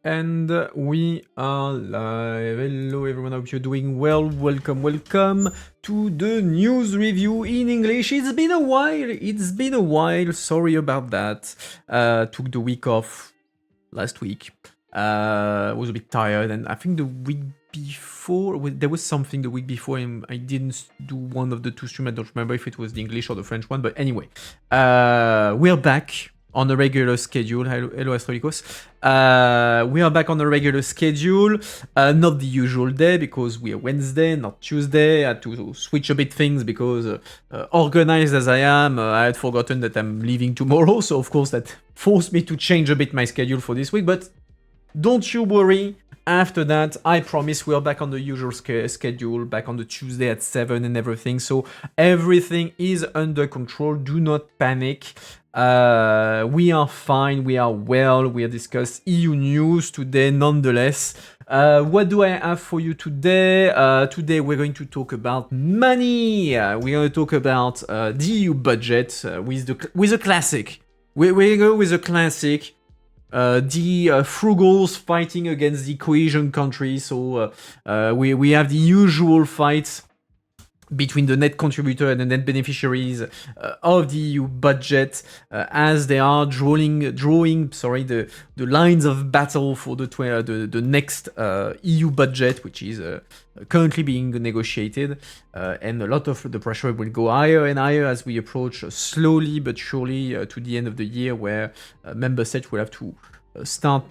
And we are live. Hello everyone, I hope you're doing well. Welcome to the news review in English. It's been a while. Sorry about that. Took the week off last week. Was a bit tired, and I think the week before there was something the week before, and I didn't do one of the two streams. I don't remember if it was the English or the French one, but anyway, we're back on a regular schedule. Hello Astrolicos. We are back on a regular schedule, not the usual day because we are Wednesday, not Tuesday. I had to switch a bit things because organized as I am, I had forgotten that I'm leaving tomorrow, so of course that forced me to change a bit my schedule for this week, but don't you worry. After that, I promise we are back on the usual schedule, back on the Tuesday at 7 and everything. So everything is under control. Do not panic. We are fine. We are well. We are discussing EU news today nonetheless. What do I have for you today? Today we're going to talk about money. We're going to talk about the EU budget with a classic. We go with a classic. The frugals fighting against the cohesion countries. So we have the usual fights between the net contributor and the net beneficiaries of the EU budget as they are drawing the lines of battle for the next EU budget, which is currently being negotiated, and a lot of the pressure will go higher and higher as we approach slowly but surely to the end of the year, where member states will have to start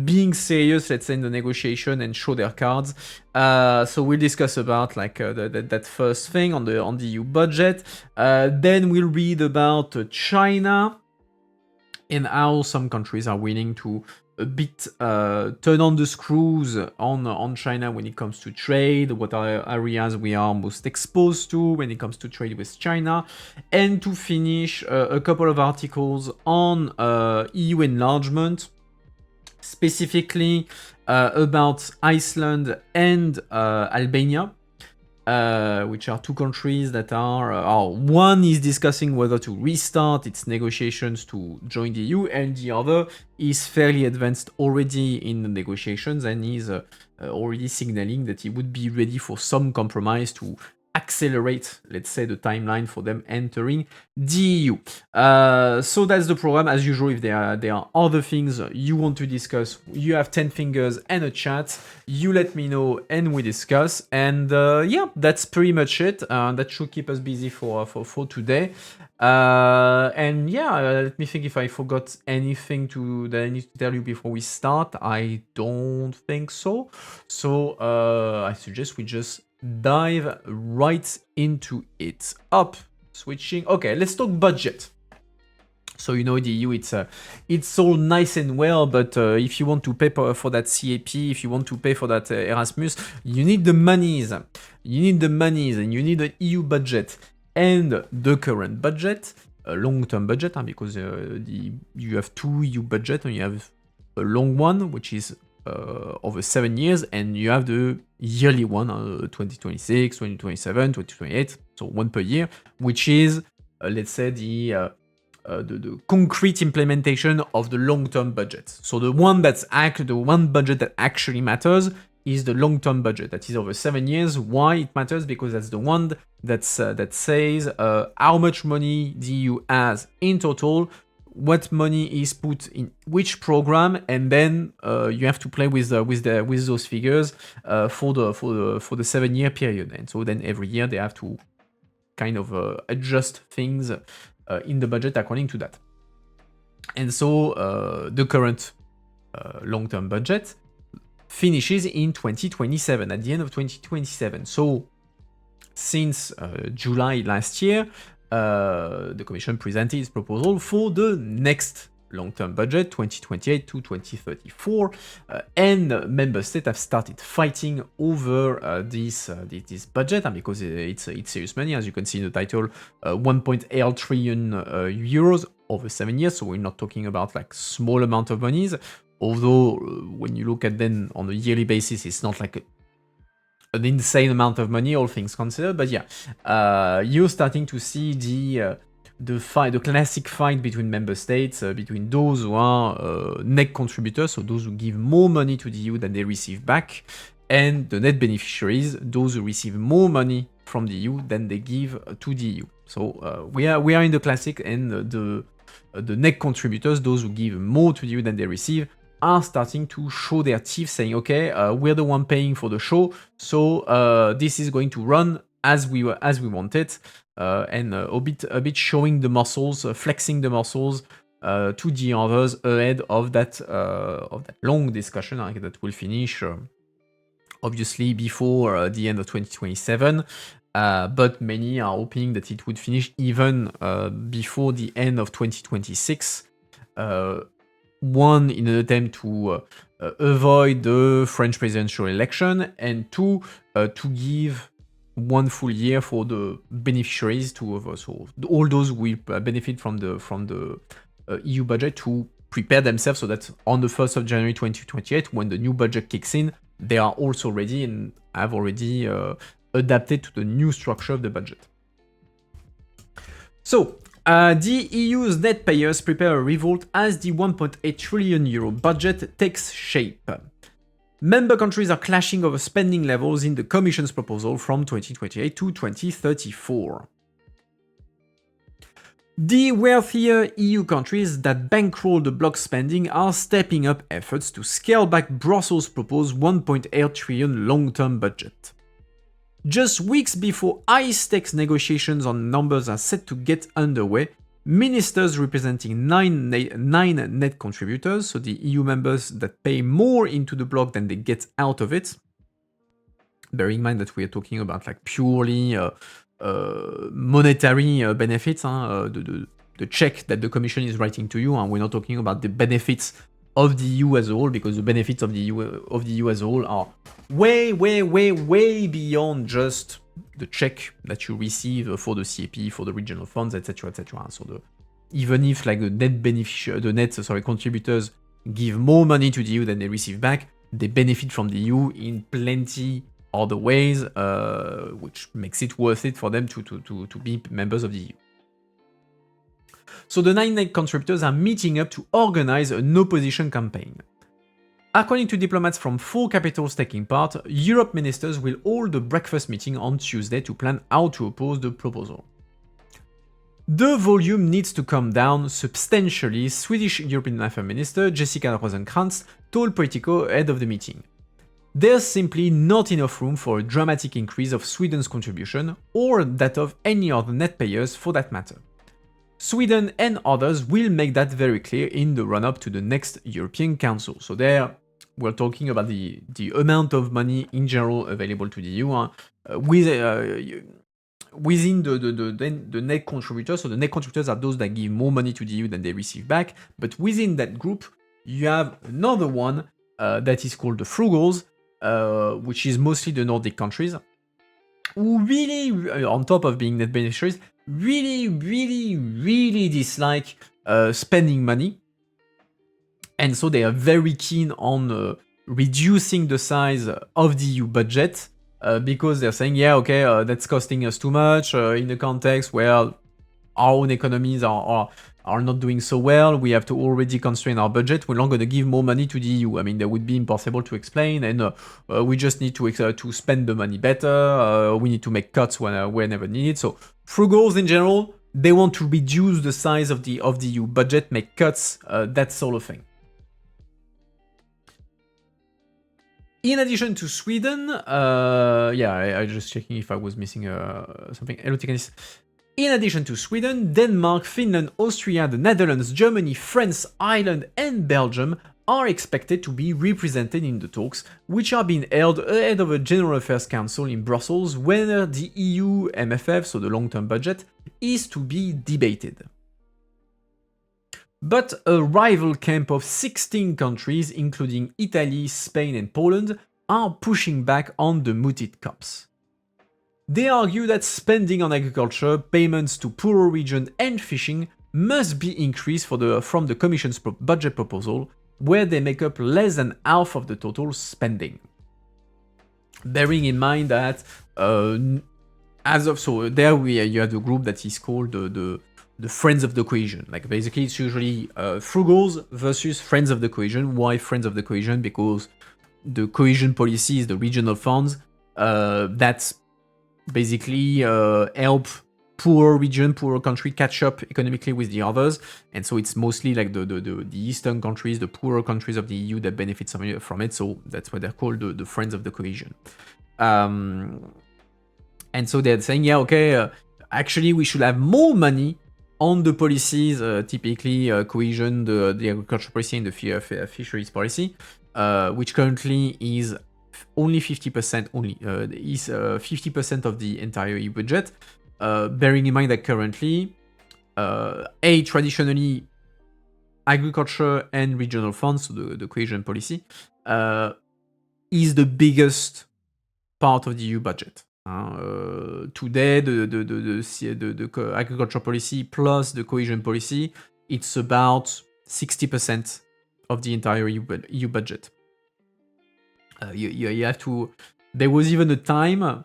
being serious, let's say, in the negotiation and show their cards. So we'll discuss about like that first thing on the EU budget. Then we'll read about China and how some countries are willing to a bit turn on the screws on China when it comes to trade, what are areas we are most exposed to when it comes to trade with China, and to finish a couple of articles on EU enlargement, specifically about Iceland and Albania, which are two countries that are one is discussing whether to restart its negotiations to join the EU, and the other is fairly advanced already in the negotiations and is already signaling that it would be ready for some compromise to accelerate, let's say, the timeline for them entering the EU. So that's the program. As usual, if there are other things you want to discuss, you have 10 fingers and a chat, you let me know and we discuss. And yeah, that's pretty much it. That should keep us busy for today. And yeah, let me think if I forgot anything that I need to tell you before we start. I don't think so. So I suggest we just dive right into it. Switching. Okay, let's talk budget. So the EU, it's all nice and well, but if you want to pay for that CAP, if you want to pay for that Erasmus, you need the monies. And you need an EU budget and the current budget, a long-term budget, because you have two EU budget, and you have a long one, which is over 7 years, and you have the yearly one, 2026, 2027, 2028, so one per year, which is, let's say, the concrete implementation of the long-term budget. So the one budget that actually matters is the long-term budget. That is over 7 years. Why it matters? Because that's the one that says how much money the EU has in total, what money is put in which program, and then you have to play with those figures for the 7-year period. And so then every year they have to kind of adjust things in the budget according to that. And so the current long-term budget finishes in 2027, at the end of 2027. So since July last year, the Commission presented its proposal for the next long-term budget, 2028 to 2034, and member states have started fighting over this budget, because it's serious money, as you can see in the title, 1.8 trillion euros over 7 years. So we're not talking about like small amount of monies, although when you look at them on a yearly basis, it's not like an insane amount of money, all things considered. But yeah, you're starting to see the classic fight between member states, between those who are net contributors, so those who give more money to the EU than they receive back, and the net beneficiaries, those who receive more money from the EU than they give to the EU. So we are in the classic, and the net contributors, those who give more to the EU than they receive, are starting to show their teeth, saying, okay, we're the one paying for the show, so this is going to run as we want it, and a bit showing the muscles, flexing the muscles to the others ahead of that long discussion that will finish obviously before the end of 2027. But many are hoping that it would finish even before the end of 2026. One, in an attempt to avoid the French presidential election, and two, to give 1 full year for the beneficiaries so all those who will benefit from the EU budget to prepare themselves so that on the 1st of January 2028, when the new budget kicks in, they are also ready and have already adapted to the new structure of the budget. So, the EU's net payers prepare a revolt as the 1.8 trillion euro budget takes shape. Member countries are clashing over spending levels in the Commission's proposal from 2028 to 2034. The wealthier EU countries that bankroll the bloc spending are stepping up efforts to scale back Brussels' proposed 1.8 trillion long-term budget. Just weeks before high-stakes negotiations on numbers are set to get underway, ministers representing nine net contributors, so the EU members that pay more into the bloc than they get out of it. Bear in mind that we are talking about like purely monetary benefits, the check that the Commission is writing to you, and we're not talking about the benefits of the EU as a whole, because the benefits of the EU as a whole are way beyond just the check that you receive for the CAP, for the regional funds, etc., etc. So even if like the net contributors give more money to the EU than they receive back, they benefit from the EU in plenty other ways, which makes it worth it for them to be members of the EU. So the 9 net contributors are meeting up to organize an opposition campaign. According to diplomats from 4 capitals taking part, Europe ministers will hold a breakfast meeting on Tuesday to plan how to oppose the proposal. The volume needs to come down substantially, Swedish European Affairs Minister Jessica Rosencrantz told Politico ahead of the meeting. There's simply not enough room for a dramatic increase of Sweden's contribution, or that of any other net payers for that matter. Sweden and others will make that very clear in the run-up to the next European Council. So there, we're talking about the amount of money in general available to the EU within the net contributors. So the net contributors are those that give more money to the EU than they receive back. But within that group, you have another one that is called the frugals, which is mostly the Nordic countries, who really, on top of being net beneficiaries, really dislike spending money. And so they are very keen on reducing the size of the EU budget because they're saying, yeah, okay, that's costing us too much in a context where our own economies are not doing so well. We have to already constrain our budget. We're not going to give more money to the EU. I mean, that would be impossible to explain, and we just need to spend the money better. We need to make cuts whenever needed. So frugals in general, they want to reduce the size of the EU budget, make cuts, that sort of thing. In addition to Sweden, I just checking if I was missing something. Hello, Tikanis. In addition to Sweden, Denmark, Finland, Austria, the Netherlands, Germany, France, Ireland, and Belgium are expected to be represented in the talks, which are being held ahead of a General Affairs Council in Brussels, where the EU MFF, so the long-term budget, is to be debated. But a rival camp of 16 countries, including Italy, Spain, and Poland, are pushing back on the mooted COPs. They argue that spending on agriculture, payments to poorer regions, and fishing must be increased from the Commission's budget proposal, where they make up less than half of the total spending. Bearing in mind that you have the group that is called the the friends of the cohesion. Like basically, it's usually frugals versus friends of the cohesion. Why friends of the cohesion? Because the cohesion policy is the regional funds that basically help poorer region, poorer country catch up economically with the others, and so it's mostly like the eastern countries, the poorer countries of the EU that benefit from it. So that's why they're called the friends of the cohesion. And so they're saying, yeah, okay, actually we should have more money on the policies, typically cohesion, the agriculture policy, and the fisheries policy, which currently is only 50%, is 50% of the entire EU budget. Bearing in mind that currently, traditionally, agriculture and regional funds, so the cohesion policy, is the biggest part of the EU budget. Today, the agriculture policy plus the cohesion policy, it's about 60% of the entire EU budget. You have to. There was even a time,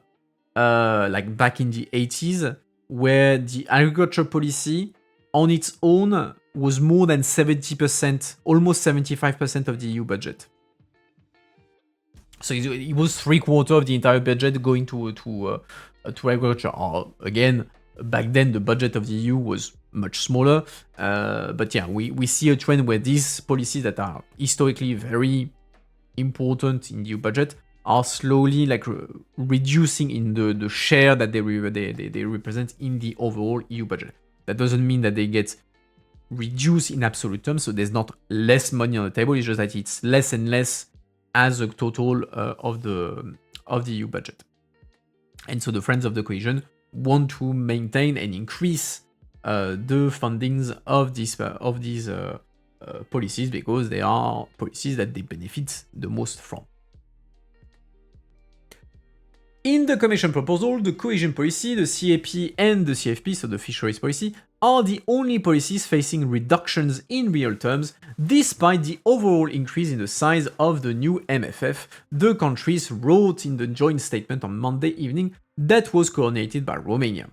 like back in the 80s, where the agriculture policy on its own was more than 70%, almost 75% of the EU budget. So it was 3/4 of the entire budget going to agriculture. Again, back then the budget of the EU was much smaller, but yeah, we see a trend where these policies that are historically very important in the EU budget are slowly like reducing in the share that they represent in the overall EU budget. That doesn't mean that they get reduced in absolute terms, so there's not less money on the table, it's just that it's less and less as a total of the EU budget. And so the Friends of the Cohesion want to maintain and increase the fundings of these policies, because they are policies that they benefit the most from. In the Commission proposal, the cohesion policy, the CAP, and the CFP, so the fisheries policy, are the only policies facing reductions in real terms, despite the overall increase in the size of the new MFF, the countries wrote in the joint statement on Monday evening that was coordinated by Romania.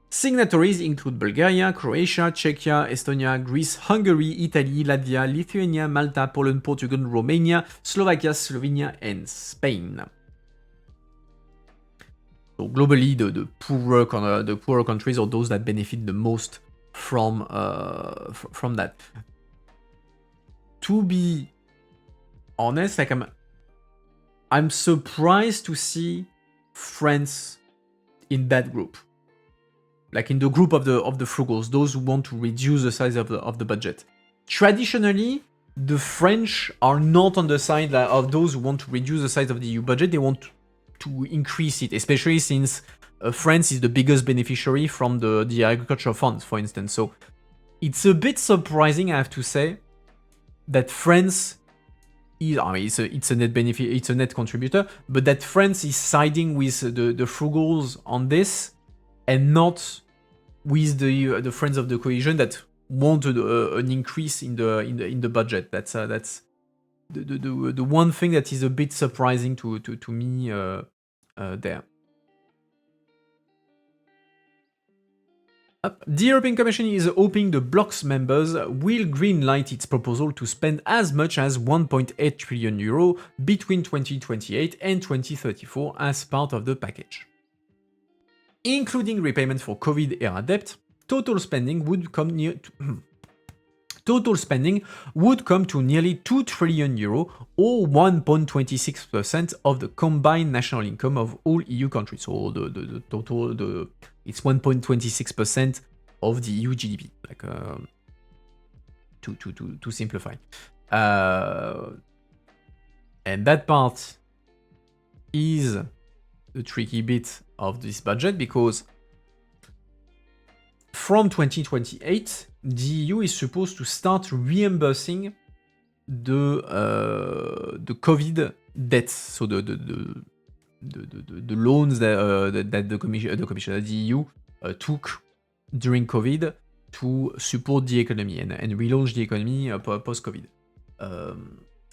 Signatories include Bulgaria, Croatia, Czechia, Estonia, Greece, Hungary, Italy, Latvia, Lithuania, Malta, Poland, Portugal, Romania, Slovakia, Slovenia, and Spain. So globally, the poorer countries are those that benefit the most from that. To be honest, like I'm surprised to see France in that group, like in the group of the frugals, those who want to reduce the size of the budget. Traditionally, the French are not on the side of those who want to reduce the size of the EU budget. They want to increase it, especially since France is the biggest beneficiary from the agricultural funds, for instance. So it's a bit surprising, I have to say, that France is, it's a net benefit, it's a net contributor, but that France is siding with the frugals on this and not with the Friends of the Cohesion that wanted an increase in the budget. That's the one thing that is a bit surprising to me there. The European Commission is hoping the bloc's members will greenlight its proposal to spend as much as 1.8 trillion euro between 2028 and 2034 as part of the package. Including repayment for COVID-era debt, total spending would come to nearly 2 trillion euro, or 1.26% of the combined national income of all EU countries. So the total, it's 1.26% of the EU GDP, like to simplify. And that part is the tricky bit of this budget, because from 2028, the EU is supposed to start reimbursing the COVID debts, so the loans that the Commission, the EU took during COVID to support the economy and relaunch the economy post-COVID.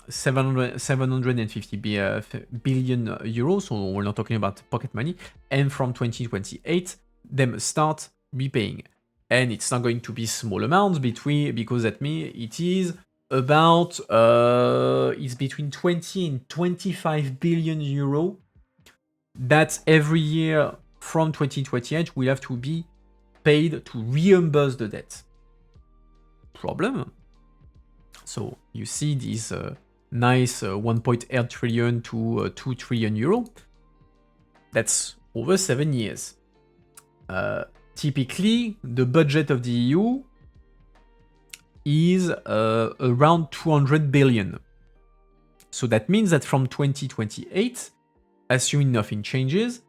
750 billion euros, so we're not talking about pocket money, and from 2028, them start repaying. and it's not going to be small amounts because that means it is about it's between 20 and 25 billion euro that every year from 2028 will have to be paid to reimburse the debt. Problem. So you see this nice 1.8 trillion to 2 trillion euro. That's over 7 years. Typically, the budget of the EU is around 200 billion. So that means that from 2028, assuming nothing changes,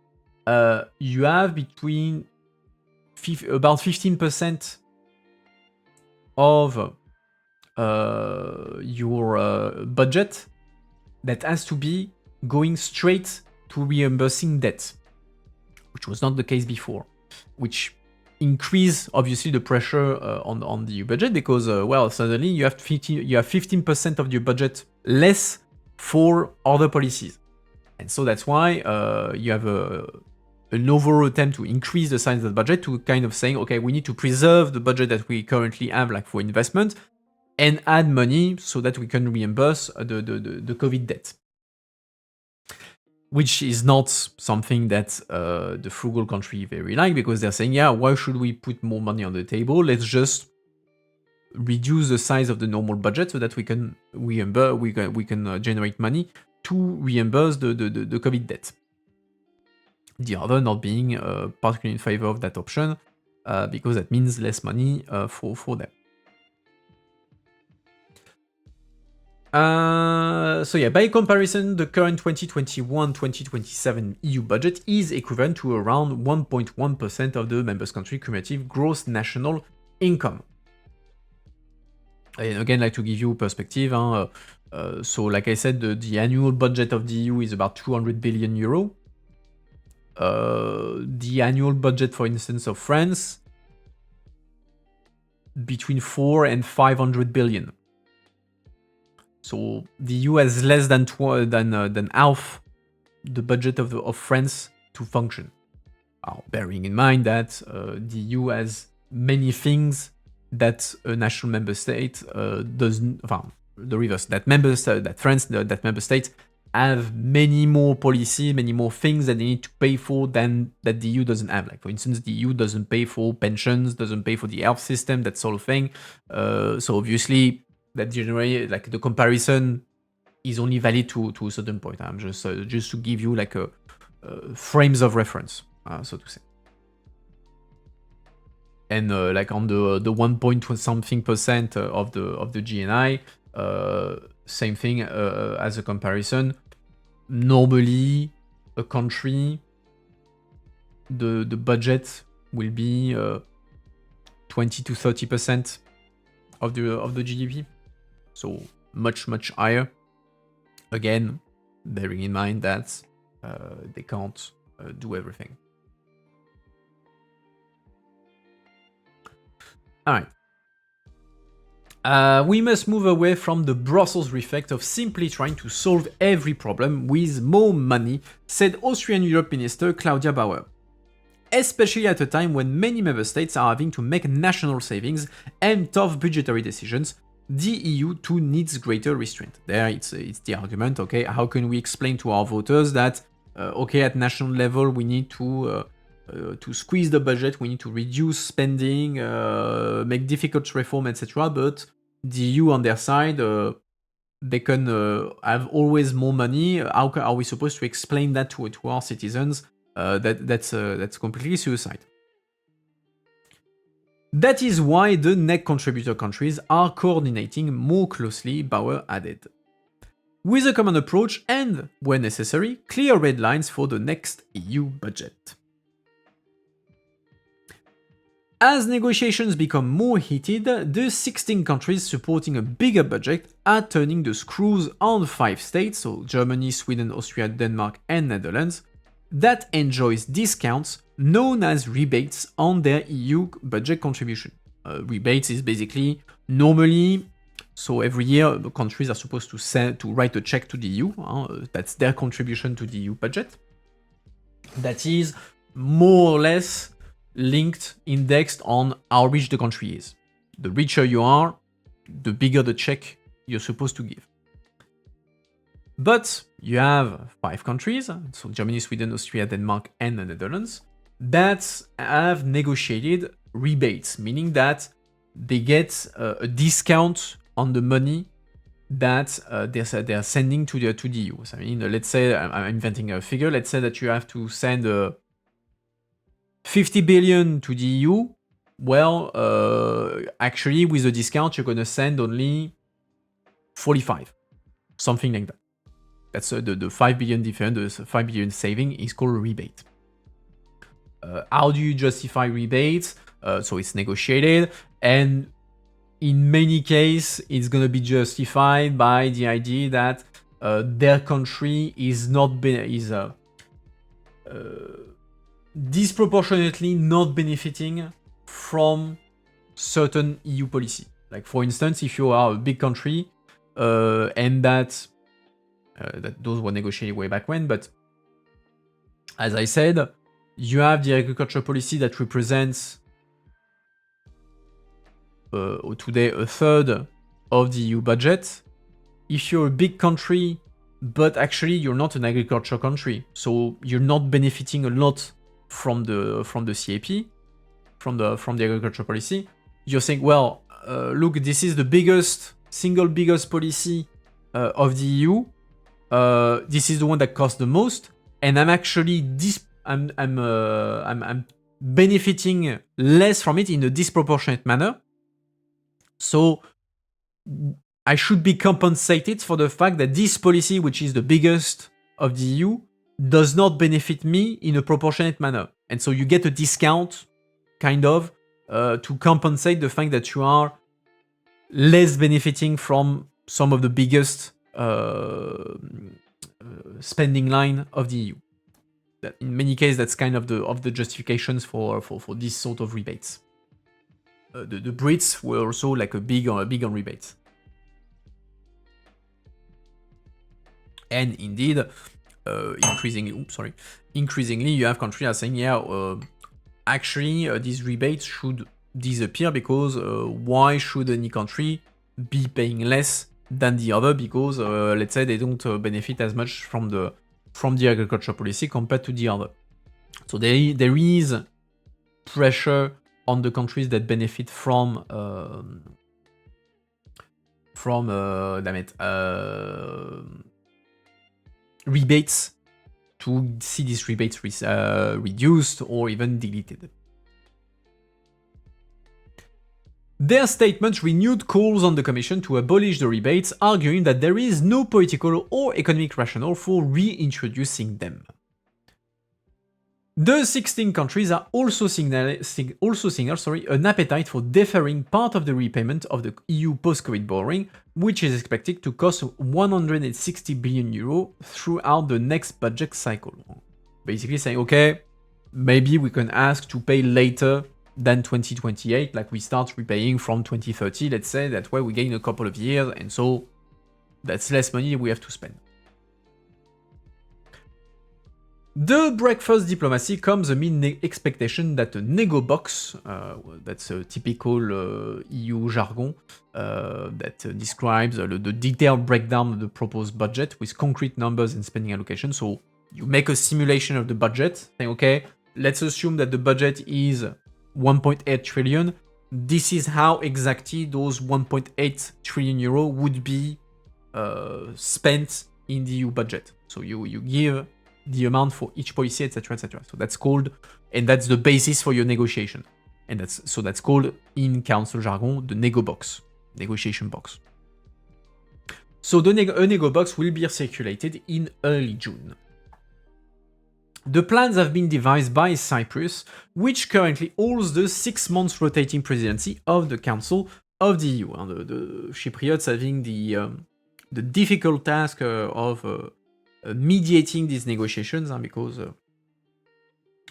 you have between about 15% of your budget that has to be going straight to reimbursing debt, which was not the case before, which increase obviously the pressure on the EU budget because suddenly you have 15% of your budget less for other policies, and so that's why you have an overall attempt to increase the size of the budget to kind of saying, okay, we need to preserve the budget that we currently have, like for investment, and add money so that we can reimburse the COVID debt. Which is not something that the frugal country very like, because they're saying, yeah, why should we put more money on the table? Let's just reduce the size of the normal budget so that we can reimburse, we can generate money to reimburse the COVID debt. The other not being particularly in favor of that option because that means less money for them. So yeah, by comparison, the current 2021-2027 EU budget is equivalent to around 1.1% of the members' country cumulative gross national income. And again, like to give you perspective, so like I said, the annual budget of the EU is about 200 billion euro. The annual budget, for instance, of France, between 4 and 500 billion. So the EU has less than half the budget of France to function. Bearing in mind that the EU has many things that a national member state doesn't. The reverse. That member states have many more policies, many more things that they need to pay for than that the EU doesn't have. Like for instance, the EU doesn't pay for pensions, doesn't pay for the health system, that sort of thing. So obviously, that generally, like the comparison is only valid to a certain point. I'm just to give you like a frames of reference, so to say. And like on the 1 point something percent of the GNI, same thing as a comparison. Normally, a country, the budget will be 20 to 30% of the GDP. So much higher. Again, bearing in mind that they can't do everything. All right. We must move away from the Brussels reflect of simply trying to solve every problem with more money, said Austrian Europe Minister Claudia Bauer. Especially at a time when many member states are having to make national savings and tough budgetary decisions, the EU too needs greater restraint. There, it's the argument, okay, how can we explain to our voters that, okay, at national level we need to squeeze the budget, we need to reduce spending, make difficult reform, etc. But the EU on their side, they can have always more money. How are we supposed to explain that to our citizens? That's completely suicide. That is why the net contributor countries are coordinating more closely, Bauer added. With a common approach and, where necessary, clear red lines for the next EU budget. As negotiations become more heated, the 16 countries supporting a bigger budget are turning the screws on 5 states, so Germany, Sweden, Austria, Denmark, and Netherlands, that enjoys discounts known as rebates on their EU budget contribution. Rebates is basically normally, so every year the countries are supposed to write a check to the EU. That's their contribution to the EU budget. That is more or less linked, indexed on how rich the country is. The richer you are, the bigger the check you're supposed to give. But you have 5 countries, so Germany, Sweden, Austria, Denmark, and the Netherlands, that have negotiated rebates, meaning that they get a discount on the money that they're sending to the EU. So, I mean, let's say, I'm inventing a figure, let's say that you have to send 50 billion to the EU. Well, actually, with the discount, you're going to send only 45, something like that. That's the 5 billion difference, the 5 billion saving is called a rebate. How do you justify rebates? So it's negotiated, and in many cases, it's going to be justified by the idea that their country is disproportionately not benefiting from certain EU policy. Like, for instance, if you are a big country, and that those were negotiated way back when, but as I said, you have the agriculture policy that represents today a third of the EU budget. If you're a big country, but actually you're not an agriculture country, so you're not benefiting a lot from the CAP, from the agriculture policy, you're saying, well, look, this is the single biggest policy of the EU. This is the one that costs the most, and I'm actually I'm benefiting less from it in a disproportionate manner. So I should be compensated for the fact that this policy, which is the biggest of the EU, does not benefit me in a proportionate manner. And so you get a discount, kind of, to compensate the fact that you are less benefiting from some of the biggest spending line of the EU. That in many cases, that's kind of the justifications for this sort of rebates. The Brits were also like a big on rebates. And indeed, increasingly, you have countries are saying, yeah, actually, these rebates should disappear because why should any country be paying less than the other? Because let's say they don't benefit as much from the agriculture policy compared to the other. So there is pressure on the countries that benefit from rebates to see these rebates reduced or even deleted. Their statement renewed calls on the Commission to abolish the rebates, arguing that there is no political or economic rationale for reintroducing them. The 16 countries are also signaling an appetite for deferring part of the repayment of the EU post-COVID borrowing, which is expected to cost 160 billion euro throughout the next budget cycle. Basically saying, okay, maybe we can ask to pay later than 2028, like we start repaying from 2030, let's say, that way we gain a couple of years, and so that's less money we have to spend. The breakfast diplomacy comes amid expectation that a nego box, that's a typical EU jargon, that describes the detailed breakdown of the proposed budget with concrete numbers and spending allocation. So you make a simulation of the budget, saying, okay, let's assume that the budget is 1.8 trillion. This is how exactly those 1.8 trillion euro would be spent in the EU budget. So you give the amount for each policy, etc., etc. So that's called, and that's the basis for your negotiation. And that's called, in council jargon, the nego box, negotiation box. So a nego box will be circulated in early June. The plans have been devised by Cyprus, which currently holds the 6 months rotating presidency of the Council of the EU. The Cypriots having the difficult task of mediating these negotiations, because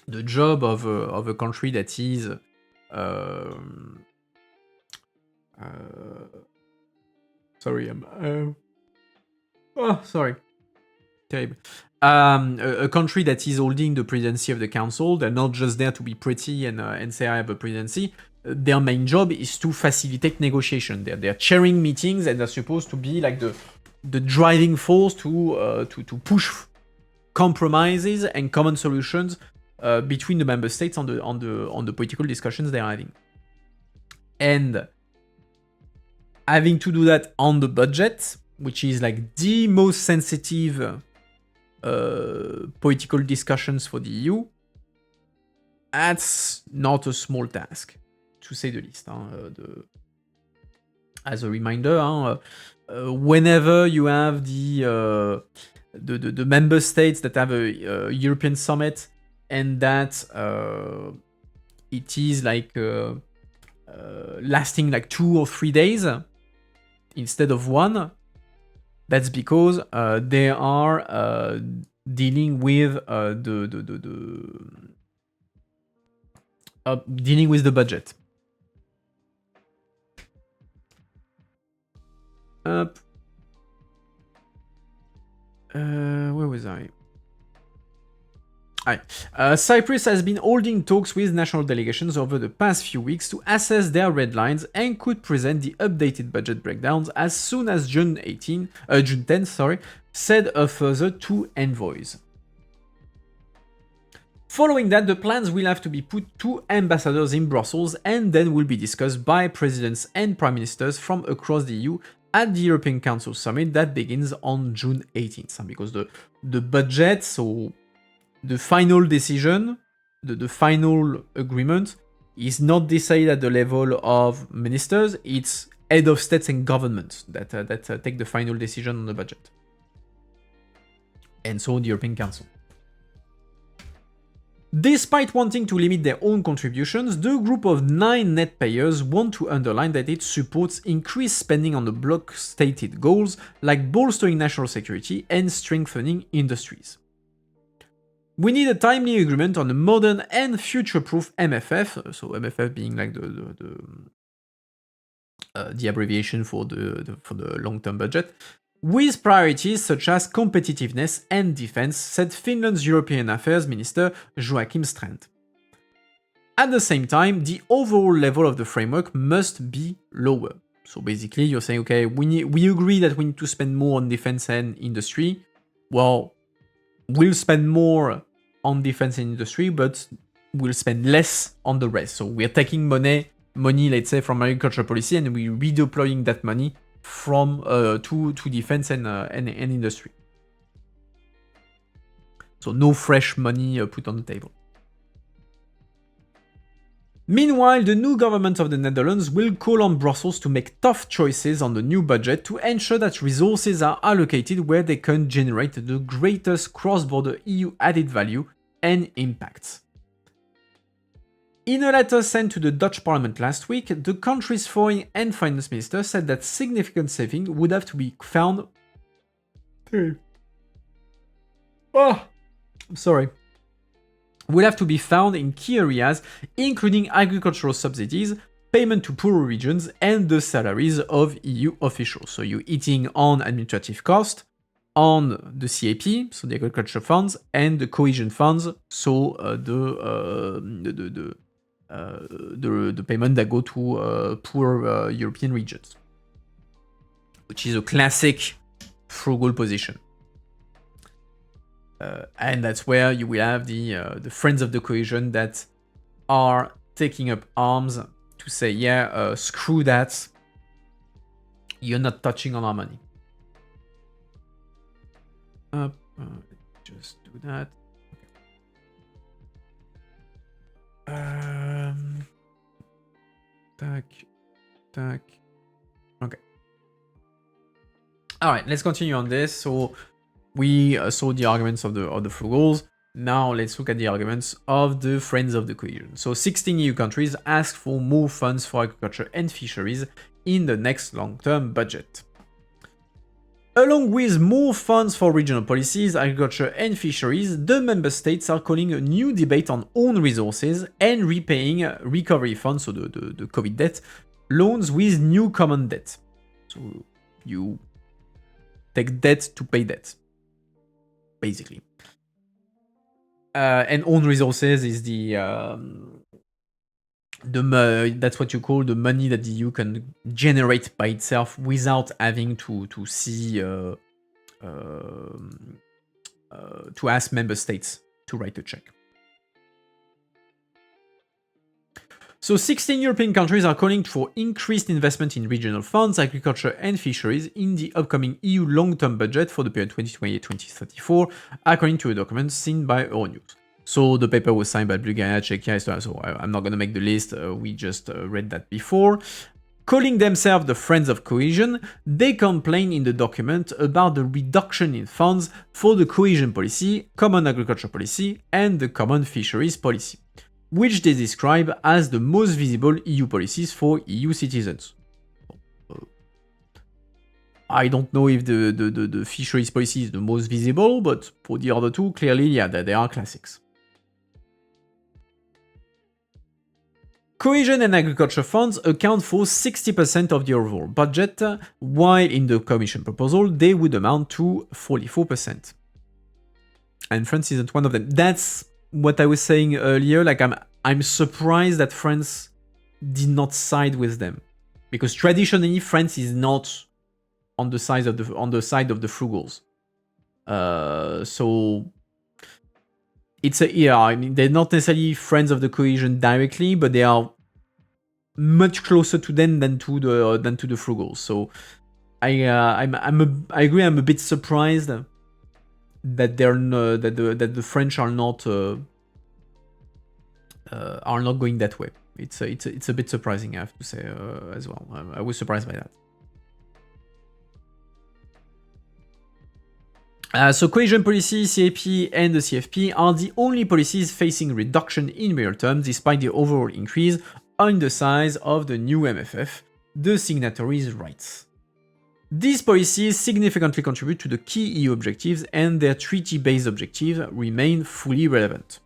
the job of a country that is sorry. terrible. A country that is holding the presidency of the council, they're not just there to be pretty and say I have a presidency. Their main job is to facilitate negotiation. They're chairing meetings and they're supposed to be like the driving force to push compromises and common solutions between the member states on the political discussions they're having. And having to do that on the budget, which is like the most sensitive political discussions for the EU, that's not a small task, to say the least. As a reminder, whenever you have the member states that have a European summit and that it is like lasting like 2 or 3 days instead of 1, that's because they are dealing with dealing with the budget. Where was I? Cyprus has been holding talks with national delegations over the past few weeks to assess their red lines and could present the updated budget breakdowns as soon as June 10th, said a further 2 envoys. Following that, the plans will have to be put to ambassadors in Brussels and then will be discussed by presidents and prime ministers from across the EU at the European Council Summit that begins on June 18th. Because the budget, so the final decision, the final agreement, is not decided at the level of ministers, it's head of states and governments that take the final decision on the budget. And so the European Council. Despite wanting to limit their own contributions, the group of 9 net payers want to underline that it supports increased spending on the bloc's stated goals, like bolstering national security and strengthening industries. We need a timely agreement on a modern and future-proof MFF, so MFF being like the abbreviation for the long-term budget, with priorities such as competitiveness and defense, said Finland's European Affairs Minister Joachim Strand. At the same time, the overall level of the framework must be lower. So basically, you're saying, okay, we agree that we need to spend more on defense and industry. Well, we'll spend more on defense and industry, but we'll spend less on the rest. So we're taking money, let's say, from agriculture policy, and we're redeploying that money from to defense and industry. So no fresh money put on the table. Meanwhile, the new government of the Netherlands will call on Brussels to make tough choices on the new budget to ensure that resources are allocated where they can generate the greatest cross-border EU added value and impact. In a letter sent to the Dutch parliament last week, the country's foreign and finance minister said that significant savings would have to be found... would have to be found in key areas, including agricultural subsidies, payment to poorer regions, and the salaries of EU officials. So you're eating on administrative cost, on the CAP, so the agriculture funds, and the cohesion funds, so the payment that go to poor European regions, which is a classic frugal position. And that's where you will have the friends of the cohesion that are taking up arms to say, yeah, screw that, you're not touching on our money. Just do that. Okay. All right, let's continue on this. So we saw the arguments of the frugals. Now let's look at the arguments of the friends of the cohesion. So 16 EU countries asked for more funds for agriculture and fisheries in the next long-term budget. Along with more funds for regional policies, agriculture and fisheries, the member states are calling a new debate on own resources and repaying recovery funds, so the COVID debt, loans with new common debt. So you take debt to pay debt. basically. And own resources is that's what you call the money that the EU can generate by itself without having to ask member states to write a check. So 16 European countries are calling for increased investment in regional funds, agriculture and fisheries in the upcoming EU long-term budget for the period 2028-2034, according to a document seen by Euronews. So the paper was signed by Bulgaria, Czechia, Estonia, so I'm not going to make the list, we just read that before. Calling themselves the Friends of Cohesion, they complain in the document about the reduction in funds for the cohesion policy, common agriculture policy, and the common fisheries policy, which they describe as the most visible EU policies for EU citizens. I don't know if the fisheries policy is the most visible, but for the other two, clearly, yeah, they are classics. Cohesion and agriculture funds account for 60% of the overall budget, while in the Commission proposal, they would amount to 44%. And France isn't one of them. That's what I was saying earlier, like I'm surprised that France did not side with them, because traditionally France is not on the side of the frugals. So it's I mean they're not necessarily friends of the cohesion directly, but they are much closer to them than to the frugals. So I agree. I'm a bit surprised that that the French are not going that way. It's a bit surprising, I have to say, as well. I was surprised by that. So cohesion policy, CAP, and the CFP are the only policies facing reduction in real terms despite the overall increase on the size of the new MFF, the signatories' rights. These policies significantly contribute to the key EU objectives, and their treaty-based objectives remain fully relevant.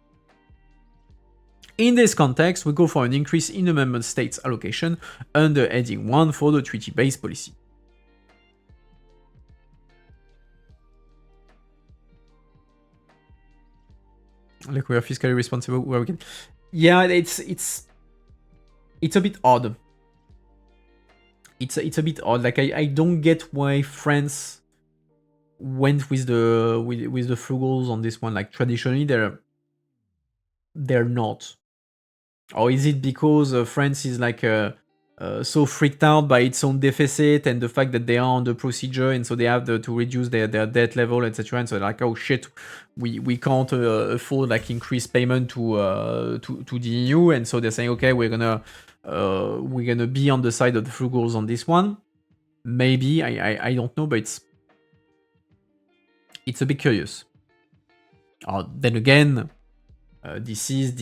In this context, we go for an increase in the member states' allocation under heading 1 for the treaty-based policy. Like, we are fiscally responsible where we can. Yeah, it's a bit odd. It's a bit odd. Like, I don't get why France went with the frugals on this one. Like, traditionally they're not. Or is it because France is like so freaked out by its own deficit and the fact that they are on the procedure, and so they have to reduce their debt level, etc. And so they're like, oh shit, we can't afford like increased payment to the EU, and so they're saying, okay, we're gonna be on the side of the frugals on this one. Maybe I don't know, but it's a bit curious. Then again, this is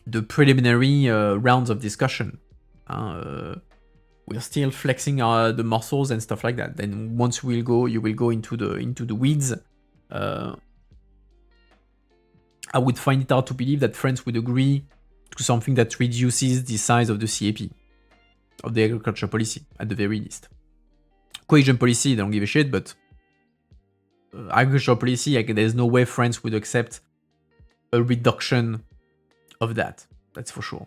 the preliminary rounds of discussion. We're still flexing the muscles and stuff like that. Then once you will go into the weeds. I would find it hard to believe that France would agree to something that reduces the size of the CAP, of the agriculture policy, at the very least. Cohesion policy, they don't give a shit, but agriculture policy, there's no way France would accept a reduction of that. That's for sure.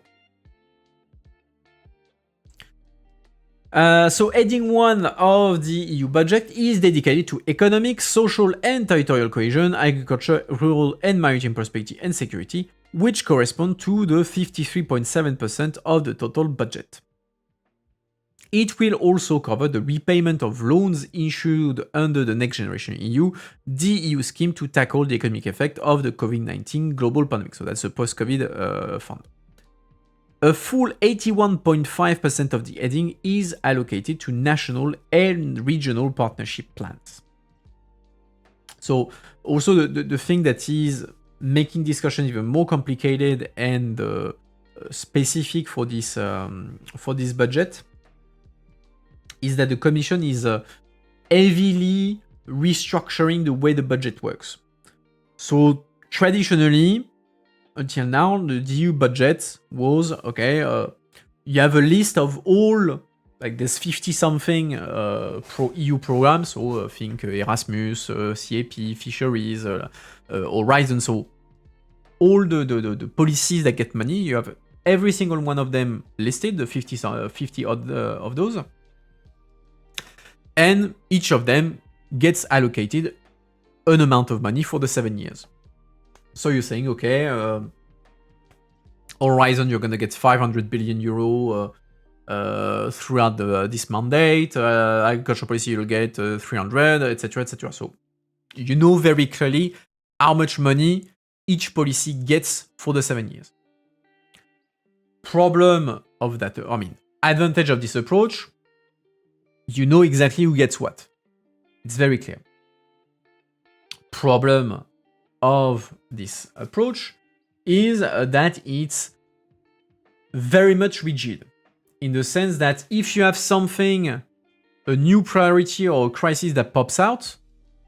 So heading 1 of the EU budget is dedicated to economic, social and territorial cohesion, agriculture, rural and maritime prosperity and security, which correspond to the 53.7% of the total budget. It will also cover the repayment of loans issued under the Next Generation EU, the EU scheme to tackle the economic effect of the COVID-19 global pandemic. So that's a post-COVID fund. A full 81.5% of the heading is allocated to national and regional partnership plans. So also the thing that is making discussion even more complicated and specific for this budget is that the Commission is heavily restructuring the way the budget works. So traditionally, until now, the EU budget was, okay, you have a list of all like there's 50 something EU programs, so think Erasmus, CAP, Fisheries, Horizon, so all the policies that get money, you have every single one of them listed, the 50 odd of those, and each of them gets allocated an amount of money for the 7 years. So you're saying, okay, Horizon, you're gonna get 500 billion euro throughout this mandate. Agriculture policy, you'll get 300, etc., etc. So you know very clearly how much money each policy gets for the 7 years. Problem of that, advantage of this approach, you know exactly who gets what. It's very clear. Problem of this approach is that it's very much rigid, in the sense that if you have something, a new priority or a crisis that pops out,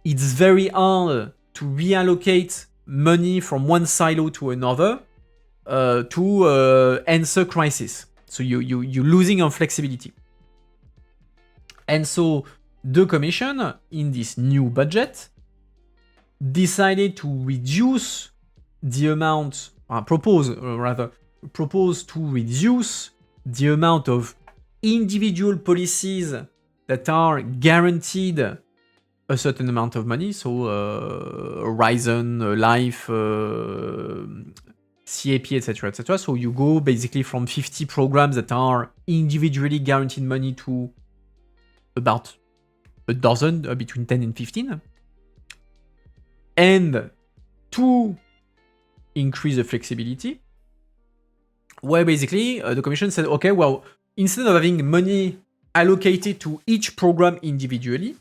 it's very hard to reallocate money from one silo to another to answer crisis. So you're losing on flexibility. And so the Commission, in this new budget, decided to reduce the amount, propose to reduce the amount of individual policies that are guaranteed a certain amount of money. So Horizon, Life, CAP, etc., etc. So you go basically from 50 programs that are individually guaranteed money to about a dozen, between 10 and 15. And to increase the flexibility, where basically the Commission said, okay, well, instead of having money allocated to each program individually,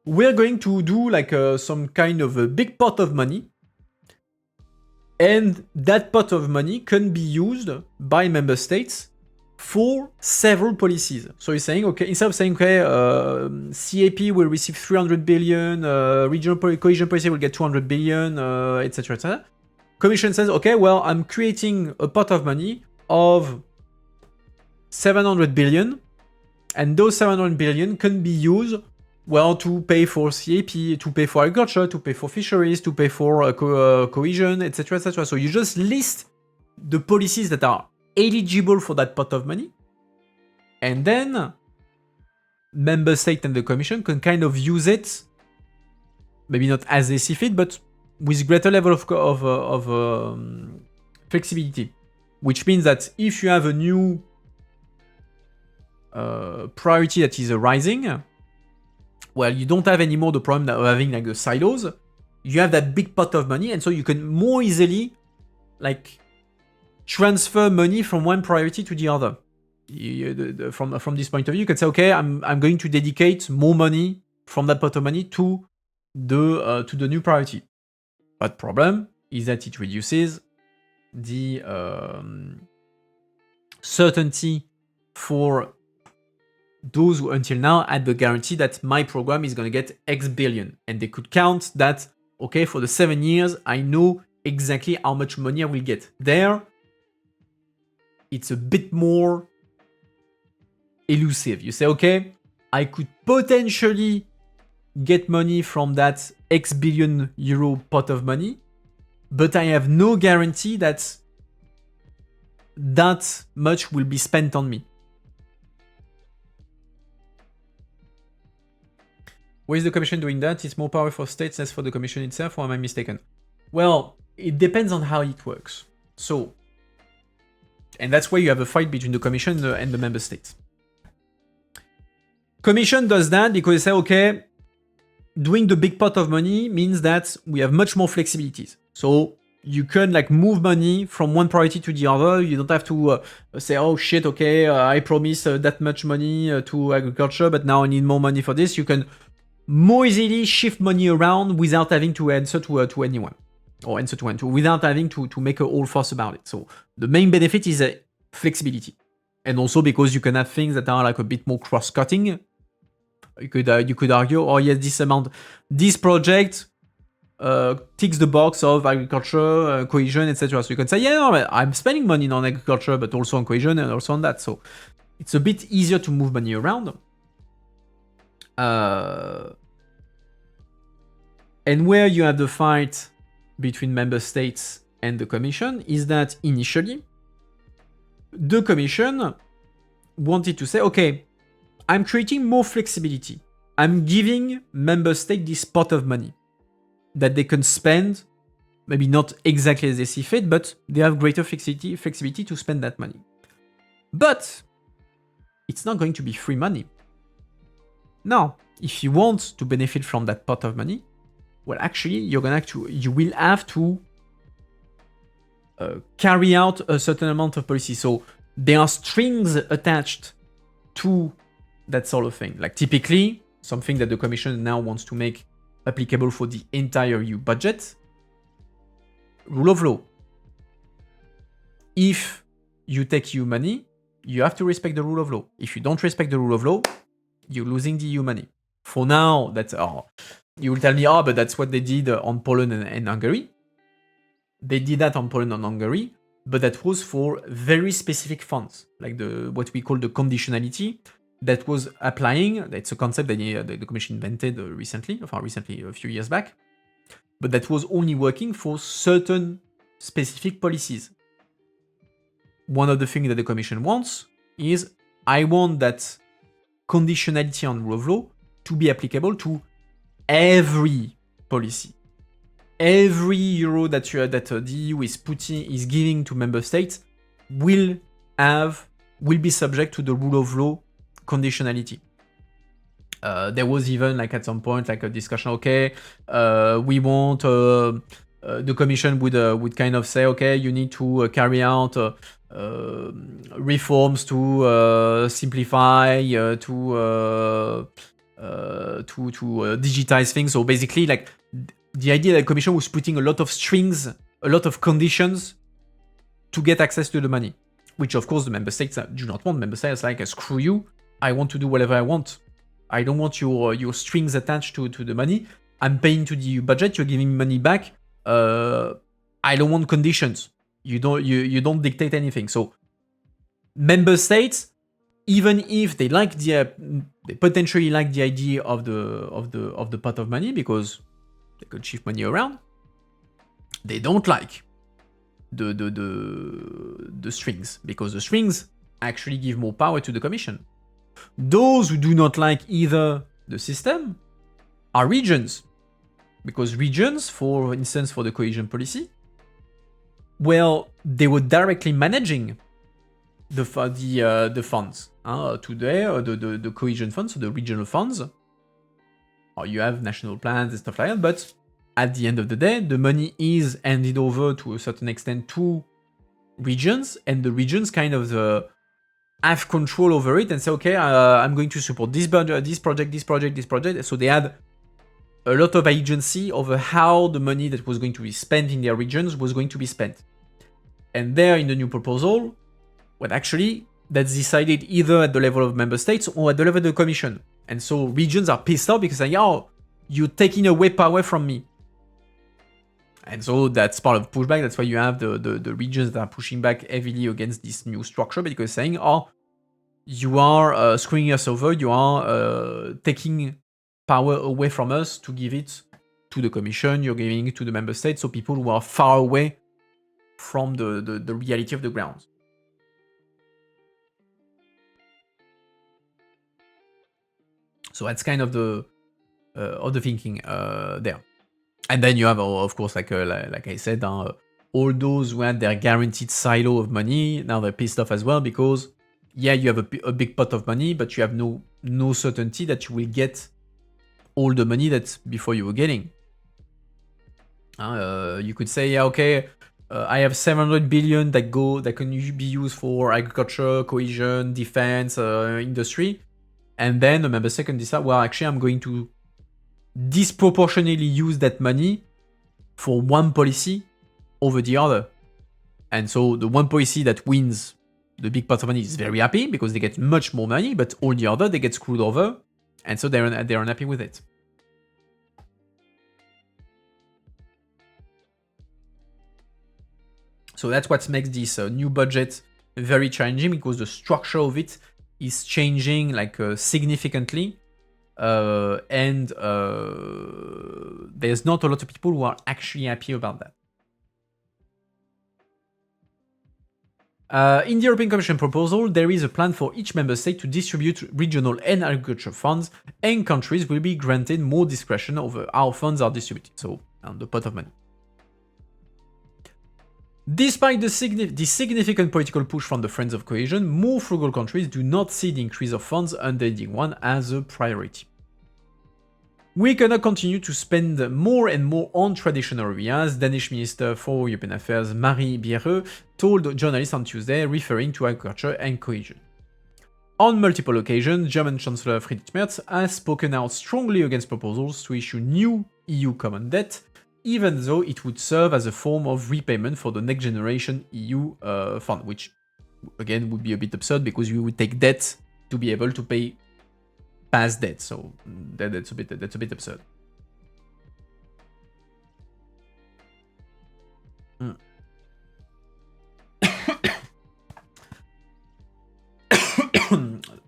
we're going to do like some kind of a big pot of money, and that pot of money can be used by member states for several policies. So he's saying, okay, instead of saying, okay, CAP will receive 300 billion, regional cohesion policy will get 200 billion, etc., etc. Commission says, okay, well, I'm creating a pot of money of 700 billion, and those 700 billion can be used, well, to pay for CAP, to pay for agriculture, to pay for fisheries, to pay for cohesion, etc., etc. So you just list the policies that are eligible for that pot of money, and then member state and the Commission can kind of use it, maybe not as they see fit, but with greater level of flexibility. Which means that if you have a new priority that is arising, well, you don't have anymore the problem of having like the silos. You have that big pot of money, and so you can more easily like transfer money from one priority to the other. From this point of view, you can say, okay, I'm going to dedicate more money from that pot of money to the new priority. But problem is that it reduces the certainty for those who until now had the guarantee that my program is going to get X billion, and they could count that, okay, for the 7 years, I know exactly how much money I will get. There, it's a bit more elusive. You say, okay, I could potentially get money from that X billion euro pot of money, but I have no guarantee that that much will be spent on me. Why is the Commission doing that? It's more power for states, less for the Commission itself, or am I mistaken? Well, it depends on how it works. So, and that's why you have a fight between the Commission and the member states. Commission does that because they say, okay, doing the big pot of money means that we have much more flexibilities. So you can like move money from one priority to the other. You don't have to say, oh shit, okay, I promised that much money to agriculture, but now I need more money for this. You can more easily shift money around without having to answer to anyone, or answer to anyone, without having to make a whole fuss about it. So the main benefit is flexibility, and also because you can have things that are like a bit more cross-cutting. You could argue, oh yes, this project ticks the box of agriculture, cohesion, etc. So you can say, yeah, no, I'm spending money on agriculture, but also on cohesion and also on that. So it's a bit easier to move money around. And where you have the fight between member states and the Commission is that initially, the Commission wanted to say, okay, I'm creating more flexibility. I'm giving member states this pot of money that they can spend, maybe not exactly as they see fit, but they have greater flexibility to spend that money. But it's not going to be free money. Now, if you want to benefit from that pot of money, well, actually, you will have to carry out a certain amount of policy. So there are strings attached to that sort of thing. Like typically, something that the Commission now wants to make applicable for the entire EU budget, rule of law. If you take EU money, you have to respect the rule of law. If you don't respect the rule of law, you're losing the EU money. For now, that's you will tell me, but that's what they did on Poland and Hungary. They did that on Poland and Hungary, but that was for very specific funds, like what we call the conditionality, that was applying. That's a concept that the Commission invented recently, a few years back, but that was only working for certain specific policies. One of the things that the Commission wants is, I want that conditionality on rule of law to be applicable to every policy. Every euro that the EU is giving to member states will be subject to the rule of law conditionality. There was even like at some point like a discussion. Okay, we want the Commission would kind of say, okay, you need to carry out reforms to simplify, to digitize things. So basically, like the idea that the Commission was putting a lot of strings, a lot of conditions to get access to the money, which of course the member states do not want. Member states like, screw you, I want to do whatever I want. I don't want your strings attached to the money. I'm paying to the EU budget. You're giving me money back. I don't want conditions. You don't dictate anything. So member states, even if they they potentially like the idea of the pot of money because they could shift money around, they don't like the strings, because the strings actually give more power to the Commission. Those who do not like either the system are regions, because regions, for instance, for the cohesion policy, well, they were directly managing the funds. Today, the cohesion funds, so the regional funds, you have national plans and stuff like that, but at the end of the day, the money is handed over to a certain extent to regions, and the regions kind of have control over it and say, okay, I'm going to support this budget, this project. So they had a lot of agency over how the money that was going to be spent in their regions was going to be spent. And there in the new proposal, well, actually, that's decided either at the level of member states or at the level of the Commission. And so regions are pissed off because they say, you're taking away power from me. And so that's part of pushback. That's why you have the regions that are pushing back heavily against this new structure, because saying, you are screwing us over, you are taking power away from us to give it to the Commission, you're giving it to the member states, so people who are far away from the reality of the ground. So that's kind of the thinking there. And then you have, of course, like I said, all those who had their guaranteed silo of money, now they're pissed off as well, because, yeah, you have a big pot of money, but you have no certainty that you will get all the money that before you were getting. You could say, yeah, okay, I have 700 billion that can be used for agriculture, cohesion, defense, industry, and then the member state can decide, well, actually, I'm going to disproportionately use that money for one policy over the other. And so the one policy that wins the big pot of money is very happy because they get much more money, but all the other, they get screwed over, and so they're unhappy with it. So that's what makes this new budget very challenging, because the structure of it is changing like significantly, and there's not a lot of people who are actually happy about that. In the European Commission proposal, there is a plan for each member state to distribute regional and agriculture funds, and countries will be granted more discretion over how funds are distributed, so on the pot of money. Despite the significant political push from the Friends of Cohesion, more frugal countries do not see the increase of funds under Heading 1 as a priority. We cannot continue to spend more and more on traditional areas, Danish Minister for European Affairs Marie Bierre told journalists on Tuesday, referring to agriculture and cohesion. On multiple occasions, German Chancellor Friedrich Merz has spoken out strongly against proposals to issue new EU common debt, even though it would serve as a form of repayment for the next generation EU fund, which again would be a bit absurd because you would take debt to be able to pay past debt, so that's a bit absurd.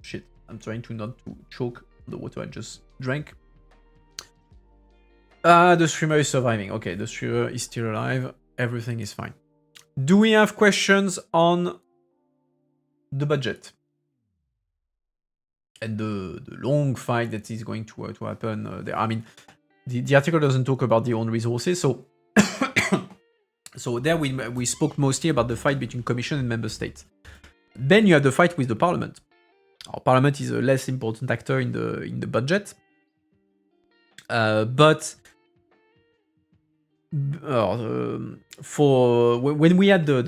Shit, I'm trying to not to choke the water I just drank. The streamer is surviving. Okay, the streamer is still alive. Everything is fine. Do we have questions on the budget? And the long fight that is going to happen there. I mean, the article doesn't talk about the own resources, so so there we spoke mostly about the fight between Commission and Member States. Then you have the fight with the Parliament. Our Parliament is a less important actor in the budget, but for when we had the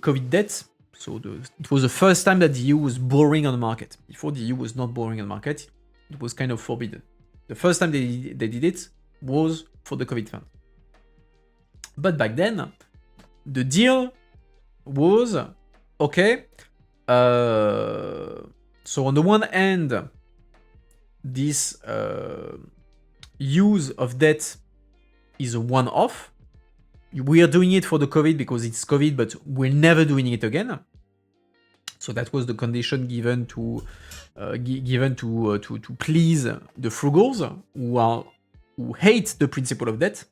COVID debt. So it was the first time that the EU was borrowing on the market. Before, the EU was not borrowing on the market. It was kind of forbidden. The first time they did it was for the COVID fund. But back then, the deal was, okay, so on the one hand, this use of debt is a one-off. We are doing it for the COVID because it's COVID, but we're never doing it again. So that was the condition given to please the frugals who hate the principle of debt.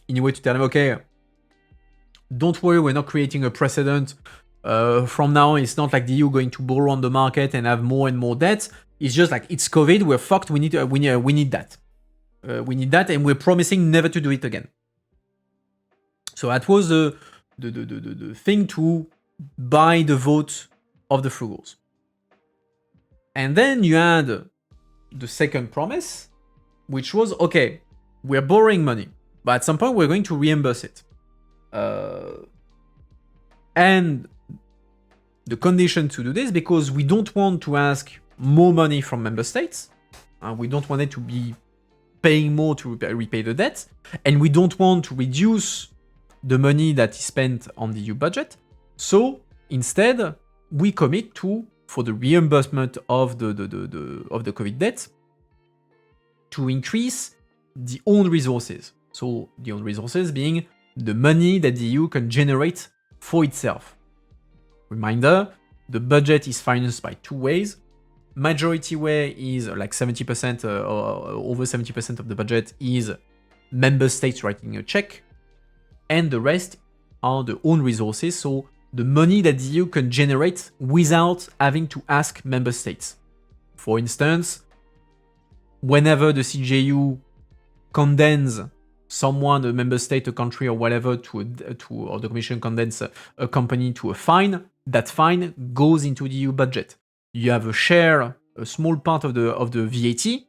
In a way to tell them, okay, don't worry, we're not creating a precedent. From now, it's not like the EU going to borrow on the market and have more and more debt. It's just like it's COVID, we're fucked. We need that. We need that, and we're promising never to do it again. So that was the thing to buy the vote of the frugals. And then you had the second promise, which was, okay, we're borrowing money, but at some point we're going to reimburse it. And the condition to do this, because we don't want to ask more money from member states, we don't want it to be paying more to repay the debt, and we don't want to reduce the money that is spent on the EU budget. So instead, we commit to, for the reimbursement of the COVID debt, to increase the own resources. So the own resources being the money that the EU can generate for itself. Reminder, the budget is financed by two ways. Majority way is like 70% or over 70% of the budget is member states writing a check, and the rest are the own resources, so the money that the EU can generate without having to ask member states. For instance, whenever the CJU condemns someone, a member state, a country, or whatever, or the Commission condemns a company to a fine, that fine goes into the EU budget. You have a share, a small part of the VAT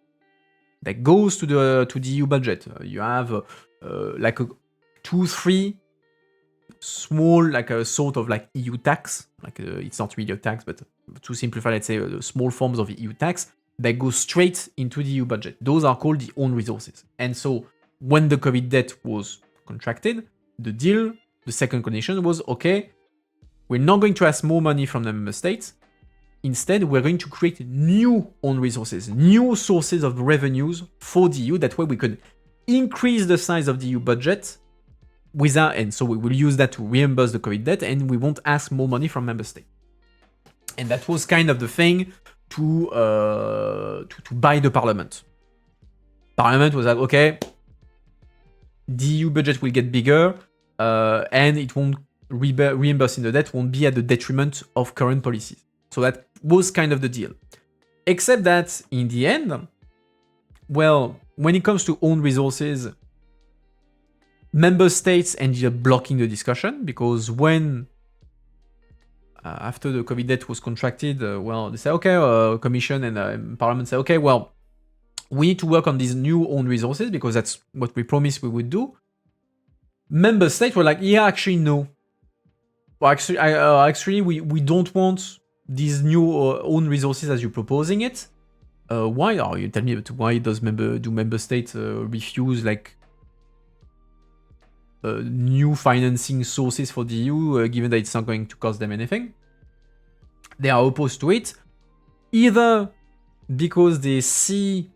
that goes to the EU budget. You have like a 2-3 small, like a sort of like EU tax, like it's not really a tax, but to simplify, let's say small forms of EU tax that go straight into the EU budget. Those are called the own resources. And so when the COVID debt was contracted, the deal, the second condition was, okay, we're not going to ask more money from the member states. Instead, we're going to create new own resources, new sources of revenues for the EU. That way we could increase the size of the EU budget and so we will use that to reimburse the COVID debt, and we won't ask more money from member states. And that was kind of the thing to buy the parliament. Parliament was like, okay, the EU budget will get bigger, and it won't reimbursing the debt won't be at the detriment of current policies. So that was kind of the deal. Except that in the end, well, when it comes to own resources, member states ended up blocking the discussion because when after the COVID debt was contracted, well, they say, okay, Commission and Parliament say, okay, well, we need to work on these new own resources because that's what we promised we would do. Member states were like, yeah, actually, no. Well, actually, we don't want these new own resources as you're proposing it. Why? Oh, you tell me, but why do member states refuse like new financing sources for the EU, given that it's not going to cost them anything? They are opposed to it, either because they see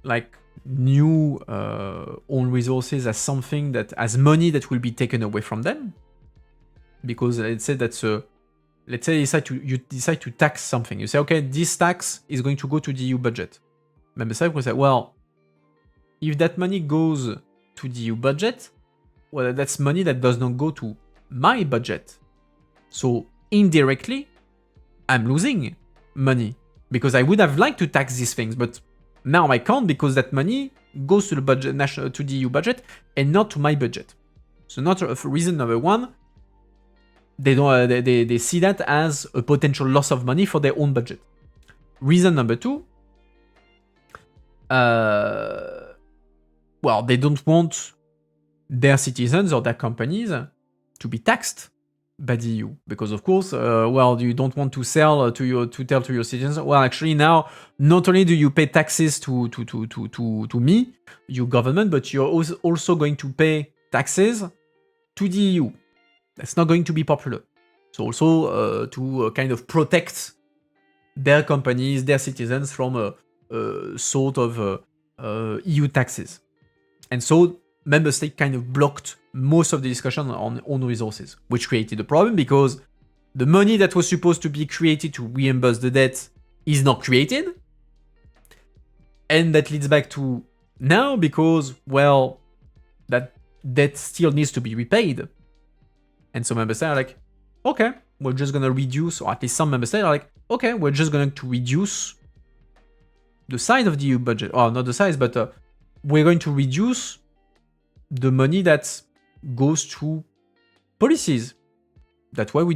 like new own resources as something that as money that will be taken away from them, because let's say that's let's say you decide to tax something. You say, okay, this tax is going to go to the EU budget. Member state will say, well, if that money goes to the EU budget, well, that's money that does not go to my budget. So indirectly, I'm losing money because I would have liked to tax these things, but now I can't because that money goes to the budget, to the EU budget, and not to my budget. So not reason number one. They don't. They see that as a potential loss of money for their own budget. Reason number two. Well, they don't want their citizens or their companies to be taxed by the EU because, of course, well, you don't want to tell to your citizens. Well, actually, now not only do you pay taxes to me, your government, but you're also going to pay taxes to the EU. That's not going to be popular. So also to kind of protect their companies, their citizens from a sort of EU taxes. And so member states kind of blocked most of the discussion on own resources, which created a problem because the money that was supposed to be created to reimburse the debt is not created. And that leads back to now because, well, that debt still needs to be repaid. And so member states are like, okay, we're just going to reduce, or at least some member states are like, okay, we're just going to reduce the size of the EU budget. Or not the size, but we're going to reduce the money that goes to policies. That's why we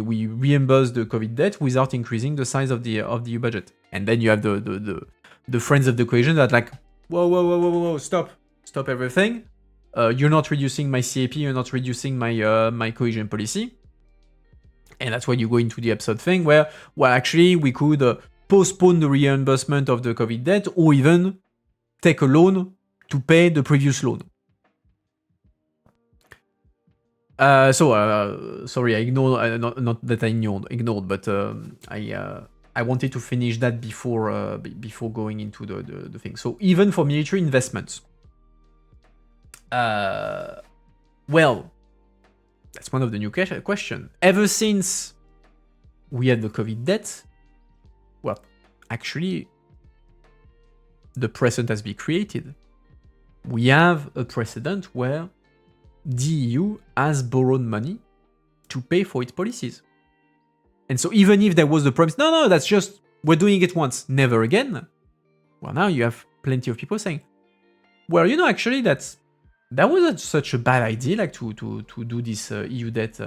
reimburse the COVID debt without increasing the size of the EU budget. And then you have the friends of the cohesion that like, whoa, stop everything. You're not reducing my CAP, you're not reducing my cohesion policy. And that's why you go into the absurd thing where, well, actually, we could postpone the reimbursement of the COVID debt or even take a loan to pay the previous loan. Sorry, I ignored, not that I ignored, but I wanted to finish that before going into the thing. So even for military investments, well, that's one of the new question. Ever since we had the COVID debt, well, actually, the precedent has been created. We have a precedent where the EU has borrowed money to pay for its policies. And so even if there was the promise, no, that's just, we're doing it once, never again. Well, now you have plenty of people saying, well, actually, that wasn't such a bad idea, like to do this EU debt,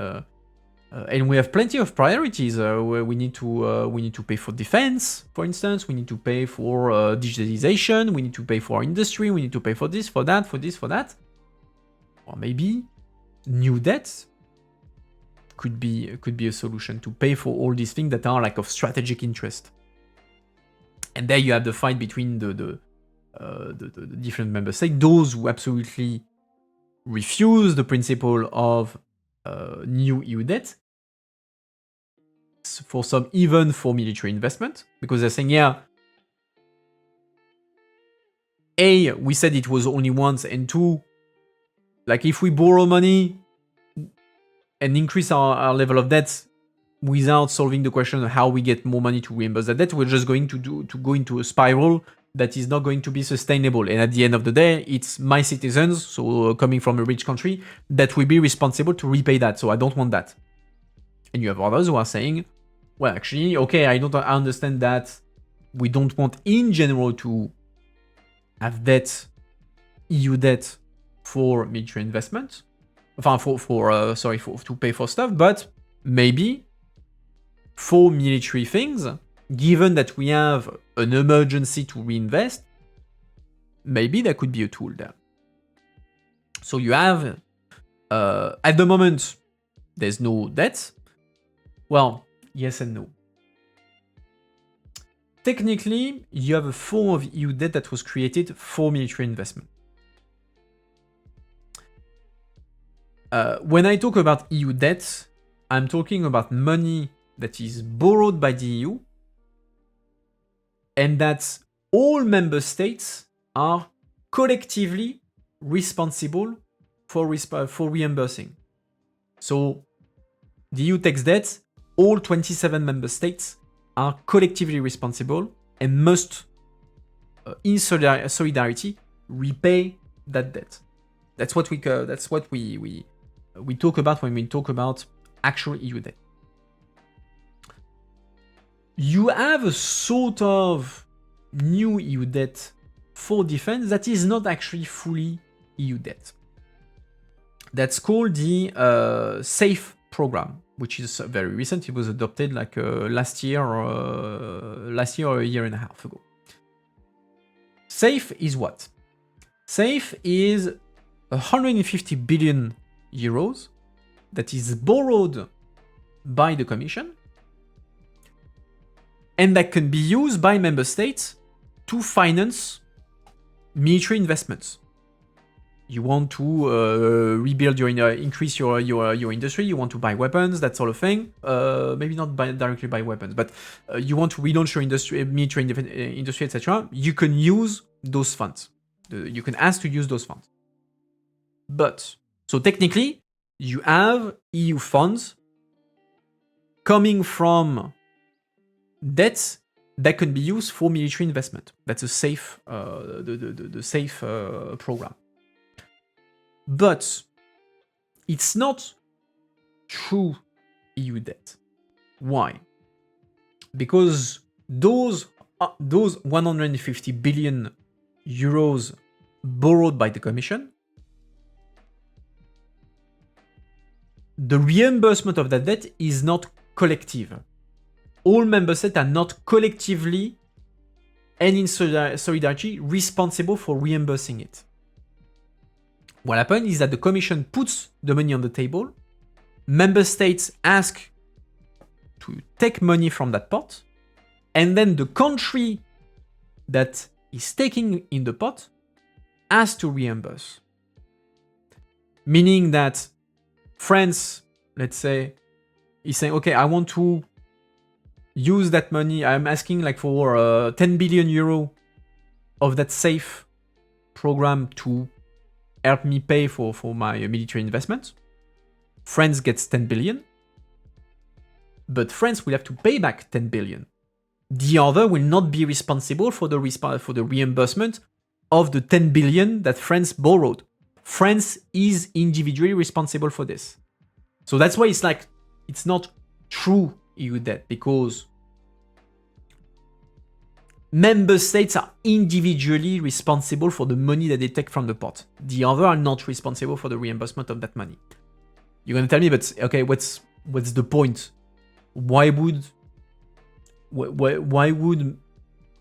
and we have plenty of priorities. Where we need to pay for defense, for instance. We need to pay for digitalization. We need to pay for our industry. We need to pay for this, for that, for this, for that. Or maybe new debts could be a solution to pay for all these things that are like of strategic interest. And there you have the fight between the different member states, those who absolutely refuse the principle of new EU debt, for some even for military investment, because they're saying, yeah, A, we said it was only once, and two, like if we borrow money and increase our level of debt, without solving the question of how we get more money to reimburse that debt, we're just going to go into a spiral that is not going to be sustainable. And at the end of the day, it's my citizens, so coming from a rich country, that will be responsible to repay that. So I don't want that. And you have others who are saying, well, actually, okay, I understand that we don't want in general to have debt, EU debt for military investment, to pay for stuff, but maybe for military things, given that we have an emergency to reinvest, maybe there could be a tool there. So you have, at the moment, there's no debt. Well, yes and no. Technically, you have a form of EU debt that was created for military investment. When I talk about EU debt, I'm talking about money that is borrowed by the EU and that all member states are collectively responsible for reimbursing. So the EU takes debt, all 27 member states are collectively responsible and must, in solidarity, repay that debt. That's what we talk about when we talk about actual EU debt. You have a sort of new EU debt for defense that is not actually fully EU debt. That's called the SAFE program, which is very recent. It was adopted like last year or a year and a half ago. SAFE is what? SAFE is 150 billion euros that is borrowed by the Commission and that can be used by member states to finance military investments. You want to rebuild increase your industry, you want to buy weapons, that sort of thing. Maybe not directly buy weapons, but you want to relaunch your military industry, etc. You can use those funds. You can ask to use those funds. But, so technically, you have EU funds coming from debts that can be used for military investment. That's a SAFE, the SAFE program. But it's not true EU debt. Why? Because those 150 billion euros borrowed by the Commission, the reimbursement of that debt is not collective. All member states are not collectively and in solidarity responsible for reimbursing it. What happens is that the Commission puts the money on the table, member states ask to take money from that pot, and then the country that is taking in the pot has to reimburse. Meaning that France, let's say, is saying, okay, I want to use that money. I'm asking like for 10 billion euro of that SAFE program to help me pay for my military investment. France gets 10 billion, but France will have to pay back 10 billion. The other will not be responsible for the reimbursement of the 10 billion that France borrowed. France is individually responsible for this. So that's why it's not true EU debt, because member states are individually responsible for the money that they take from the pot. The other are not responsible for the reimbursement of that money. You're gonna tell me, but okay, what's the point? Why would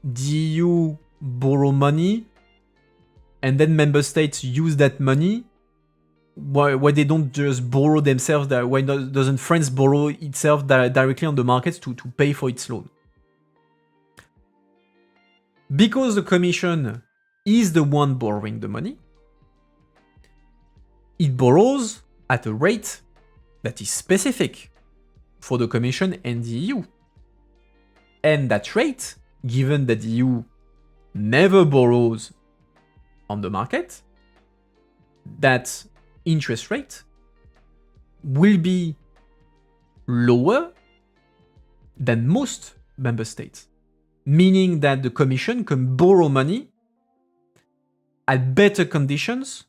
the EU borrow money and then member states use that money? Why they don't just borrow themselves? Why doesn't France borrow itself directly on the markets to pay for its loan? Because the Commission is the one borrowing the money, it borrows at a rate that is specific for the Commission and the EU. And that rate, given that the EU never borrows on the market, that interest rate will be lower than most member states, meaning that the Commission can borrow money at better conditions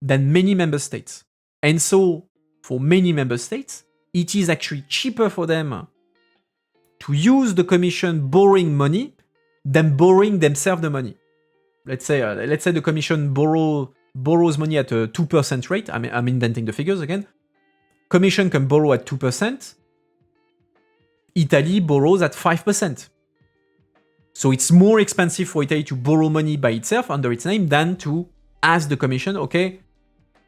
than many member states. And so, for many member states, it is actually cheaper for them to use the Commission borrowing money than borrowing themselves the money. Let's say the Commission borrows money at a 2% rate. I'm inventing the figures again. Commission can borrow at 2%. Italy borrows at 5%. So it's more expensive for Italy to borrow money by itself under its name than to ask the Commission, okay,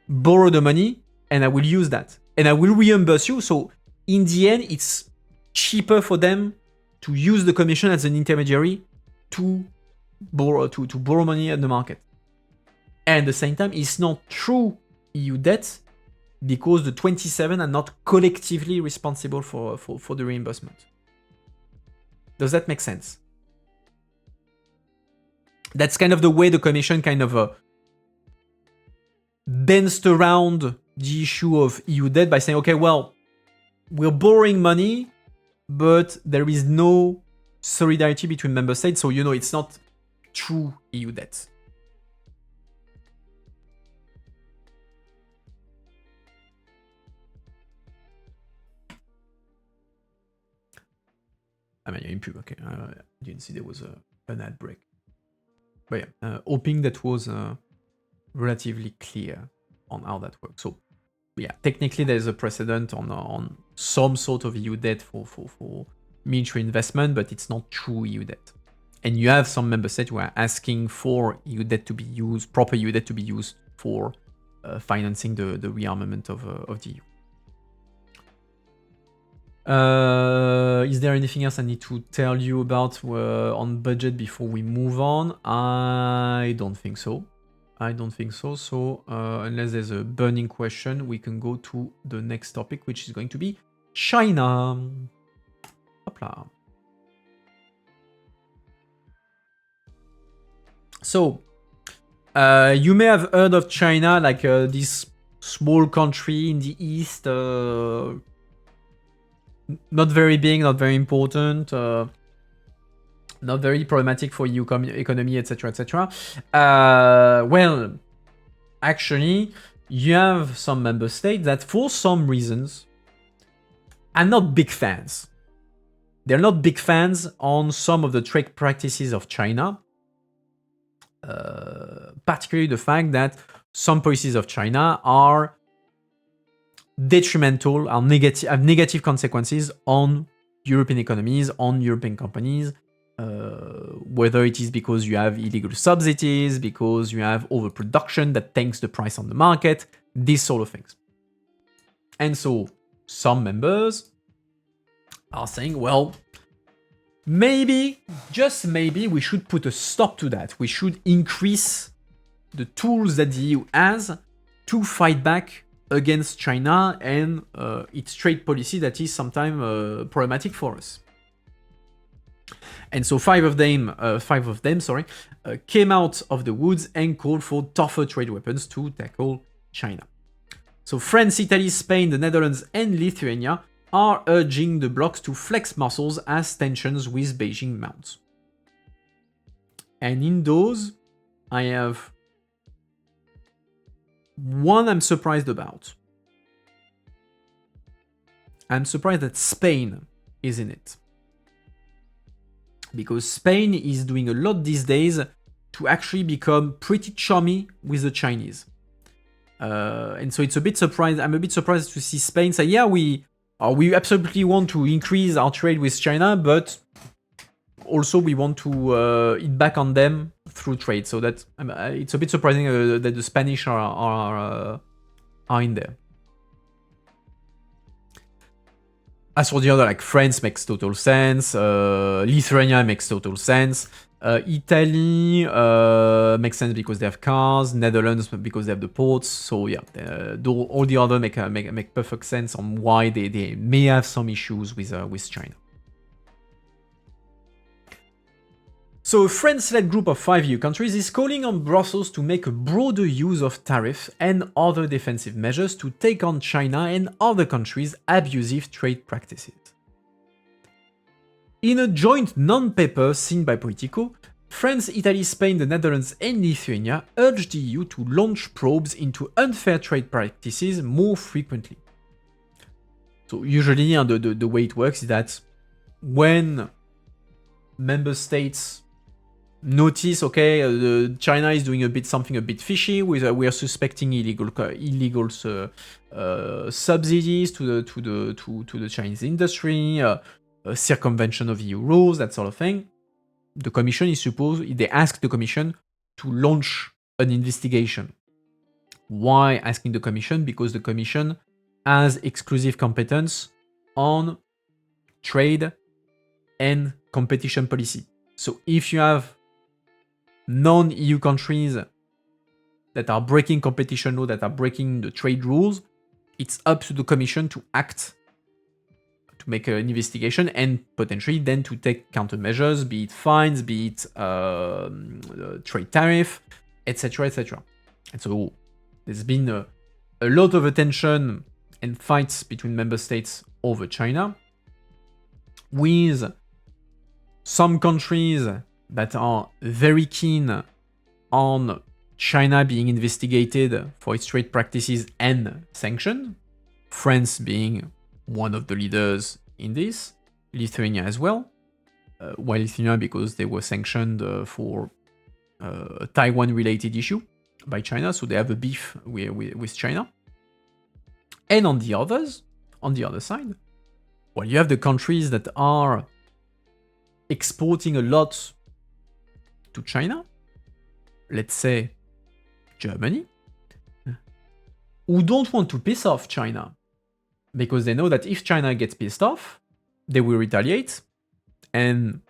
borrow the money and I will use that. And I will reimburse you. So in the end, it's cheaper for them to use the Commission as an intermediary to borrow money at the market. And at the same time, it's not true EU debt because the 27 are not collectively responsible for the reimbursement. Does that make sense? That's kind of the way the Commission kind of danced around the issue of EU debt by saying, okay, well, we're borrowing money, but there is no solidarity between member states, so it's not true EU debt. You're in pub, okay. I didn't see there was an ad break. But yeah, hoping that was relatively clear on how that works. So yeah, technically there's a precedent on some sort of EU debt for military investment, but it's not true EU debt. And you have some member states who are asking for EU debt to be used, proper EU debt to be used for financing the rearmament of the EU. Is there anything else I need to tell you about on budget before we move on? I don't think so. So unless there's a burning question, we can go to the next topic, which is going to be China. Hopla. So, you may have heard of China, like this small country in the east, not very big, not very important, not very problematic for EU economy, etc., etc. Well, actually, you have some member states that, for some reasons, are not big fans. They're not big fans on some of the trade practices of China, particularly the fact that some policies of China are detrimental, have negative consequences on European economies, on European companies, whether it is because you have illegal subsidies, because you have overproduction that tanks the price on the market, these sort of things. And so some members are saying, well, maybe, just maybe, we should put a stop to that. We should increase the tools that the EU has to fight back against China and its trade policy that is sometimes problematic for us. And so five of them, came out of the woods and called for tougher trade weapons to tackle China. So France, Italy, Spain, the Netherlands, and Lithuania are urging the blocs to flex muscles as tensions with Beijing mount. And in those, I have one I'm surprised about. I'm surprised that Spain is in it. Because Spain is doing a lot these days to actually become pretty chummy with the Chinese. And so it's a bit surprised. I'm a bit surprised to see Spain say, yeah, we absolutely want to increase our trade with China, but also we want to eat back on them through trade. So that it's a bit surprising that the Spanish are in there. As for the other, like France makes total sense, Lithuania makes total sense, Italy makes sense because they have cars, Netherlands because they have the ports. So yeah, all the other make perfect sense on why they may have some issues with China. So a France-led group of 5 EU countries is calling on Brussels to make a broader use of tariffs and other defensive measures to take on China and other countries' abusive trade practices. In a joint non-paper seen by Politico, France, Italy, Spain, the Netherlands, and Lithuania urged the EU to launch probes into unfair trade practices more frequently. So usually, the way it works is that when member states notice, okay, China is doing something a bit fishy. We are suspecting illegal subsidies to the Chinese industry, circumvention of EU rules, that sort of thing. The Commission they ask the Commission to launch an investigation. Why asking the Commission? Because the Commission has exclusive competence on trade and competition policy. So if you have non-EU countries that are breaking competition law, that are breaking the trade rules, it's up to the Commission to act, to make an investigation, and potentially then to take countermeasures, be it fines, be it trade tariff, etc., etc. And so there's been a lot of attention and fights between member states over China, with some countries that are very keen on China being investigated for its trade practices and sanctioned, France being one of the leaders in this, Lithuania as well. Why Lithuania? Because they were sanctioned for a Taiwan-related issue by China, so they have a beef with China. And on the other side, well, you have the countries that are exporting a lot to China, let's say Germany, who don't want to piss off China, because they know that if China gets pissed off, they will retaliate, and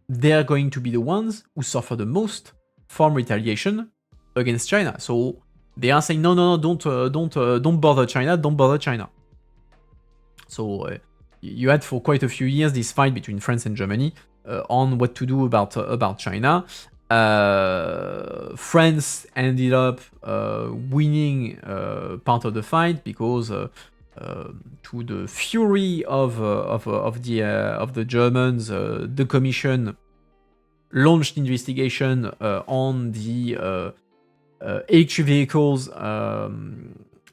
they're going to be the ones who suffer the most from retaliation against China. So they are saying, no, don't bother China. So you had for quite a few years this fight between France and Germany on what to do about China. France ended up winning part of the fight because, to the fury of the Germans, the Commission launched investigation on the electric vehicles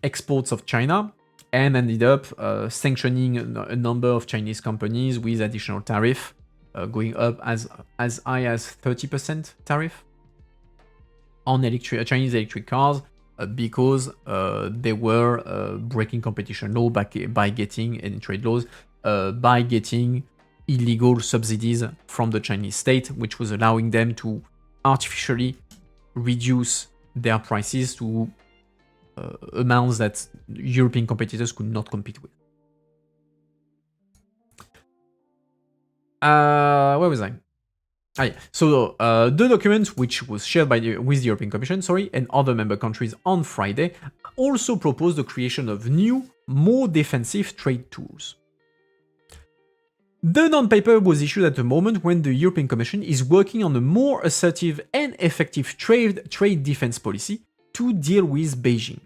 exports of China, and ended up sanctioning a number of Chinese companies with additional tariff, going up as high as 30% tariff on Chinese electric cars, because they were breaking competition law by getting, and trade laws, by getting illegal subsidies from the Chinese state, which was allowing them to artificially reduce their prices to amounts that European competitors could not compete with. Where was I? Yeah. So the document, which was shared with the European Commission, and other member countries on Friday, also proposed the creation of new, more defensive trade tools. The non-paper was issued at a moment when the European Commission is working on a more assertive and effective trade defense policy to deal with Beijing.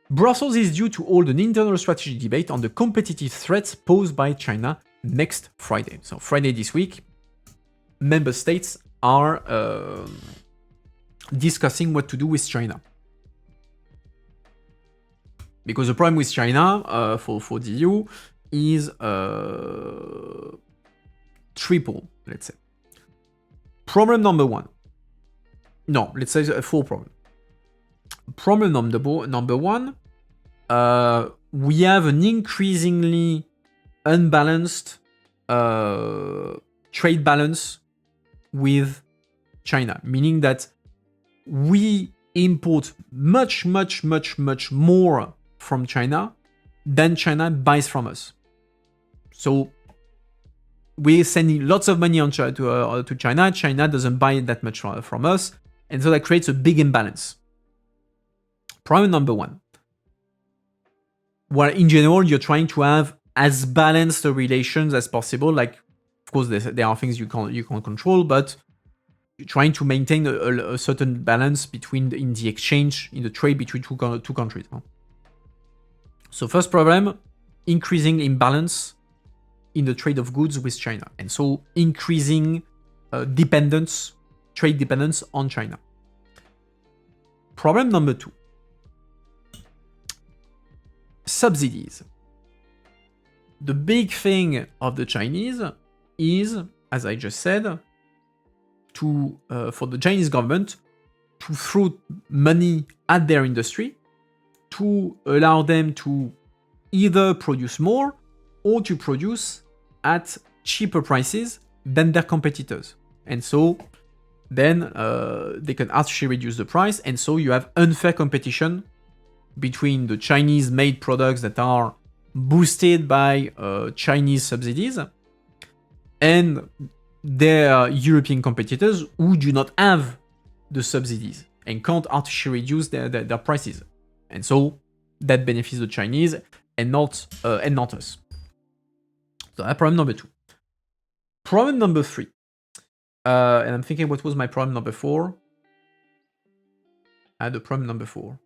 Brussels is due to hold an internal strategy debate on the competitive threats posed by China next Friday. So Friday this week, member states are discussing what to do with China. Because the problem with China for the EU is triple, let's say. Problem number one. No, let's say four problems. Problem number one, we have an increasingly unbalanced trade balance with China, meaning that we import much more from China than China buys from us. So we're sending lots of money to China. China doesn't buy that much from us, and so that creates a big imbalance. Problem number one. Well, in general, you're trying to have as balanced relations as possible. Like, of course, there are things you can't control, but you're trying to maintain a certain balance in the exchange, in the trade between two countries. So first problem, increasing imbalance in the trade of goods with China, and so increasing trade dependence on China. Problem number 2. Subsidies. The big thing of the Chinese is, as I just said, for the Chinese government to throw money at their industry to allow them to either produce more or to produce at cheaper prices than their competitors. And so then they can artificially reduce the price, and so you have unfair competition between the Chinese-made products that are boosted by Chinese subsidies and their European competitors who do not have the subsidies and can't artificially reduce their prices. And so that benefits the Chinese and not us. So that's problem number 2. Problem number 3. And I'm thinking, what was my problem number 4? I had a problem number 4.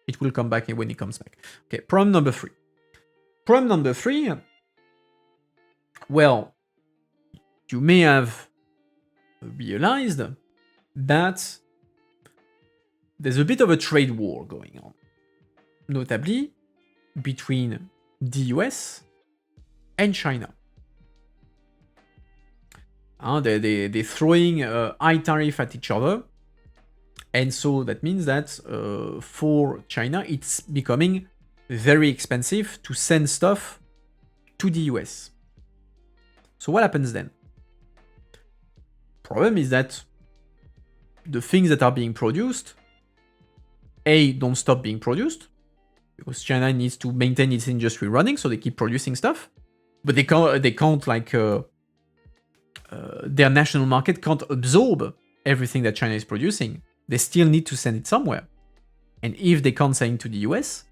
It will come back when it comes back. Okay, problem number 3. Problem number 3, well, you may have realized that there's a bit of a trade war going on, notably between the US and China. They're throwing high tariff at each other, and so that means that for China, it's becoming very expensive to send stuff to the US. So what happens then? Problem is that the things that are being produced, don't stop being produced, because China needs to maintain its industry running, so they keep producing stuff, but they can't like their national market can't absorb everything that China is producing. They still need to send it somewhere. And if they can't send it to the US,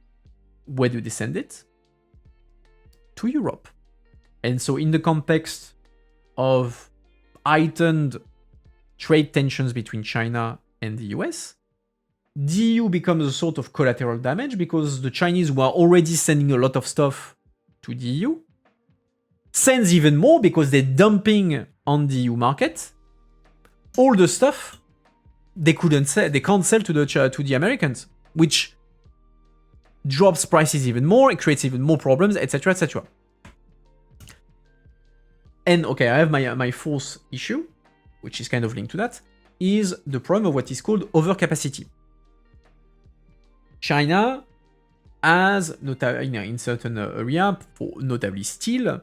where do they send it? To Europe. And so in the context of heightened trade tensions between China and the US, the EU becomes a sort of collateral damage because the Chinese, who are already sending a lot of stuff to the EU, sends even more because they're dumping on the EU market all the stuff they can't sell to the Americans, which drops prices even more, it creates even more problems, etc., etc. And okay, I have my fourth issue, which is kind of linked to that, is the problem of what is called overcapacity. China has, in certain area, notably steel,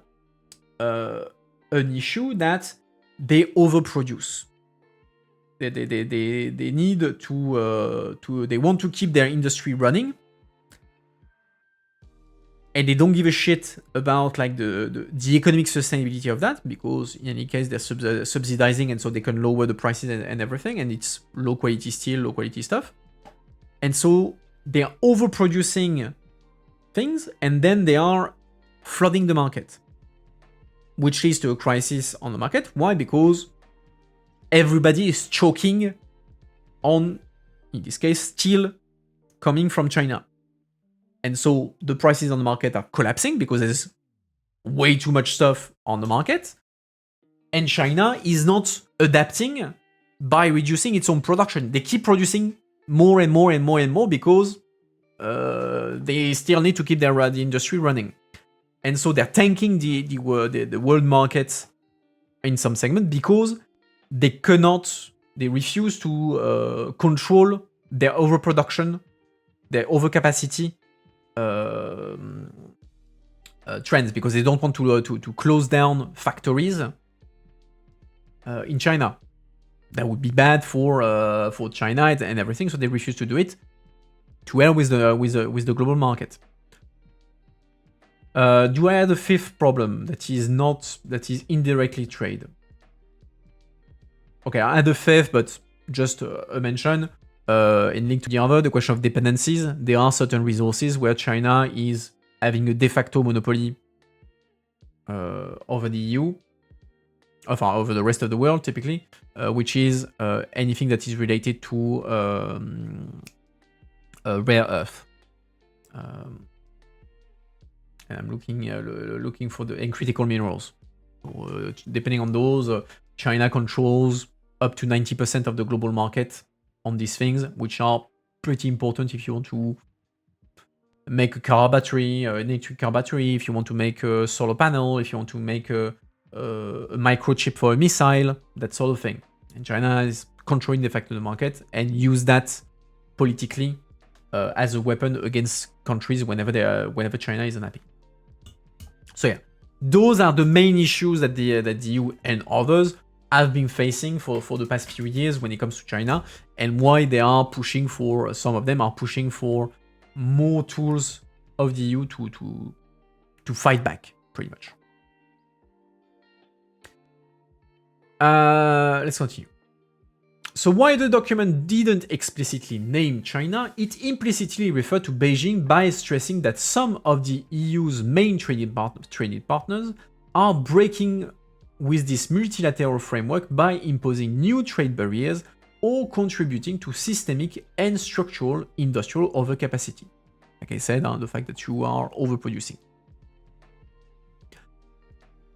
an issue that they overproduce. They need they want to keep their industry running, and they don't give a shit about like the economic sustainability of that, because in any case they're subsidizing, and so they can lower the prices and everything, and it's low quality steel, low quality stuff, and so they are overproducing things, and then they are flooding the market, which leads to a crisis on the market. Why? Because everybody is choking on, in this case, steel coming from China. And so the prices on the market are collapsing because there's way too much stuff on the market. And China is not adapting by reducing its own production. They keep producing more and more and more and more because they still need to keep the industry running. And so they're tanking the world market in some segment because they refuse to control their overproduction, their overcapacity trends, because they don't want to close down factories in China. That would be bad for China and everything, so they refuse to do it to hell with the global market. Do I have a fifth problem that is indirectly trade? Okay, I had a fifth, but just a mention. In link to the other, the question of dependencies. There are certain resources where China is having a de facto monopoly over the EU, over the rest of the world, typically, which is anything that is related to rare earth. and I'm looking for the critical minerals. So, depending on those, China controls up to 90% of the global market on these things, which are pretty important if you want to make a car battery, an electric car battery, if you want to make a solar panel, if you want to make a microchip for a missile, that sort of thing. And China is controlling the fact of the market and use that politically as a weapon against countries whenever China is unhappy. So yeah, those are the main issues that the EU and others have been facing for the past few years when it comes to China, and why they are pushing for, some of them are pushing for more tools of the EU to fight back, pretty much. Let's continue. So while the document didn't explicitly name China, it implicitly referred to Beijing by stressing that some of the EU's main trading partners are breaking with this multilateral framework by imposing new trade barriers or contributing to systemic and structural industrial overcapacity. Like I said, the fact that you are overproducing.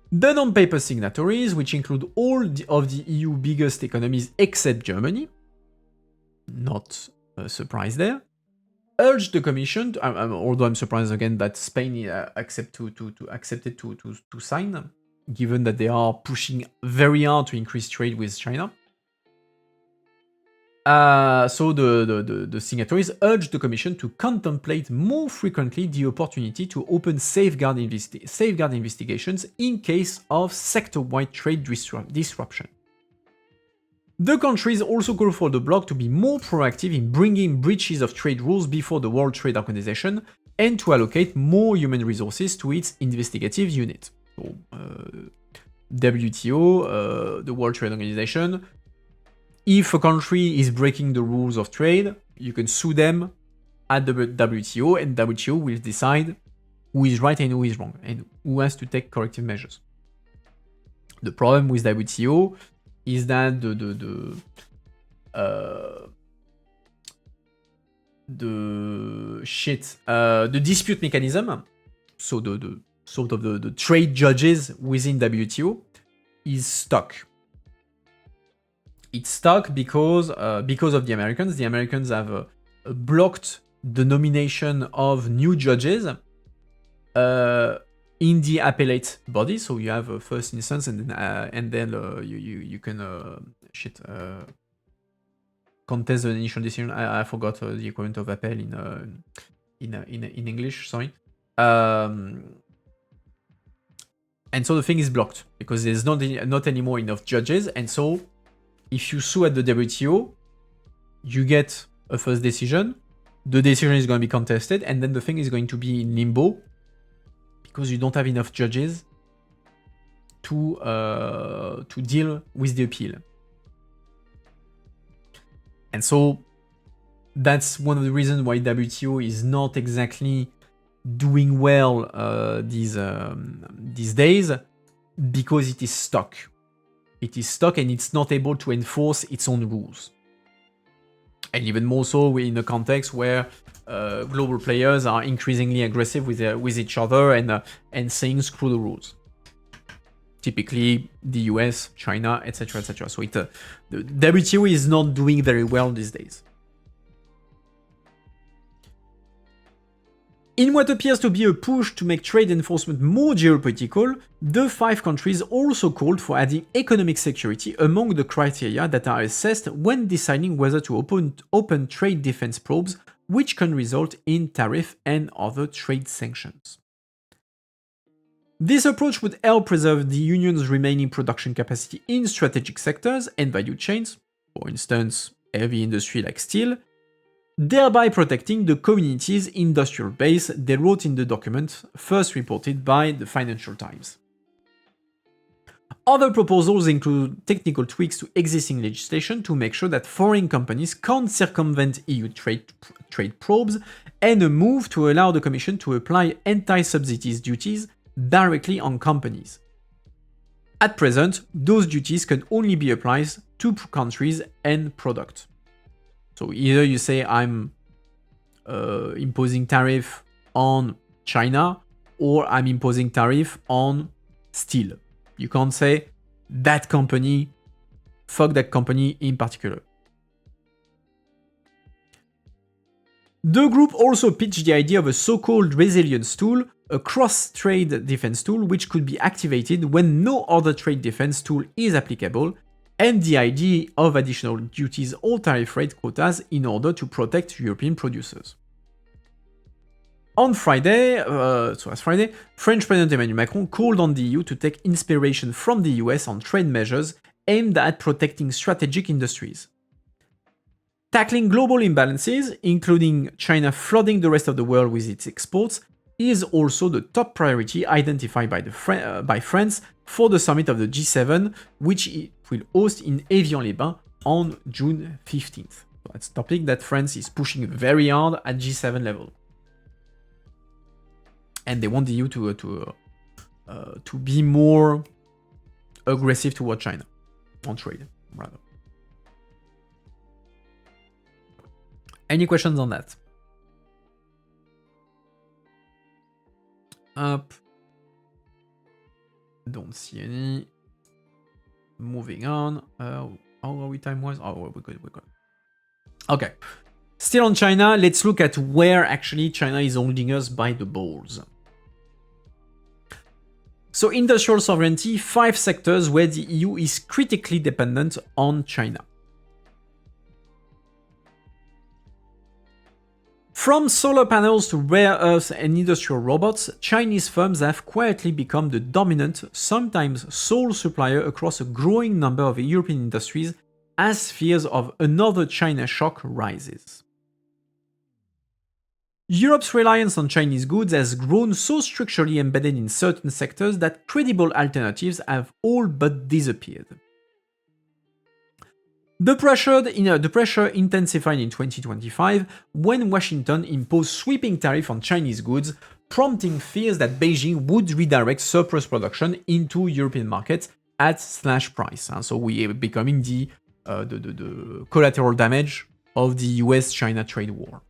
The non-paper signatories, which include all of the EU biggest economies except Germany, not a surprise there, urged the Commission, although I'm surprised again that Spain accepted to sign, given that they are pushing very hard to increase trade with China. So the signatories urged the Commission to contemplate more frequently the opportunity to open safeguard investigations in case of sector-wide trade disruption. The countries also call for the bloc to be more proactive in bringing breaches of trade rules before the World Trade Organization and to allocate more human resources to its investigative unit. So, WTO, the World Trade Organization. If a country is breaking the rules of trade, you can sue them at the WTO, and WTO will decide who is right and who is wrong, and who has to take corrective measures. The problem with WTO is that the dispute mechanism, so the sort of the trade judges within WTO, is stuck. It's stuck because of the Americans. The Americans have blocked the nomination of new judges in the appellate body. So you have a first instance, and then you can contest the initial decision. I forgot the equivalent of appel in English. Sorry. And so the thing is blocked because there's not anymore enough judges, and so if you sue at the WTO, you get a first decision, the decision is going to be contested, and then the thing is going to be in limbo because you don't have enough judges to deal with the appeal. And so that's one of the reasons why WTO is not exactly doing well these days, because it is stuck. It is stuck and it's not able to enforce its own rules. And even more so in a context where global players are increasingly aggressive with each other and saying screw the rules. Typically the US, China, etc. etc. So the WTO is not doing very well these days. In what appears to be a push to make trade enforcement more geopolitical, the 5 countries also called for adding economic security among the criteria that are assessed when deciding whether to open trade defense probes, which can result in tariff and other trade sanctions. This approach would help preserve the Union's remaining production capacity in strategic sectors and value chains, for instance, heavy industry like steel, thereby protecting the community's industrial base, they wrote in the document first reported by the Financial Times. Other proposals include technical tweaks to existing legislation to make sure that foreign companies can't circumvent EU trade probes, and a move to allow the Commission to apply anti-subsidies duties directly on companies. At present, those duties can only be applied to countries and products. So either you say, I'm imposing tariff on China, or I'm imposing tariff on steel. You can't say that company, fuck that company in particular. The group also pitched the idea of a so-called resilience tool, a cross-trade defense tool which could be activated when no other trade defense tool is applicable, and the idea of additional duties or tariff rate quotas in order to protect European producers. On Friday, French President Emmanuel Macron called on the EU to take inspiration from the US on trade measures aimed at protecting strategic industries. Tackling global imbalances, including China flooding the rest of the world with its exports, is also the top priority identified by France for the summit of the G7, which it will host in Évian-les-Bains on June 15th. So that's a topic that France is pushing very hard at G7 level. And they want the EU to be more aggressive toward China, on trade, rather. Any questions on that? Up. Don't see any. Moving on. How are we time-wise? Oh, we're good, we're good. Okay. Still on China, let's look at where actually China is holding us by the balls. So industrial sovereignty, 5 sectors where the EU is critically dependent on China. From solar panels to rare earths and industrial robots, Chinese firms have quietly become the dominant, sometimes sole supplier across a growing number of European industries as fears of another China shock rises. Europe's reliance on Chinese goods has grown so structurally embedded in certain sectors that credible alternatives have all but disappeared. The pressure intensified in 2025 when Washington imposed sweeping tariffs on Chinese goods, prompting fears that Beijing would redirect surplus production into European markets at slash price. So we are becoming the collateral damage of the US-China trade war.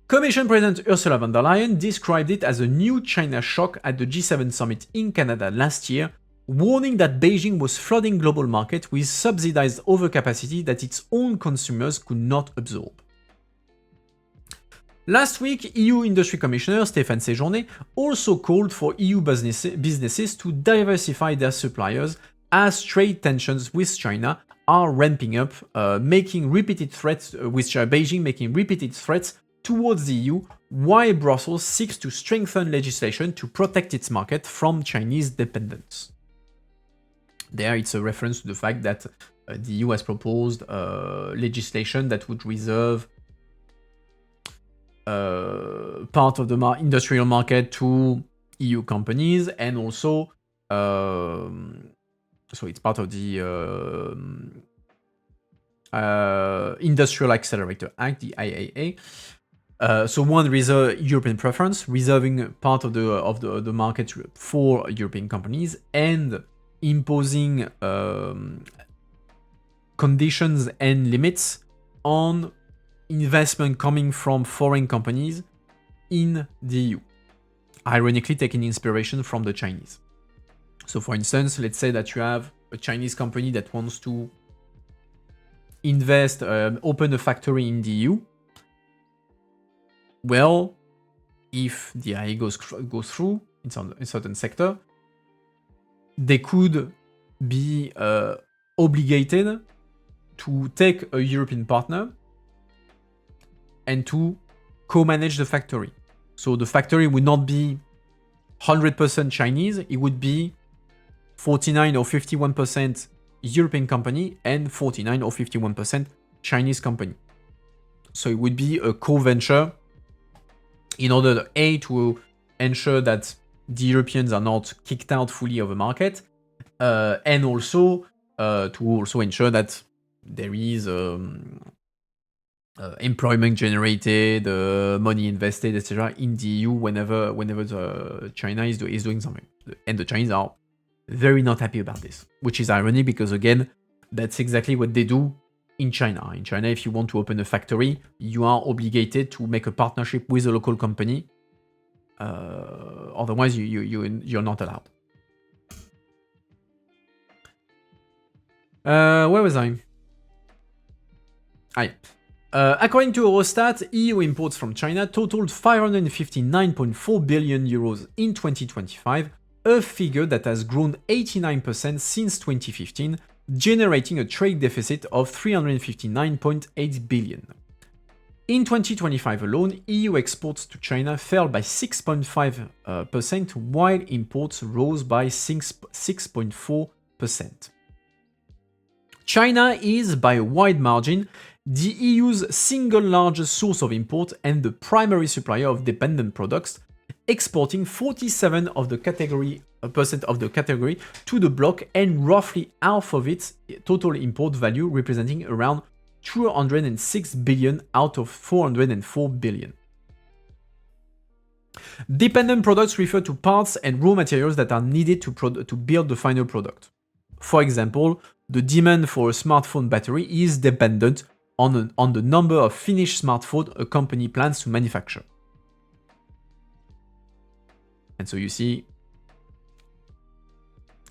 Commission President Ursula von der Leyen described it as a new China shock at the G7 summit in Canada last year, warning that Beijing was flooding global markets with subsidized overcapacity that its own consumers could not absorb. Last week, EU Industry Commissioner Stéphane Séjourné also called for EU businesses to diversify their suppliers as trade tensions with China are ramping up, making repeated threats Beijing making repeated threats towards the EU, while Brussels seeks to strengthen legislation to protect its market from Chinese dependence. There, it's a reference to the fact that the EU has proposed legislation that would reserve part of the industrial market to EU companies, and also, so it's part of the Industrial Accelerator Act, the IAA. So one reserve European preference, reserving part of the market for European companies, and imposing conditions and limits on investment coming from foreign companies in the EU. Ironically, taking inspiration from the Chinese. So for instance, let's say that you have a Chinese company that wants to invest, open a factory in the EU. Well, if the IA goes through in a certain sector, they could be obligated to take a European partner and to co-manage the factory. So the factory would not be 100% Chinese, it would be 49 or 51% European company and 49 or 51% Chinese company. So it would be a co-venture in order to ensure that the Europeans are not kicked out fully of the market, and also to also ensure that there is employment generated, money invested, etc. in the EU whenever China is doing something. And the Chinese are very not happy about this, which is ironic because, again, that's exactly what they do in China. In China, if you want to open a factory, you are obligated to make a partnership with a local company Otherwise, you're not allowed. Where was I? According to Eurostat, EU imports from China totaled 559.4 billion euros in 2025, a figure that has grown 89% since 2015, generating a trade deficit of 359.8 billion. In 2025 alone, EU exports to China fell by 6.5%, while imports rose by 6.4%. China is, by a wide margin, the EU's single largest source of import and the primary supplier of dependent products, exporting 47% of the category to the bloc and roughly half of its total import value, representing around 206 billion out of 404 billion. Dependent products refer to parts and raw materials that are needed to build the final product. For example, the demand for a smartphone battery is dependent on the number of finished smartphones a company plans to manufacture. And so you see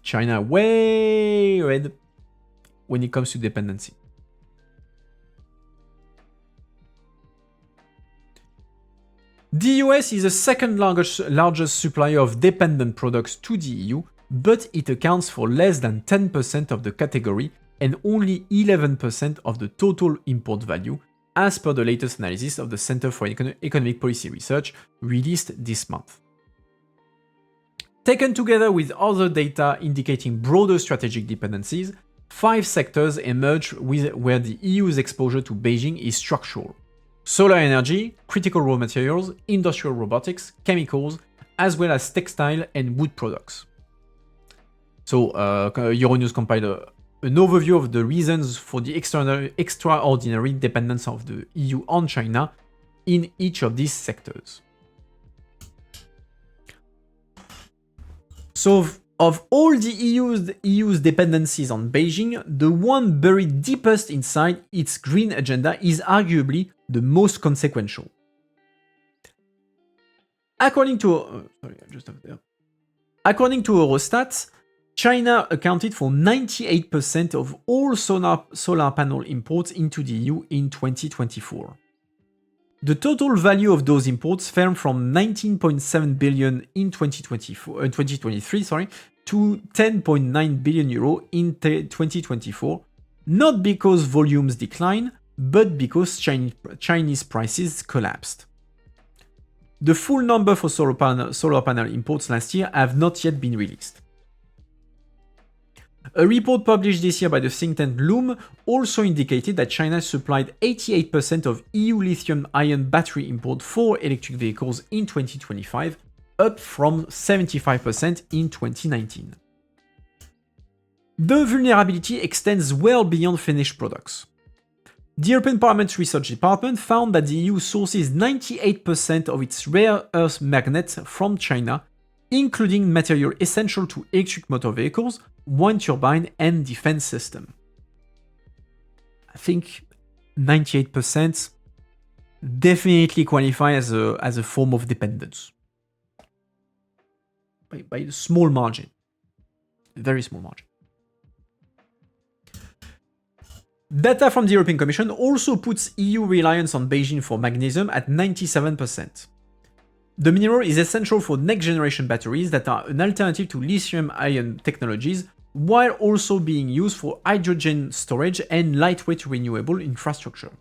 China way ahead when it comes to dependency. The US is the second largest supplier of dependent products to the EU, but it accounts for less than 10% of the category and only 11% of the total import value, as per the latest analysis of the Center for Economic Policy Research released this month. Taken together with other data indicating broader strategic dependencies, 5 sectors emerge where the EU's exposure to Beijing is structural: solar energy, critical raw materials, industrial robotics, chemicals, as well as textile and wood products. So Euronews compiled an overview of the reasons for the extraordinary dependence of the EU on China in each of these sectors. So of all the EU's dependencies on Beijing, the one buried deepest inside its green agenda is arguably the most consequential. According to Eurostat, China accounted for 98% of all solar panel imports into the EU in 2024. The total value of those imports fell from 19.7 billion in 2023 to 10.9 billion euro in 2024, not because volumes declined, but because Chinese prices collapsed. The full number for solar panel imports last year have not yet been released. A report published this year by the think tank Loom also indicated that China supplied 88% of EU lithium-ion battery import for electric vehicles in 2025, up from 75% in 2019. The vulnerability extends well beyond finished products. The European Parliament's Research Department found that the EU sources 98% of its rare earth magnets from China, including material essential to electric motor vehicles, wind turbine, and defense system. I think 98% definitely qualify as a form of dependence. By a small margin. A very small margin. Data from the European Commission also puts EU reliance on Beijing for magnesium at 97%. The mineral is essential for next-generation batteries that are an alternative to lithium-ion technologies, while also being used for hydrogen storage and lightweight renewable infrastructure.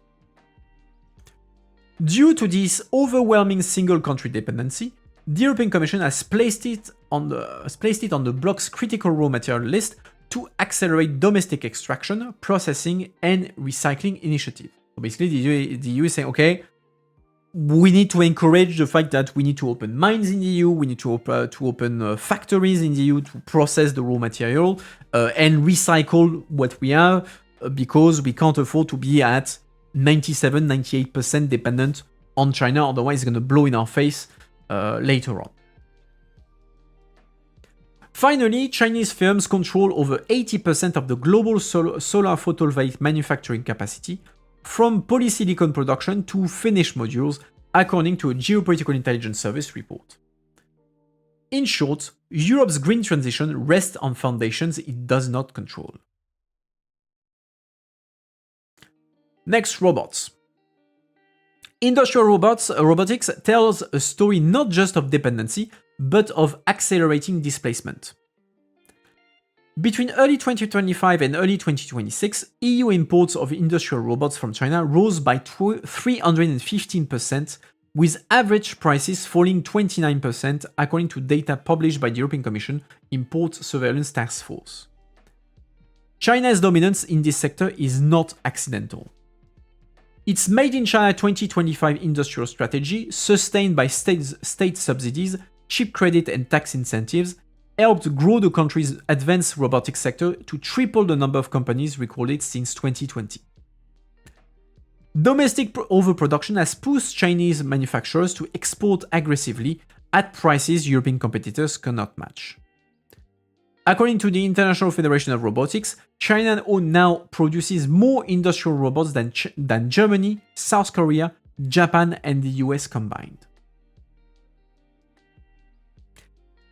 Due to this overwhelming single-country dependency, the European Commission has placed it on the bloc's critical raw material list to accelerate domestic extraction, processing, and recycling initiatives. So basically, the EU is saying, okay, we need to encourage the fact that we need to open mines in the EU, we need to open factories in the EU to process the raw material and recycle what we have because we can't afford to be at 97-98% dependent on China, otherwise it's going to blow in our face later on. Finally, Chinese firms control over 80% of the global solar photovoltaic manufacturing capacity, from polysilicon production to finished modules, according to a Geopolitical Intelligence Service report. In short, Europe's green transition rests on foundations it does not control. Next, robots. Industrial robotics tells a story not just of dependency, but of accelerating displacement. Between early 2025 and early 2026, EU imports of industrial robots from China rose by 315%, with average prices falling 29%, according to data published by the European Commission Import Surveillance Task Force. China's dominance in this sector is not accidental. Its Made in China 2025 industrial strategy, sustained by state subsidies, chip credit and tax incentives, helped grow the country's advanced robotics sector to triple the number of companies recorded since 2020. Domestic overproduction has pushed Chinese manufacturers to export aggressively at prices European competitors cannot match. According to the International Federation of Robotics, China now produces more industrial robots than Germany, South Korea, Japan, and the US combined.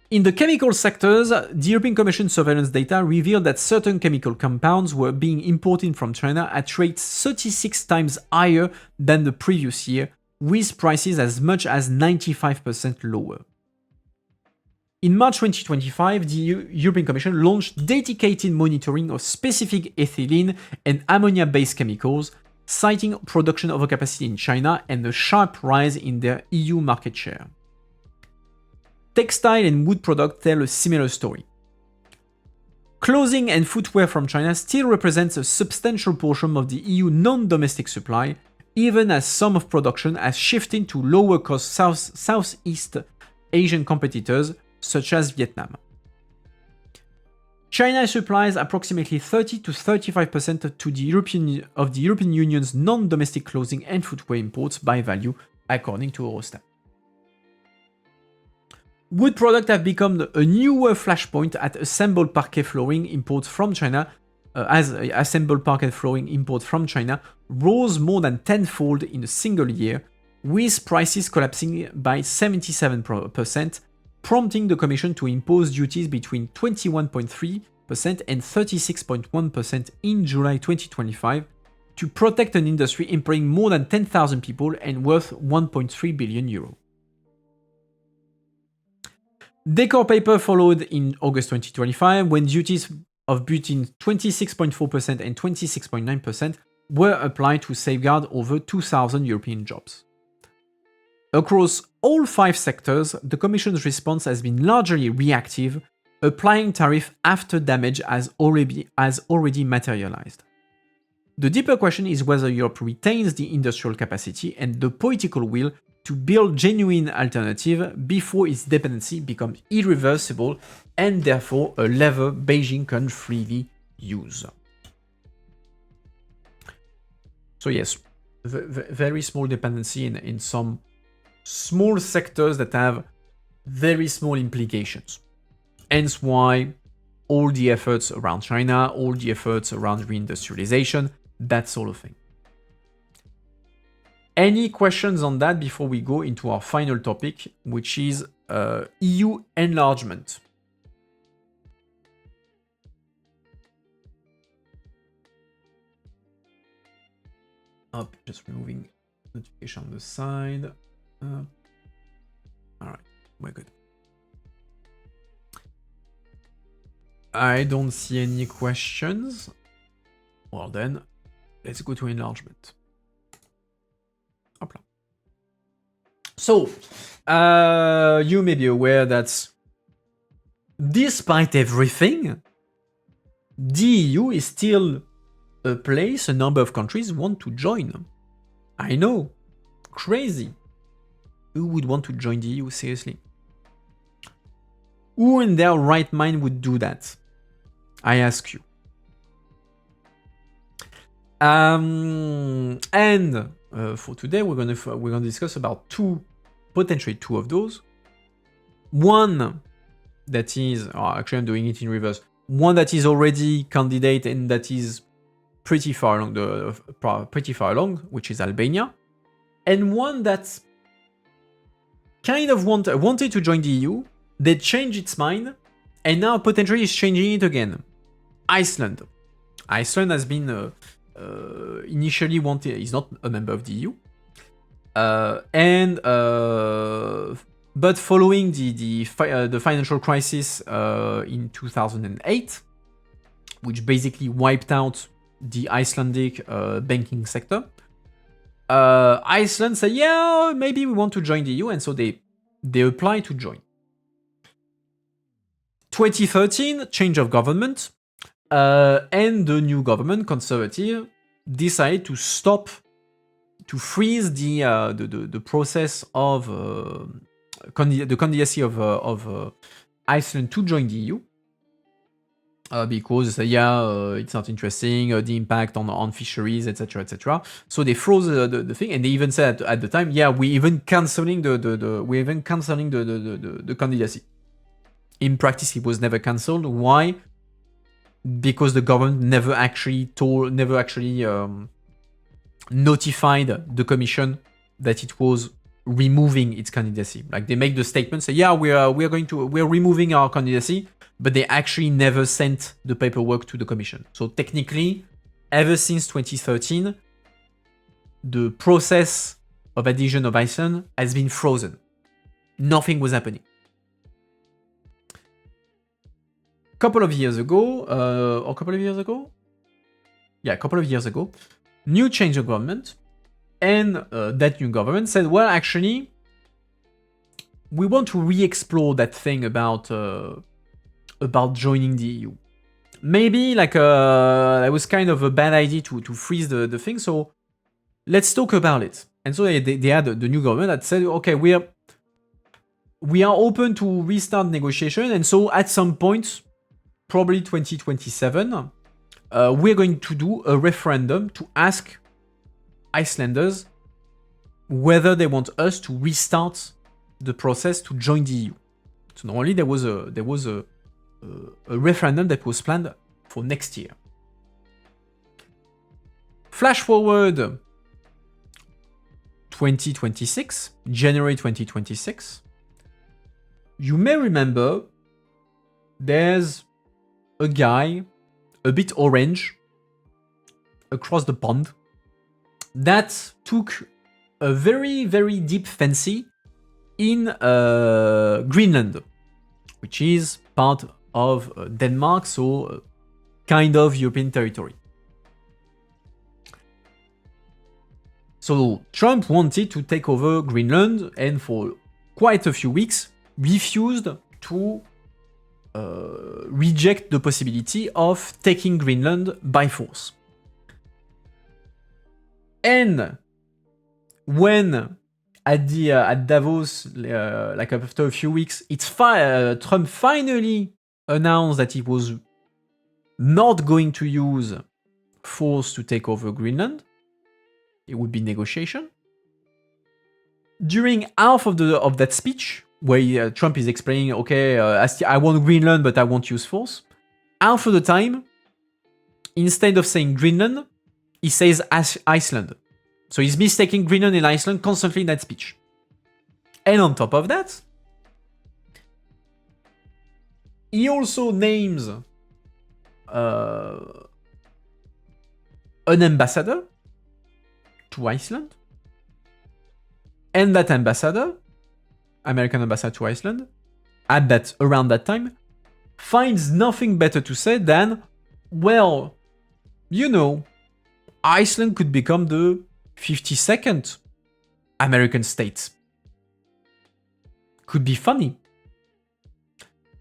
In the chemical sectors, the European Commission surveillance data revealed that certain chemical compounds were being imported from China at rates 36 times higher than the previous year, with prices as much as 95% lower. In March 2025, the European Commission launched dedicated monitoring of specific ethylene and ammonia-based chemicals, citing production overcapacity in China and a sharp rise in their EU market share. Textile and wood products tell a similar story. Clothing and footwear from China still represents a substantial portion of the EU non-domestic supply, even as some of production has shifted to lower-cost Southeast Asian competitors, such as Vietnam. China supplies approximately 30 to 35% to the European Union's non-domestic clothing and footwear imports by value, according to Eurostat. Wood products have become a newer flashpoint at assembled parquet flooring imports from China, as assembled parquet flooring imports from China rose more than tenfold in a single year, with prices collapsing by 77%, prompting the Commission to impose duties between 21.3% and 36.1% in July 2025 to protect an industry employing more than 10,000 people and worth 1.3 billion euro. Decor paper followed in August 2025 when duties of between 26.4% and 26.9% were applied to safeguard over 2,000 European jobs. Across all 5 sectors, the Commission's response has been largely reactive, applying tariff after damage has already materialized. The deeper question is whether Europe retains the industrial capacity and the political will to build genuine alternative before its dependency becomes irreversible and therefore a lever Beijing can freely use. So yes, very small dependency in some small sectors that have very small implications. Hence why all the efforts around China, all the efforts around reindustrialization, that sort of thing. Any questions on that before we go into our final topic, which is EU enlargement? Just removing notification on the side. All right, we're good. I don't see any questions. Well then, let's go to enlargement. Hopla. So, you may be aware that despite everything, the EU is still a place a number of countries want to join. I know, crazy. Who would want to join the EU, seriously? Who in their right mind would do that? I ask you. And for today, we're gonna discuss about potentially two of those. One that is, actually I'm doing it in reverse. One that is already candidate and that is pretty far along, which is Albania, and one that kind of wanted to join the EU, They changed its mind, and now potentially is changing it again. Iceland. Iceland has been initially wanted, is not a member of the EU. But following the financial crisis in 2008, which basically wiped out the Icelandic banking sector, Iceland said, yeah, maybe we want to join the EU, and so they applied to join. 2013, change of government, and the new government, conservative, decided to freeze the process of the candidacy of Iceland to join the EU. Because it's not interesting, the impact on fisheries, etc., etc. So they froze the thing, and they even said at the time, we're even canceling the candidacy. In practice, it was never cancelled. Why? Because the government never actually notified the commission that it was removing its candidacy. Like, they make the statement, say, we're removing our candidacy, but they actually never sent the paperwork to the commission. So technically, ever since 2013, the process of adhesion of Iceland has been frozen. Nothing was happening. A couple of years ago, new change of government, and that new government said, well, actually, we want to re-explore that thing about joining the EU. Maybe that was kind of a bad idea to freeze the thing, so let's talk about it. And so they had the new government that said, okay, we are open to restart negotiation, and so at some point, probably 2027, we're going to do a referendum to ask Icelanders whether they want us to restart the process to join the EU. So normally there was a referendum that was planned for next year. Flash forward 2026, January 2026. You may remember there's a guy a bit orange across the pond that took a very, very deep fancy in Greenland, which is part of Denmark, so kind of European territory. So Trump wanted to take over Greenland, and for quite a few weeks refused to reject the possibility of taking Greenland by force. And when at Davos, after a few weeks, Trump finally announced that he was not going to use force to take over Greenland. It would be negotiation. During half of that speech, where Trump is explaining, okay, I want Greenland, but I won't use force. Half of the time, instead of saying Greenland, he says Iceland. So he's mistaking Greenland and Iceland constantly in that speech. And on top of that, he also names an ambassador to Iceland. And that ambassador, American ambassador to Iceland, around that time, finds nothing better to say than, well, Iceland could become the 52nd American state. Could be funny.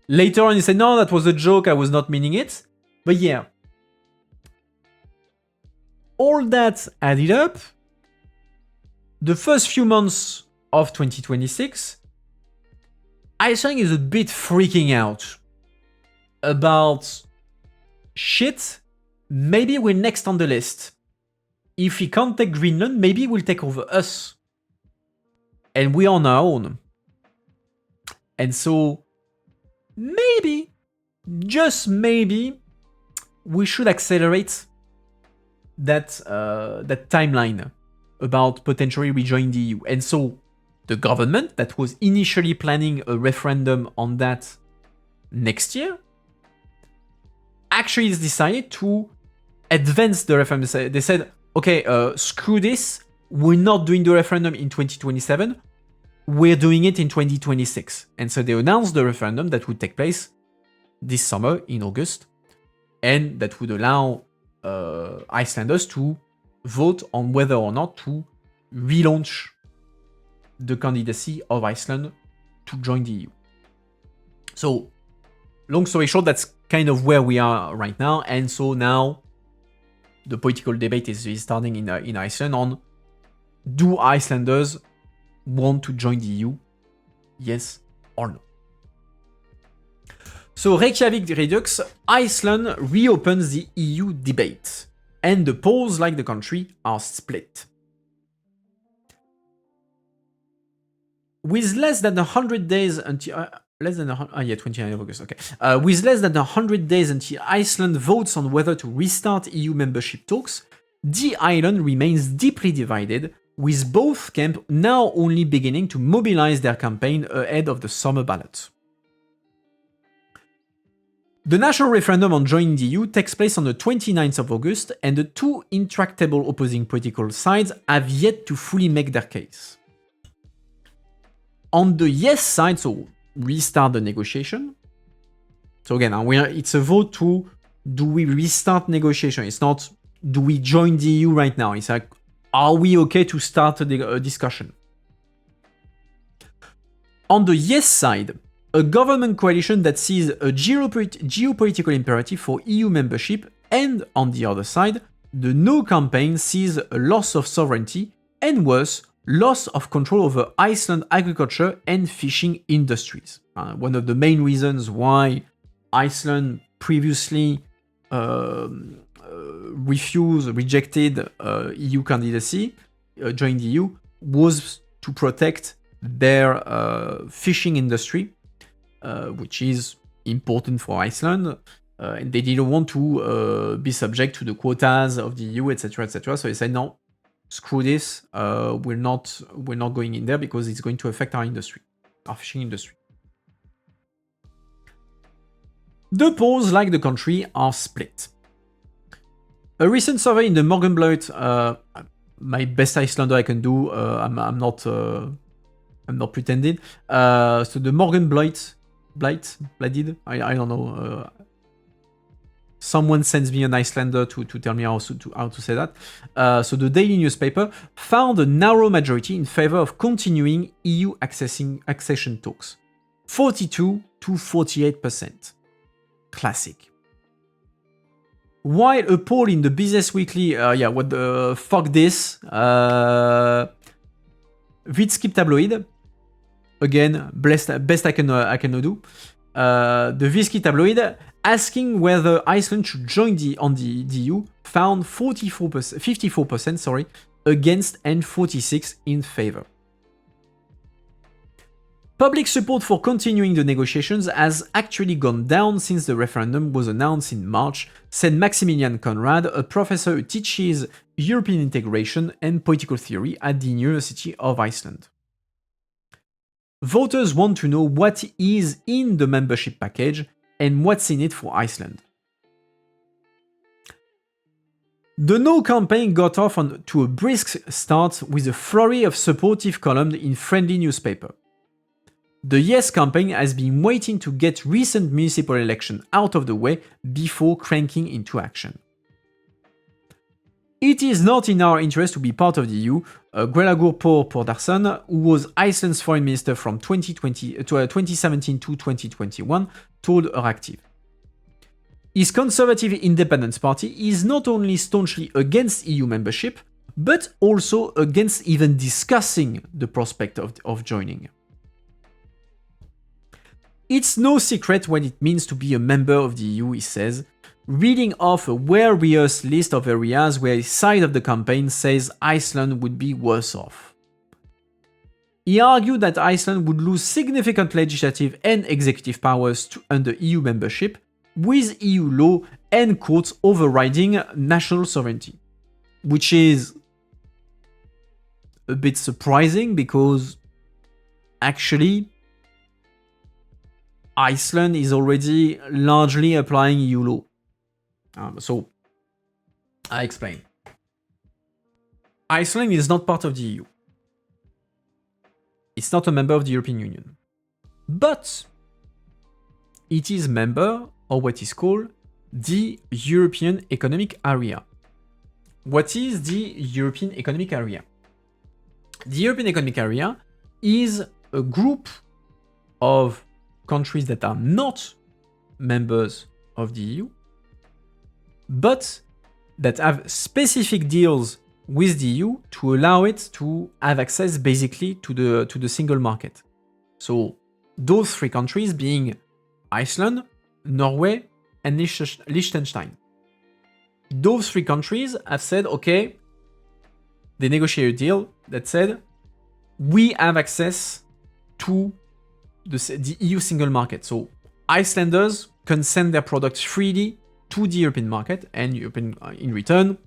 Later on, he said, no, that was a joke, I was not meaning it. But yeah. All that added up, the first few months of 2026, Iceland is a bit freaking out about shit. Maybe we're next on the list. If he can't take Greenland, maybe we'll take over us. And we're on our own. And so, maybe, just maybe, we should accelerate that timeline about potentially rejoining the EU. And so, The government that was initially planning a referendum on that next year actually decided to advance the referendum. They said, okay, screw this, we're not doing the referendum in 2027, we're doing it in 2026. And so they announced the referendum that would take place this summer in August, and that would allow Icelanders to vote on whether or not to relaunch the candidacy of Iceland to join the EU. So, long story short, that's kind of where we are right now, and so now the political debate is starting in Iceland on, do Icelanders want to join the EU? Yes or no? So Reykjavik Redux, Iceland reopens the EU debate, and the polls, like the country, are split. With less than 100 days until... 29th of August, okay. With less than 100 days until Iceland votes on whether to restart EU membership talks, the island remains deeply divided, with both camps now only beginning to mobilize their campaign ahead of the summer ballot. The national referendum on joining the EU takes place on the 29th of August, and the two intractable opposing political sides have yet to fully make their case. On the yes side, so restart the negotiation. So again, it's a vote to, do we restart negotiation? It's not, do we join the EU right now? It's like, are we okay to start a discussion? On the yes side, a government coalition that sees a geopolitical imperative for EU membership, and on the other side, the no campaign sees a loss of sovereignty, and worse, loss of control over Iceland agriculture and fishing industries. One of the main reasons why Iceland previously rejected EU candidacy, joined the EU, was to protect their fishing industry, which is important for Iceland, and they didn't want to be subject to the quotas of the EU, etc., etc. So they said, no, screw this, we're not going in there because it's going to affect our industry, our fishing industry. The polls, like the country, are split. A recent survey in the Morgenblatt, my best Icelander I can do, I'm not pretending. So the Morgenblatt, I don't know. Someone sends me an Icelander to tell me how to say that. So the daily newspaper found a narrow majority in favor of continuing EU accession talks. 42 to 48%. Classic. While a poll in the Business Weekly, what the fuck this? Vitskip tabloid. Again, best I can do. The Vitskip tabloid asking whether Iceland should join the EU found 54% against and 46% in favor. Public support for continuing the negotiations has actually gone down since the referendum was announced in March, said Maximilian Conrad, a professor who teaches European integration and political theory at the University of Iceland. Voters want to know what is in the membership package and what's in it for Iceland. The No campaign got off to a brisk start with a flurry of supportive columns in friendly newspaper. The Yes campaign has been waiting to get recent municipal election out of the way before cranking into action. It is not in our interest to be part of the EU, Grelagur Pordarsson, who was Iceland's foreign minister from 2017 to 2021, told Euractiv. His Conservative Independence Party is not only staunchly against EU membership, but also against even discussing the prospect of joining. It's no secret what it means to be a member of the EU, he says, reading off a well-rehearsed list of areas where his side of the campaign says Iceland would be worse off. He argued that Iceland would lose significant legislative and executive powers under EU membership, with EU law and courts overriding national sovereignty, which is a bit surprising because actually, Iceland is already largely applying EU law. So, I explain. Iceland is not part of the EU. It's not a member of the European Union. But it is a member of what is called the European Economic Area. What is the European Economic Area? The European Economic Area is a group of countries that are not members of the EU, but that have specific deals with the EU to allow it to have access basically to the single market. So those three countries being Iceland, Norway, and Liechtenstein. Those three countries have said, okay, they negotiated a deal that said, we have access to the EU single market. So Icelanders can send their products freely to the European market, and in return,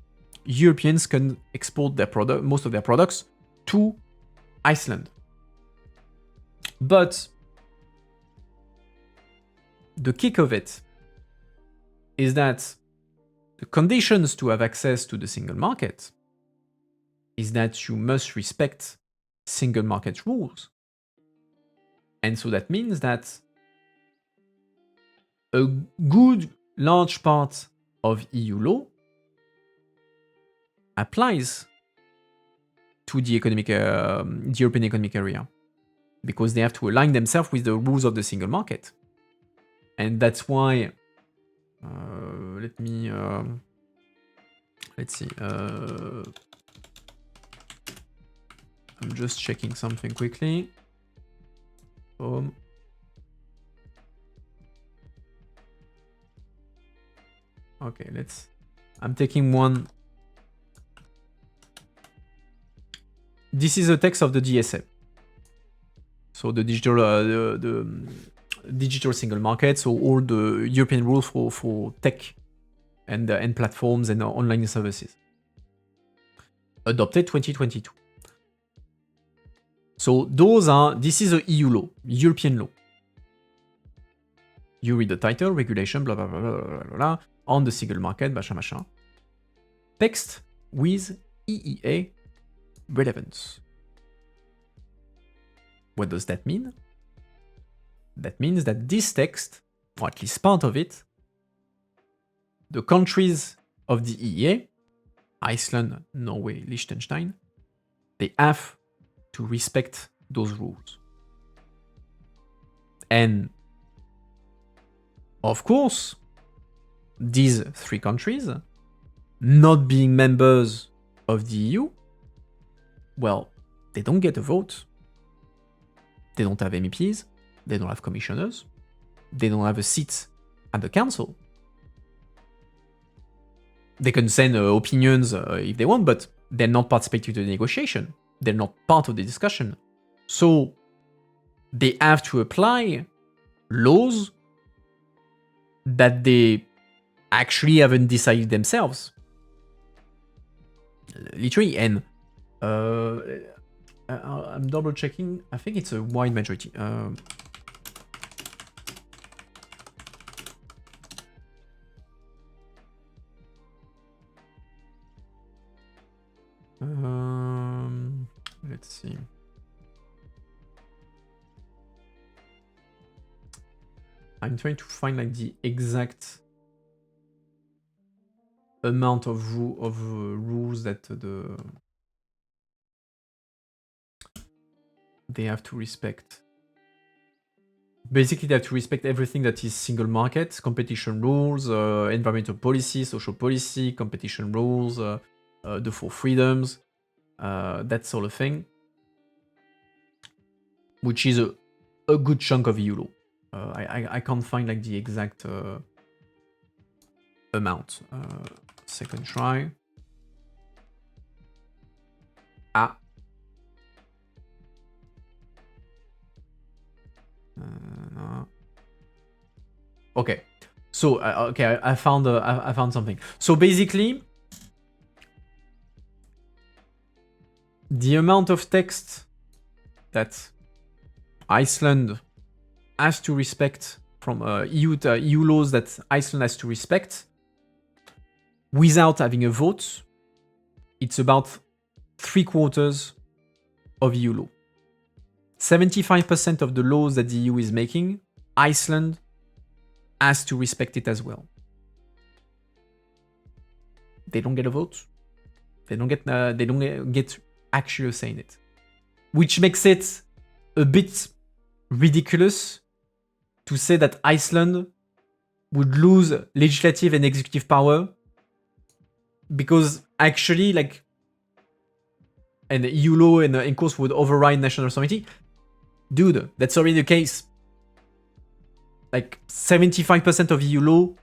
Europeans can export most of their products to Iceland. But the kick of it is that the conditions to have access to the single market is that you must respect single market rules. And so that means that a good large part of EU law applies to the European Economic Area, because they have to align themselves with the rules of the single market. And that's why, let's see, I'm just checking something quickly. Boom. Okay, I'm taking one. This is a text of the DSA. So the digital, the digital single market. So all the European rules for tech and platforms and online services. Adopted 2022. So this is a EU law, European law. You read the title, regulation, blah, blah, blah, blah, blah, blah, blah, on the single market, machin, machin. Text with EEA relevance. What does that mean? That means that this text, or at least part of it, the countries of the EEA, Iceland, Norway, Liechtenstein, they have to respect those rules. And of course, these three countries, not being members of the EU, well, they don't get a vote. They don't have MEPs. They don't have commissioners. They don't have a seat at the council. They can send opinions if they want, but they're not participating to the negotiation. They're not part of the discussion. So they have to apply laws that they actually haven't decided themselves. Literally, and I'm double checking. I think it's a wide majority. Let's see. I'm trying to find like the exact amount of rules that they have to respect. Basically, they have to respect everything that is single market, competition rules, environmental policy, social policy, competition rules, the four freedoms, that sort of thing, which is a good chunk of EU law. I can't find like the exact amount. Second try. No. Okay, so okay, I found something. So basically, the amount of text that Iceland has to respect from EU laws that Iceland has to respect without having a vote, it's about 3/4 of EU law. 75% of the laws that the EU is making, Iceland has to respect it as well. They don't get a vote. They don't get actually a say in it, which makes it a bit ridiculous to say that Iceland would lose legislative and executive power because actually, like, and EU law and in course would override national sovereignty. Dude, that's already the case. Like 75% of EU law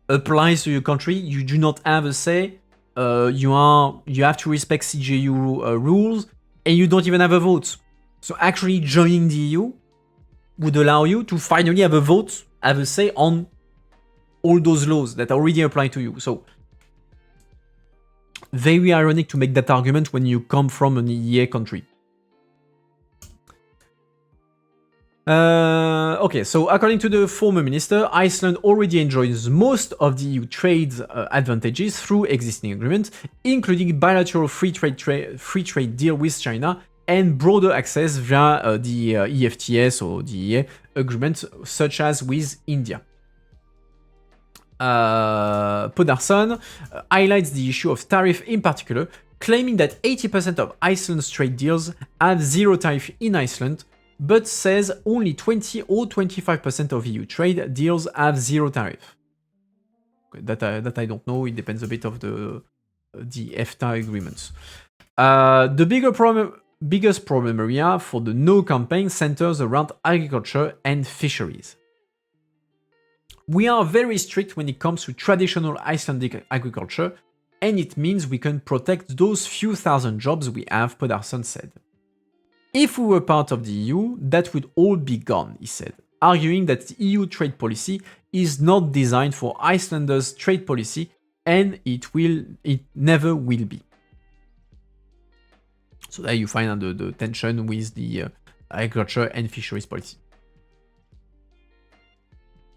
applies to your country. You do not have a say. You have to respect CJU rules, and you don't even have a vote. So actually joining the EU would allow you to finally have a vote, have a say on all those laws that already apply to you. So very ironic to make that argument when you come from an EEA country. Okay, so according to the former minister, Iceland already enjoys most of the EU trade advantages through existing agreements, including bilateral free trade deal with China and broader access via the EFTS or the EEA agreement, such as with India. Pådarsson highlights the issue of tariff in particular, claiming that 80% of Iceland's trade deals have zero tariff in Iceland, but says only 20 or 25% of EU trade deals have zero tariff. Okay, that I don't know. It depends a bit of the EFTA agreements. The biggest problem area for the No campaign centers around agriculture and fisheries. We are very strict when it comes to traditional Icelandic agriculture, and it means we can protect those few thousand jobs we have, Pådarsson said. If we were part of the EU, that would all be gone, he said, arguing that the EU trade policy is not designed for Icelanders' trade policy, and it never will be. So there you find the tension with the agriculture and fisheries policy.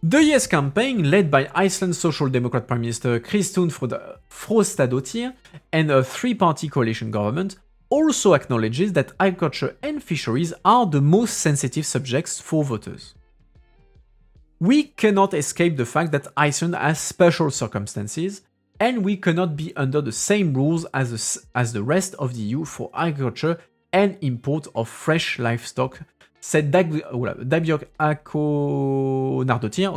The Yes campaign, led by Iceland's Social Democrat Prime Minister Kristrún Frostadóttir and a three-party coalition government, also acknowledges that agriculture and fisheries are the most sensitive subjects for voters. We cannot escape the fact that Iceland has special circumstances, and we cannot be under the same rules as the rest of the EU for agriculture and import of fresh livestock, said Dagbjörg Akonardóttir,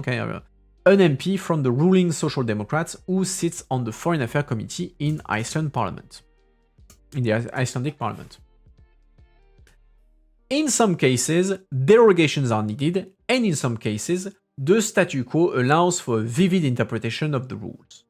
an MP from the ruling Social Democrats who sits on the Foreign Affairs Committee in Icelandic Parliament. In some cases, derogations are needed, and in some cases, the statu quo allows for a vivid interpretation of the rules.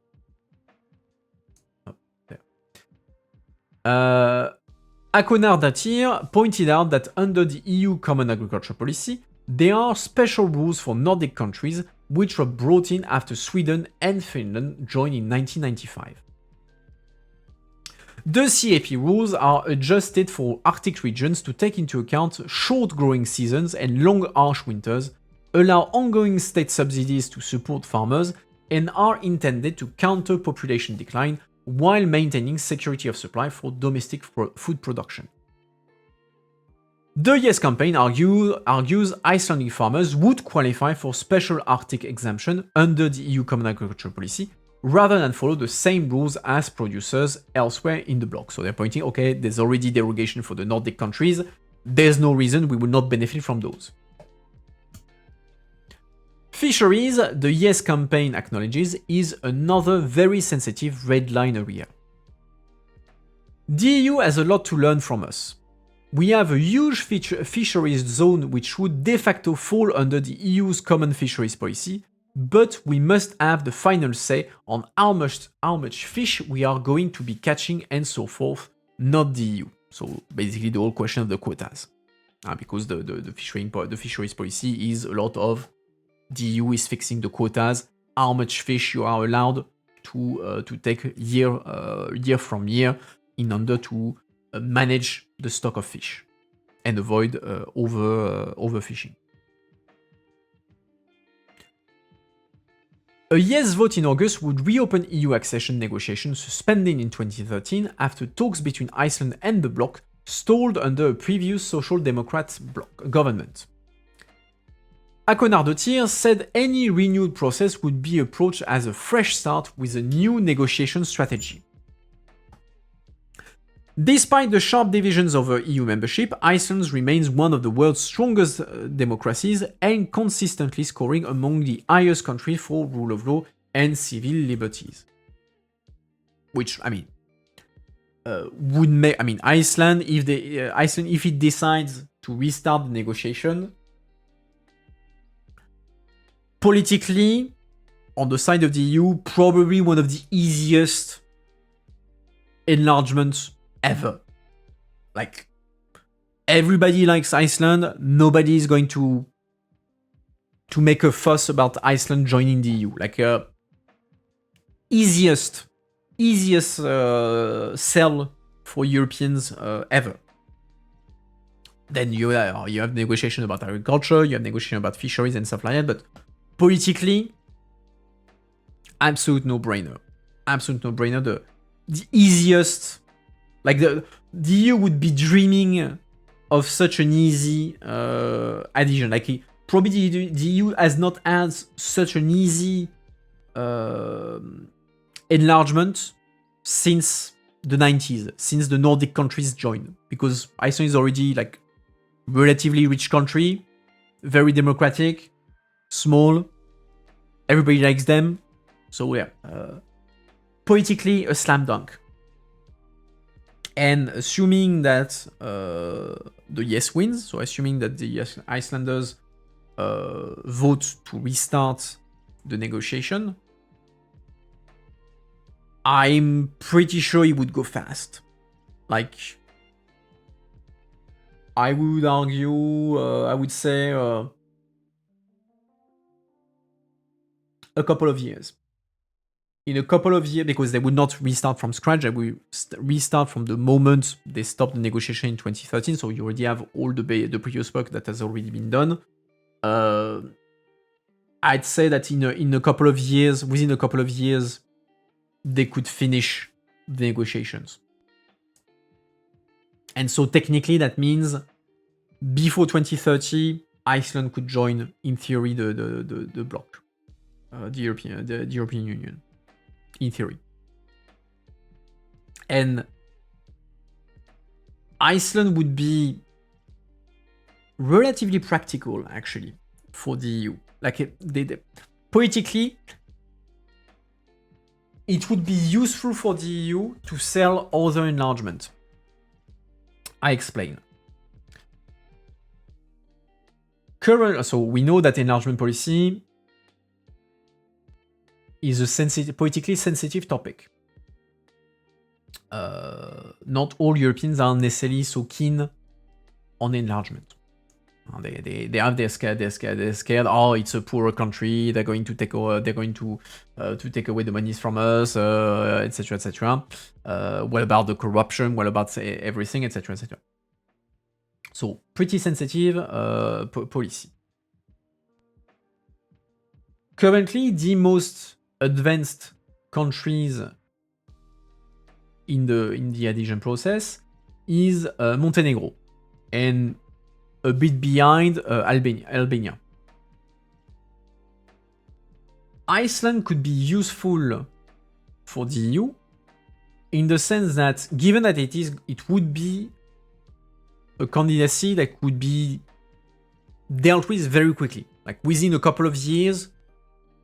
Akonardóttir pointed out that under the EU Common Agriculture Policy, there are special rules for Nordic countries which were brought in after Sweden and Finland joined in 1995. The CAP rules are adjusted for Arctic regions to take into account short growing seasons and long harsh winters, allow ongoing state subsidies to support farmers, and are intended to counter population decline while maintaining security of supply for domestic food production. The Yes campaign argues Icelandic farmers would qualify for special Arctic exemption under the EU Common Agricultural Policy, rather than follow the same rules as producers elsewhere in the bloc. So they're pointing, okay, there's already derogation for the Nordic countries, there's no reason we would not benefit from those. Fisheries, the Yes campaign acknowledges, is another very sensitive red line area. The EU has a lot to learn from us. We have a huge fisheries zone which would de facto fall under the EU's common fisheries policy, but we must have the final say on how much fish we are going to be catching and so forth, not the EU. So basically the whole question of the quotas. Because the fisheries policy is a lot of the EU is fixing the quotas, how much fish you are allowed to take year from year in order to manage the stock of fish. and avoid overfishing. A yes vote in August would reopen EU accession negotiations suspended in 2013 after talks between Iceland and the bloc stalled under a previous Social Democrat government. Håkon Ardottir said any renewed process would be approached as a fresh start with a new negotiation strategy. Despite the sharp divisions over EU membership, Iceland remains one of the world's strongest democracies and consistently scoring among the highest countries for rule of law and civil liberties. Which, I mean, would make, I mean, Iceland, if it decides to restart the negotiation, politically, on the side of the EU, probably one of the easiest enlargements ever. Like, everybody likes Iceland. Nobody is going to make a fuss about Iceland joining the EU. Like, easiest sell for Europeans ever. Then you have negotiation about agriculture, you have negotiation about fisheries and stuff like that, but politically, absolute no-brainer. Absolute no-brainer. The easiest, like the EU would be dreaming of such an easy adhesion. Like probably the EU has not had such an easy enlargement since the 90s, since the Nordic countries joined, because Iceland is already like relatively rich country, very democratic, small, everybody likes them, so yeah, politically a slam dunk. And assuming that the yes wins, so assuming that the Icelanders vote to restart the negotiation, I'm pretty sure it would go fast. Like, I would argue, I would say a couple of years. In a couple of years, because they would not restart from scratch, they will restart from the moment they stopped the negotiation in 2013, so you already have all the previous work that has already been done. I'd say that in a couple of years, within a couple of years, they could finish the negotiations. And so technically that means before 2030, Iceland could join, in theory, the bloc, the European Union, in theory. And Iceland would be relatively practical, actually, for the EU. Like, politically, it would be useful for the EU to sell other enlargement. I explain. So we know that enlargement policy is a politically sensitive topic. Not all Europeans are necessarily so keen on enlargement. They have they're scared. Oh, it's a poorer country. They're going to take over. They're going to take away the monies from us, etc., etc. What about the corruption? What about everything, etc., etc. So pretty sensitive policy. Currently, the most advanced countries in the adhesion process is Montenegro, and a bit behind Albania. Iceland could be useful for the EU in the sense that, given that it would be a candidacy that could be dealt with very quickly. Like within a couple of years,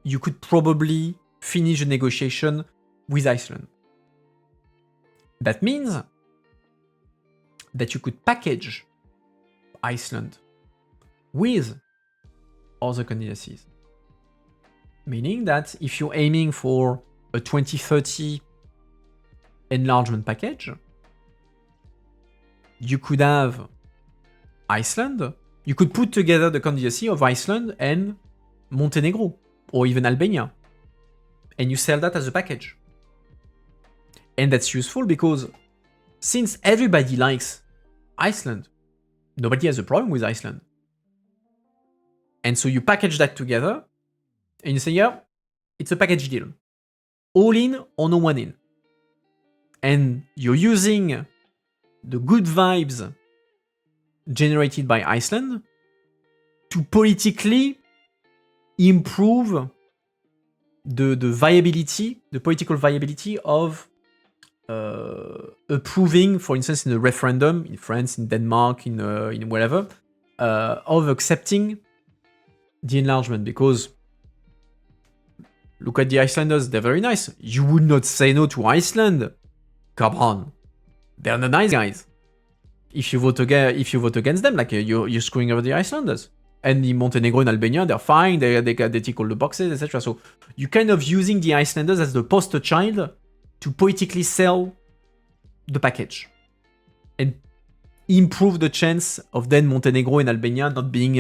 you could probably finish a negotiation with Iceland. That means that you could package Iceland with other candidacies. Meaning that if you're aiming for a 2030 enlargement package, you could have Iceland, you could put together the candidacy of Iceland and Montenegro, or even Albania, and you sell that as a package. And that's useful because since everybody likes Iceland, Nobody has a problem with Iceland. And so you package that together, and you say, yeah, it's a package deal. All in or no one in. And you're using the good vibes generated by Iceland to politically improve the viability, the political viability of approving, for instance, in a referendum in France, in Denmark, in wherever, of accepting the enlargement. Because look at the Icelanders, they're very nice. You would not say no to Iceland. Come on, they're the nice guys. If you vote against them, like you're screwing over the Icelanders. And in Montenegro and Albania, they're fine. They tick all the boxes, etc. So you're kind of using the Icelanders as the poster child to politically sell the package and improve the chance of then Montenegro and Albania not being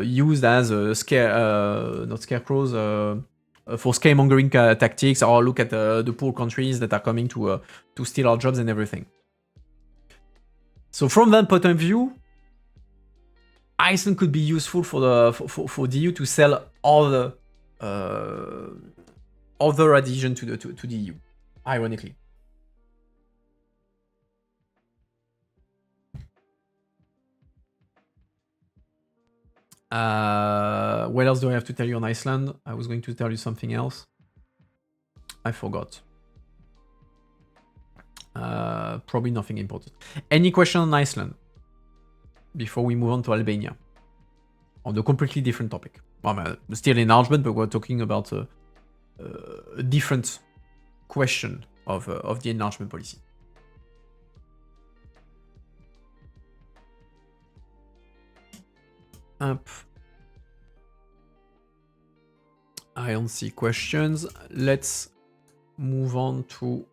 used as not scarecrows for scaremongering tactics, or look at the poor countries that are coming to steal our jobs and everything. So from that point of view, Iceland could be useful for the EU to sell other adhesion to the EU, ironically. What else do I have to tell you on Iceland? I was going to tell you something else. I forgot. Probably nothing important. Any question on Iceland before we move on to Albania? On a completely different topic. Well, still enlargement, but we're talking about a different question of the enlargement policy. Up. I don't see questions. Let's move on to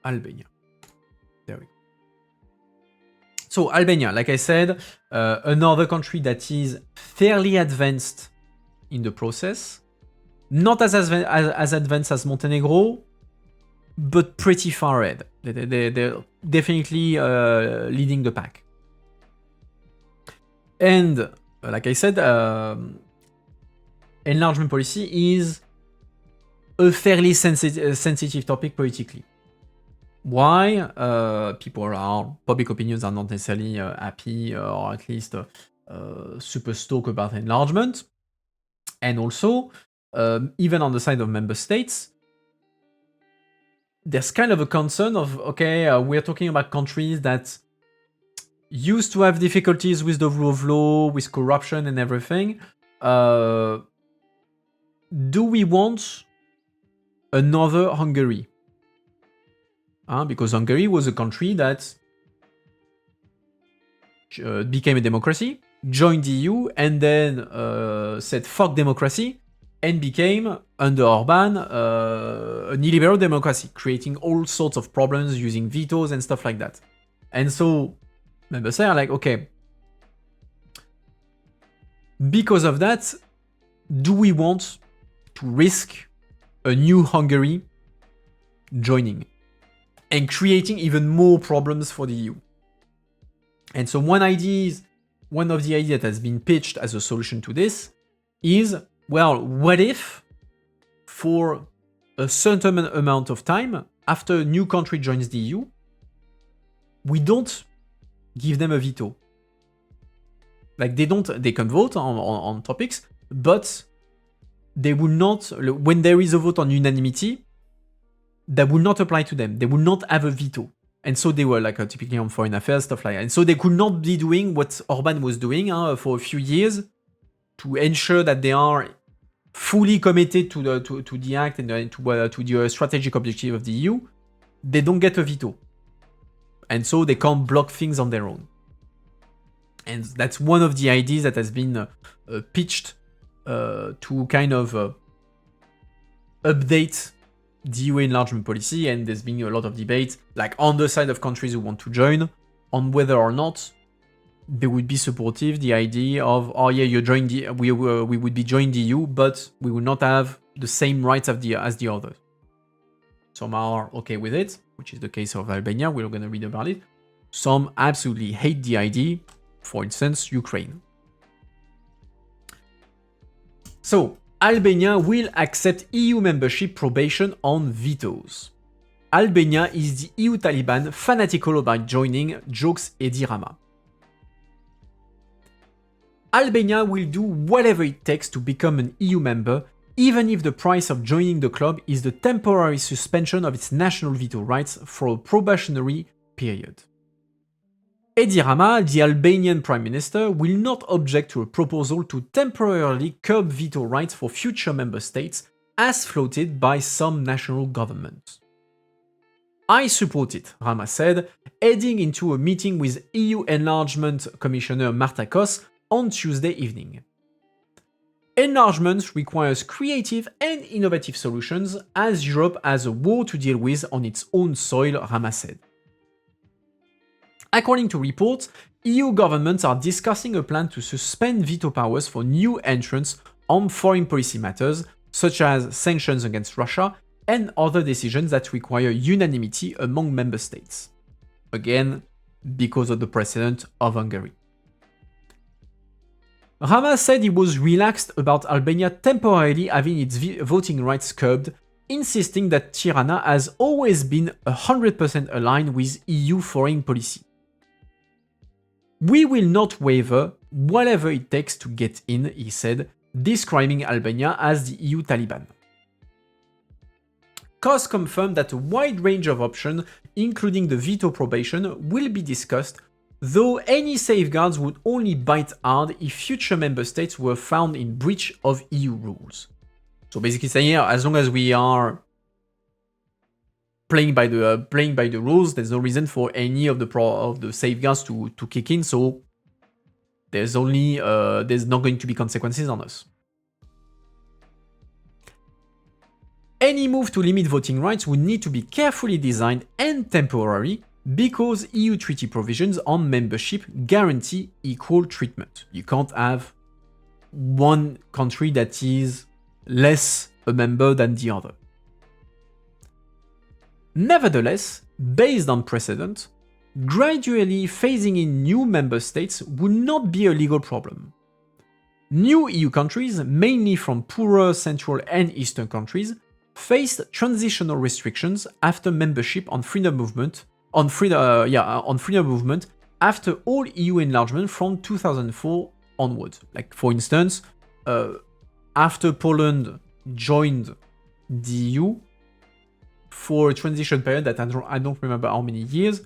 Albania. There we go. So Albania, like I said, another country that is fairly advanced in the process. Not as advanced as Montenegro, but pretty far ahead. They're definitely leading the pack. And like I said, enlargement policy is a fairly sensitive topic politically. Why? Public opinions are not necessarily happy, or at least super stoked about enlargement. And also, even on the side of member states, there's kind of a concern of, okay, we're talking about countries that used to have difficulties with the rule of law, with corruption and everything. Do we want another Hungary? Because Hungary was a country that became a democracy, joined the EU, and then said fuck democracy, and became, under Orban, a neoliberal democracy, creating all sorts of problems using vetoes and stuff like that. And so members are like, okay, because of that, do we want to risk a new Hungary joining and creating even more problems for the EU? And so one of the ideas that has been pitched as a solution to this is, well, what if for a certain amount of time, after a new country joins the EU, we don't give them a veto? Like they can vote on topics, but they will not, when there is a vote on unanimity, that will not apply to them. They will not have a veto. And so they were like typically on foreign affairs, stuff like that. And so they could not be doing what Orban was doing for a few years to ensure that they are fully committed to the act and to the strategic objective of the EU. They don't get a veto. And so they can't block things on their own. And that's one of the ideas that has been pitched to kind of update the EU enlargement policy, and there's been a lot of debate, like on the side of countries who want to join, on whether or not they would be supportive. The idea of, oh yeah, we would be joining the EU, but we will not have the same rights as the others. Some are okay with it, which is the case of Albania. We're going to read about it. Some absolutely hate the idea for instance, Ukraine. So, Albania will accept EU membership probation on vetoes. Albania is the EU Taliban fanatical about joining, jokes Edi Rama. Albania will do whatever it takes to become an EU member, even if the price of joining the club is the temporary suspension of its national veto rights for a probationary period. Edi Rama, the Albanian Prime Minister, will not object to a proposal to temporarily curb veto rights for future member states as floated by some national governments. I support it, Rama said, heading into a meeting with EU Enlargement Commissioner Marta Kos on Tuesday evening. Enlargement requires creative and innovative solutions as Europe has a war to deal with on its own soil, Rama said. According to reports, EU governments are discussing a plan to suspend veto powers for new entrants on foreign policy matters, such as sanctions against Russia and other decisions that require unanimity among member states. Again, because of the precedent of Hungary. Rama said he was relaxed about Albania temporarily having its voting rights curbed, insisting that Tirana has always been 100% aligned with EU foreign policy. We will not waver, whatever it takes to get in, he said, describing Albania as the EU Taliban. Kos confirmed that a wide range of options, including the veto probation, will be discussed, though any safeguards would only bite hard if future member states were found in breach of EU rules. So basically saying, as long as we are playing by the rules, there's no reason for any of the safeguards to kick in. So there's not going to be consequences on us. Any move to limit voting rights would need to be carefully designed and temporary because EU treaty provisions on membership guarantee equal treatment. You can't have one country that is less a member than the other. Nevertheless, based on precedent, gradually phasing in new member states would not be a legal problem. New EU countries, mainly from poorer Central and Eastern countries, faced transitional restrictions after membership on freedom movement after all EU enlargement from 2004 onwards. Like for instance, after Poland joined the EU for a transition period that I don't remember how many years,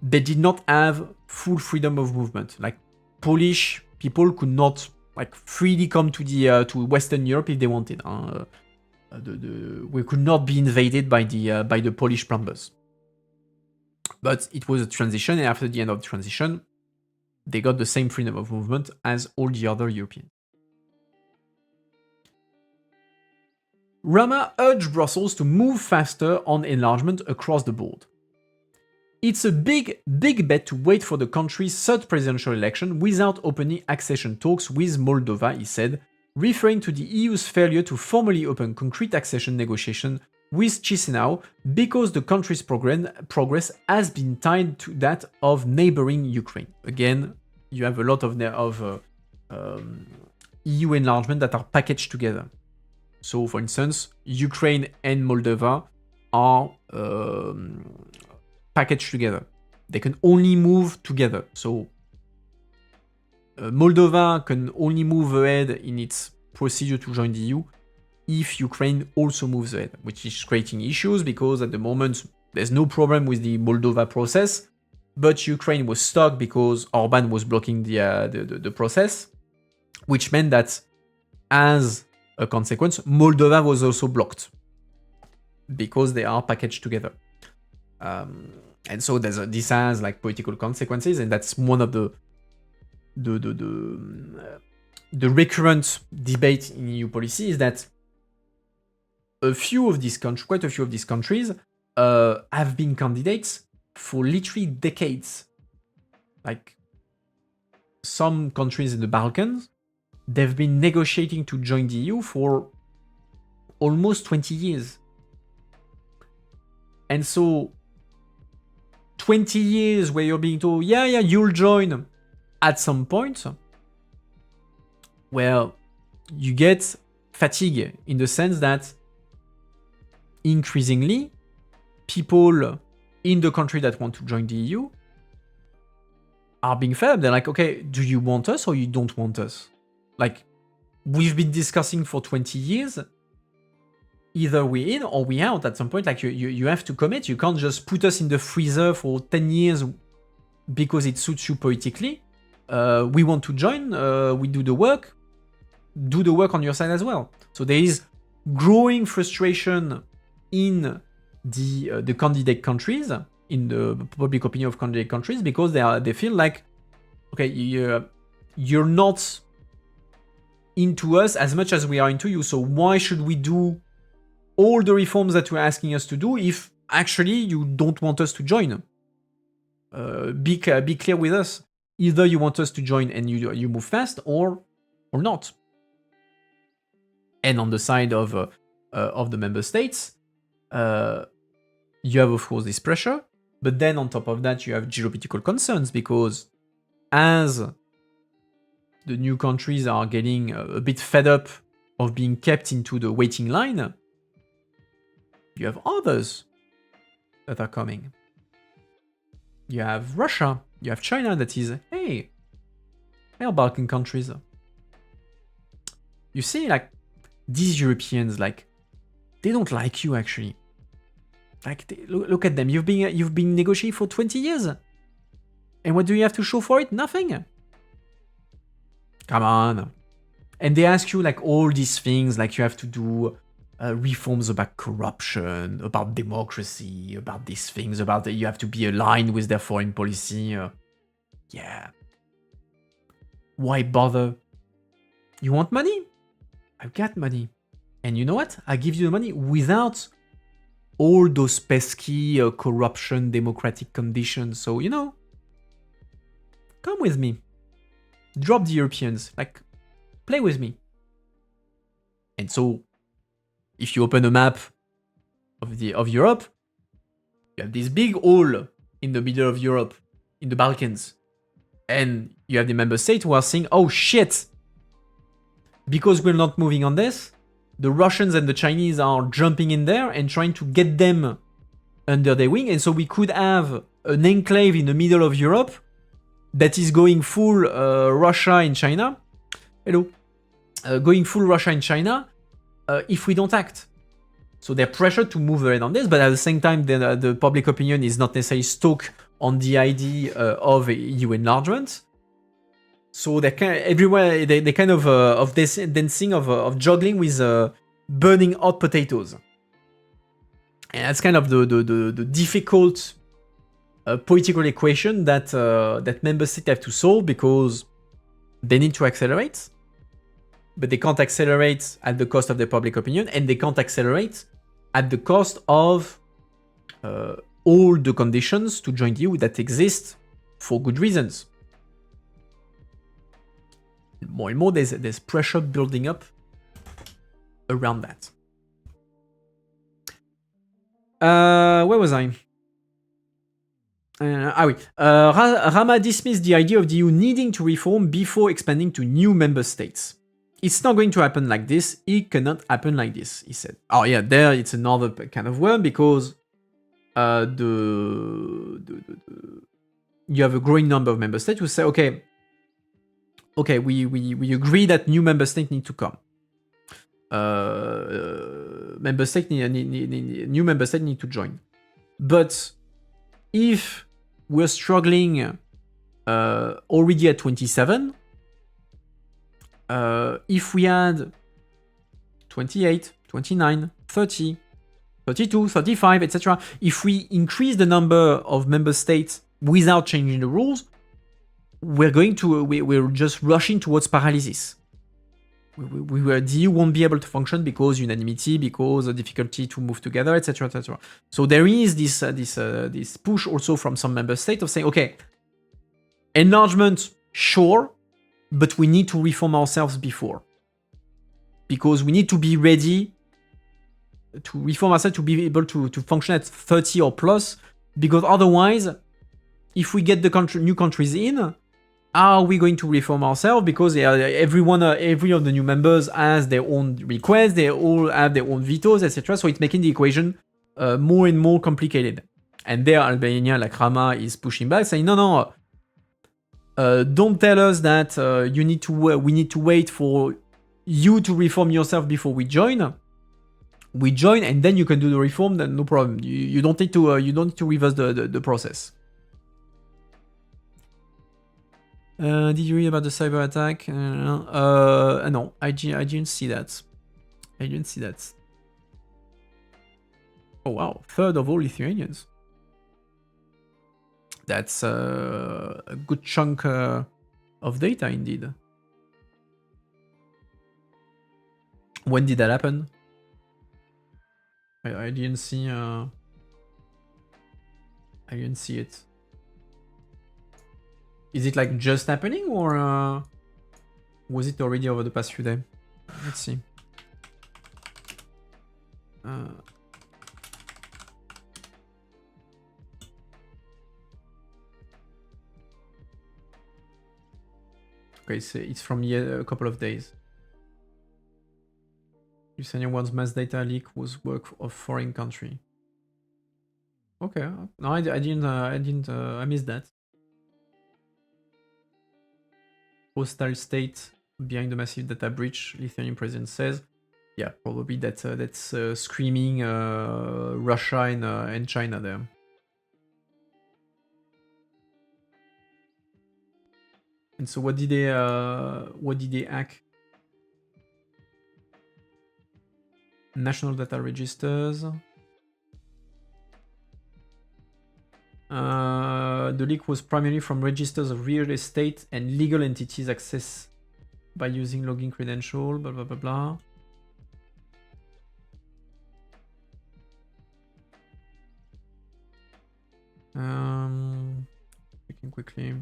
they did not have full freedom of movement. Like Polish people could not like freely come to Western Europe if they wanted. We could not be invaded by the Polish plumbers. But it was a transition, and after the end of the transition, they got the same freedom of movement as all the other Europeans. Rama urged Brussels to move faster on enlargement across the board. It's a big bet to wait for the country's third presidential election without opening accession talks with Moldova, he said, referring to the EU's failure to formally open concrete accession negotiations with Chisinau because the country's progress has been tied to that of neighboring Ukraine. Again, you have a lot of EU enlargement that are packaged together. So, for instance, Ukraine and Moldova are packaged together. They can only move together. So, Moldova can only move ahead in its procedure to join the EU if Ukraine also moves ahead, which is creating issues because at the moment there's no problem with the Moldova process, but Ukraine was stuck because Orban was blocking the process, which meant that as a consequence, Moldova was also blocked because they are packaged together. And so this has like political consequences, and that's one of the recurrent debate in EU policy is that quite a few of these countries have been candidates for literally decades. Like some countries in the Balkans, they've been negotiating to join the EU for almost 20 years. And so 20 years where you're being told, yeah, you'll join at some point, well, you get fatigue in the sense that increasingly people in the country that want to join the EU are being fed up. They're like, okay, do you want us or you don't want us? Like, we've been discussing for 20 years. Either we in or we out at some point. Like, you have to commit. You can't just put us in the freezer for 10 years because it suits you politically. We want to join. We do the work. Do the work on your side as well. So there is growing frustration in the candidate countries, in the public opinion of candidate countries, because they feel like, okay, you're not into us as much as we are into you. So why should we do all the reforms that you're asking us to do if actually you don't want us to join? Be clear with us. Either you want us to join and you move fast, or not. And on the side of the member states, you have, of course, this pressure. But then on top of that, you have geopolitical concerns, because as the new countries are getting a bit fed up of being kept into the waiting line, you have others that are coming. You have Russia, you have China that is, hey, Balkan countries. You see, like, these Europeans, like, they don't like you, actually. Like, look at them. You've been negotiating for 20 years. And what do you have to show for it? Nothing. Come on. And they ask you, like, all these things, like you have to do reforms about corruption, about democracy, about these things, about you have to be aligned with their foreign policy. Yeah. Why bother? You want money? I've got money. And you know what? I give you the money without all those pesky corruption, democratic conditions. So, come with me. Drop the Europeans. Like, play with me. And so, if you open a map of Europe, you have this big hole in the middle of Europe, in the Balkans. And you have the member states who are saying, oh shit, because we're not moving on this, the Russians and the Chinese are jumping in there and trying to get them under their wing. And so we could have an enclave in the middle of Europe that is going full Russia and China. Hello. Going full Russia and China if we don't act. So they're pressured to move ahead on this, but at the same time, the public opinion is not necessarily stoked on the idea of EU enlargement. So they're kind of everywhere. They kind of this dancing of juggling with burning hot potatoes, and that's kind of the difficult political equation that member states have to solve, because they need to accelerate, but they can't accelerate at the cost of their public opinion, and they can't accelerate at the cost of all the conditions to join the EU that exist for good reasons. More and more, there's pressure building up around that. Where was I? Rama dismissed the idea of the EU needing to reform before expanding to new member states. It's not going to happen like this. It cannot happen like this, he said. Oh yeah, there it's another kind of worm, because you have a growing number of member states who say, okay, we agree that new member states need to come. New member states need to join. But if we're struggling already at 27, if we had 28, 29, 30, 32, 35, etc., if we increase the number of member states without changing the rules, we're just rushing towards paralysis. The EU won't be able to function because unanimity, because the difficulty to move together, etc., etc. So there is this push also from some member states of saying, okay, enlargement, sure, but we need to reform ourselves before, because we need to be ready to reform ourselves to be able to function at 30 or plus, because otherwise, if we get the new countries in, are we going to reform ourselves? Because every of the new members has their own requests, they all have their own vetoes, etc. So it's making the equation more and more complicated. And there, Albania, like Rama, is pushing back, saying, no, don't tell us that we need to wait for you to reform yourself before we join. We join, and then you can do the reform. Then no problem. You don't need to reverse the process. Did you read about the cyber attack? No, I didn't see that. I didn't see that. Oh wow, third of all Lithuanians. That's a good chunk of data indeed. When did that happen? I didn't see. I didn't see it. Is it like just happening, or was it already over the past few days? Let's see. Okay, so it's from a couple of days. Lithuania one's mass data leak was work of foreign country. Okay, no, I didn't. I missed that. Hostile state behind the massive data breach, Lithuanian president says. Yeah, probably that's screaming Russia and China there. And so what did they hack? National data registers. The leak was primarily from registers of real estate and legal entities accessed by using login credential, blah blah blah blah. Checking quickly.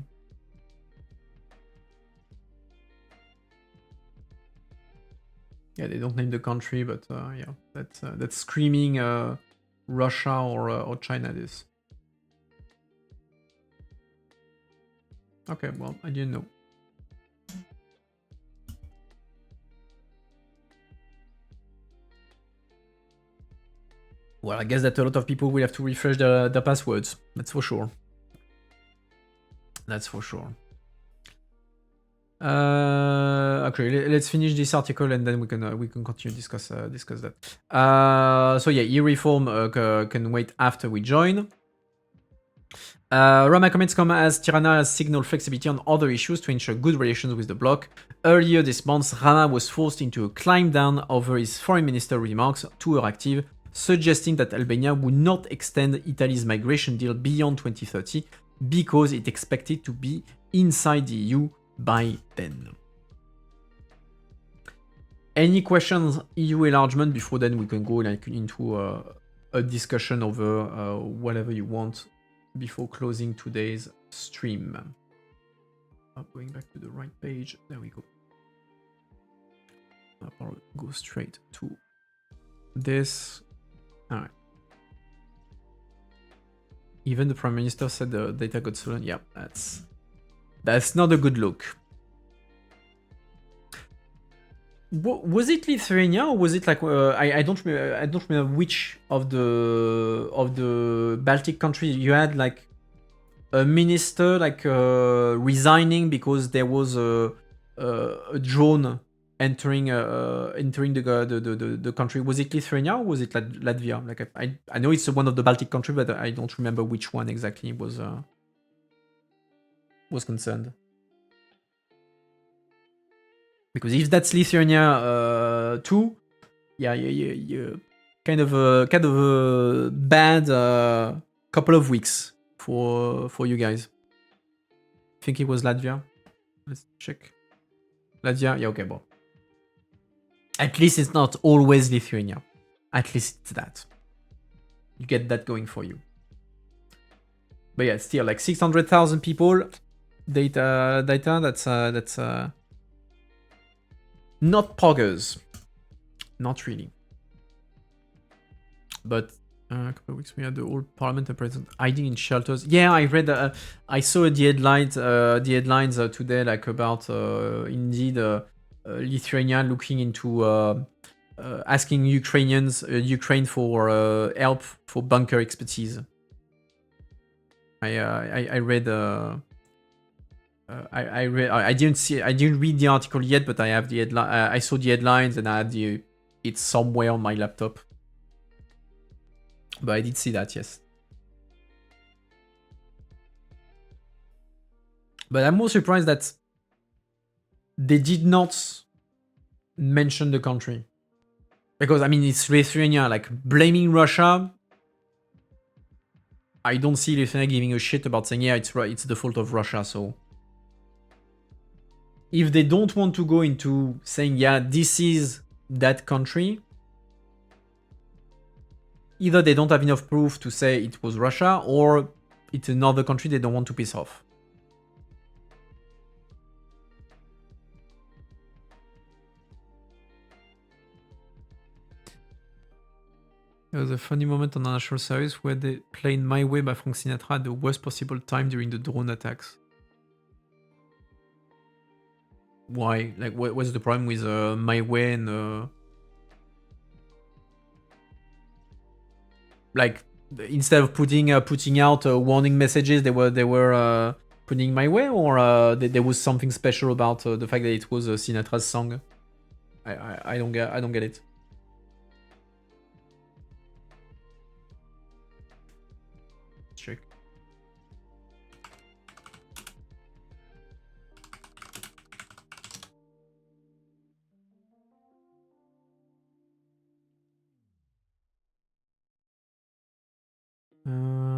Yeah, they don't name the country, but yeah, that's screaming Russia or China. This. Okay, well, I didn't know. Well, I guess that a lot of people will have to refresh the passwords. That's for sure. That's for sure. Okay, let's finish this article and then we can continue discuss that. So yeah, e-reform can wait after we join. Rama comments come as Tirana has signaled flexibility on other issues to ensure good relations with the bloc. Earlier this month, Rama was forced into a climb down over his foreign minister remarks to her active, suggesting that Albania would not extend Italy's migration deal beyond 2030 because it expected to be inside the EU by then. Any questions EU enlargement? Before then we can go like into a discussion over whatever you want before closing today's stream. Going back to the right page, there we go. I'll go straight to this. Alright. Even the Prime Minister said the data got stolen. Yeah, that's not a good look. Was it Lithuania or was it like I don't remember which of the Baltic countries you had like a minister like resigning because there was a drone entering the country. Was it Lithuania or was it Latvia? Like I know it's one of the Baltic countries, but I don't remember which one exactly was concerned. Because if that's Lithuania too, yeah, kind of a bad couple of weeks for you guys. I think it was Latvia. Let's check. Latvia, yeah, okay, well. At least it's not always Lithuania. At least it's that. You get that going for you. But yeah, still like 600,000 people. Data. That's not poggers. Not really. But A couple of weeks we had the whole parliament and president hiding in shelters. Yeah, I read. I saw the headlines. Today, like about indeed Lithuania looking into asking Ukraine for help for bunker expertise. I read. I read. I didn't read the article yet, but I have the headline. I saw the headlines and I had it's somewhere on my laptop. But I did see that, yes. But I'm more surprised that they did not mention the country. Because, I mean, it's Lithuania. Like, blaming Russia, I don't see Lithuania giving a shit about saying, yeah, it's the fault of Russia, so... If they don't want to go into saying, yeah, this is that country, either they don't have enough proof to say it was Russia, or it's another country they don't want to piss off. There was a funny moment on the national service where they played My Way by Frank Sinatra at the worst possible time during the drone attacks. Why? Like, what's the problem with My Way and... Like, instead of putting out warning messages, they were putting My Way, or there was something special about the fact that it was Sinatra's song? I don't get it. Check.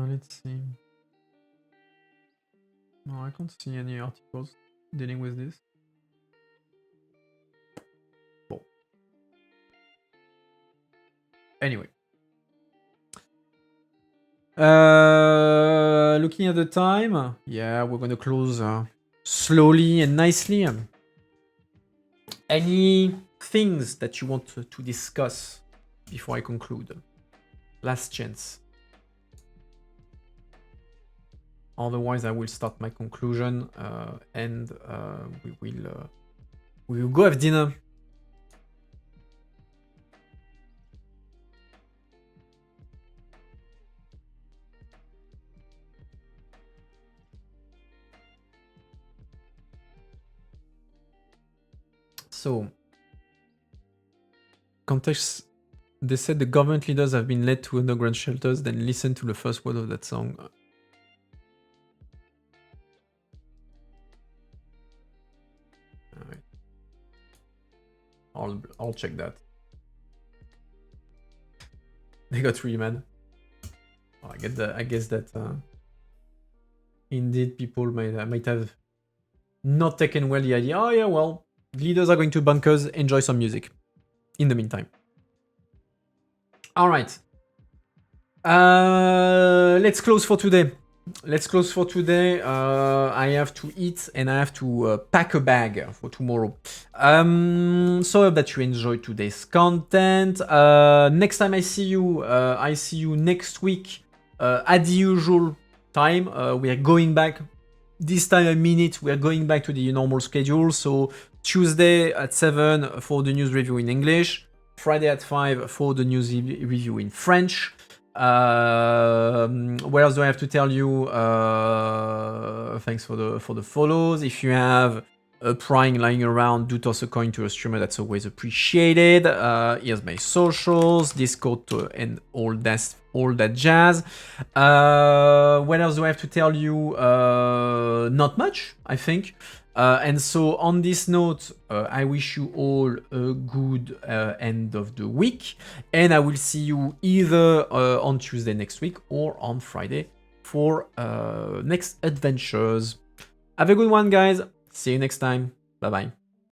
Let's see. No, I can't see any articles dealing with this. Bon. Anyway. Looking at the time, yeah, we're gonna close slowly and nicely. Any things that you want to discuss before I conclude? Last chance. Otherwise, I will start my conclusion and we will go have dinner. So, context, they said the government leaders have been led to underground shelters, then listen to the first word of that song. Alright. I'll check that. They got really mad. Oh, I guess that indeed people might have not taken well the idea. Oh yeah, well, leaders are going to bunkers, enjoy some music. In the meantime. Alright. Let's close for today. I have to eat and I have to pack a bag for tomorrow. So I hope that you enjoyed today's content. Next time I see you next week at the usual time. We are going back. This time I mean it. We are going back to the normal schedule. So Tuesday at 7 for the news review in English. Friday at 5 for the news review in French. What else do I have to tell you? Thanks for the follows. If you have a Prime lying around, do toss a coin to a streamer. That's always appreciated. Here's my socials, Discord, and all that jazz. What else do I have to tell you? Not much, I think. And so on this note, I wish you all a good end of the week, and I will see you either on Tuesday next week or on Friday for next adventures. Have a good one, guys. See you next time. Bye bye.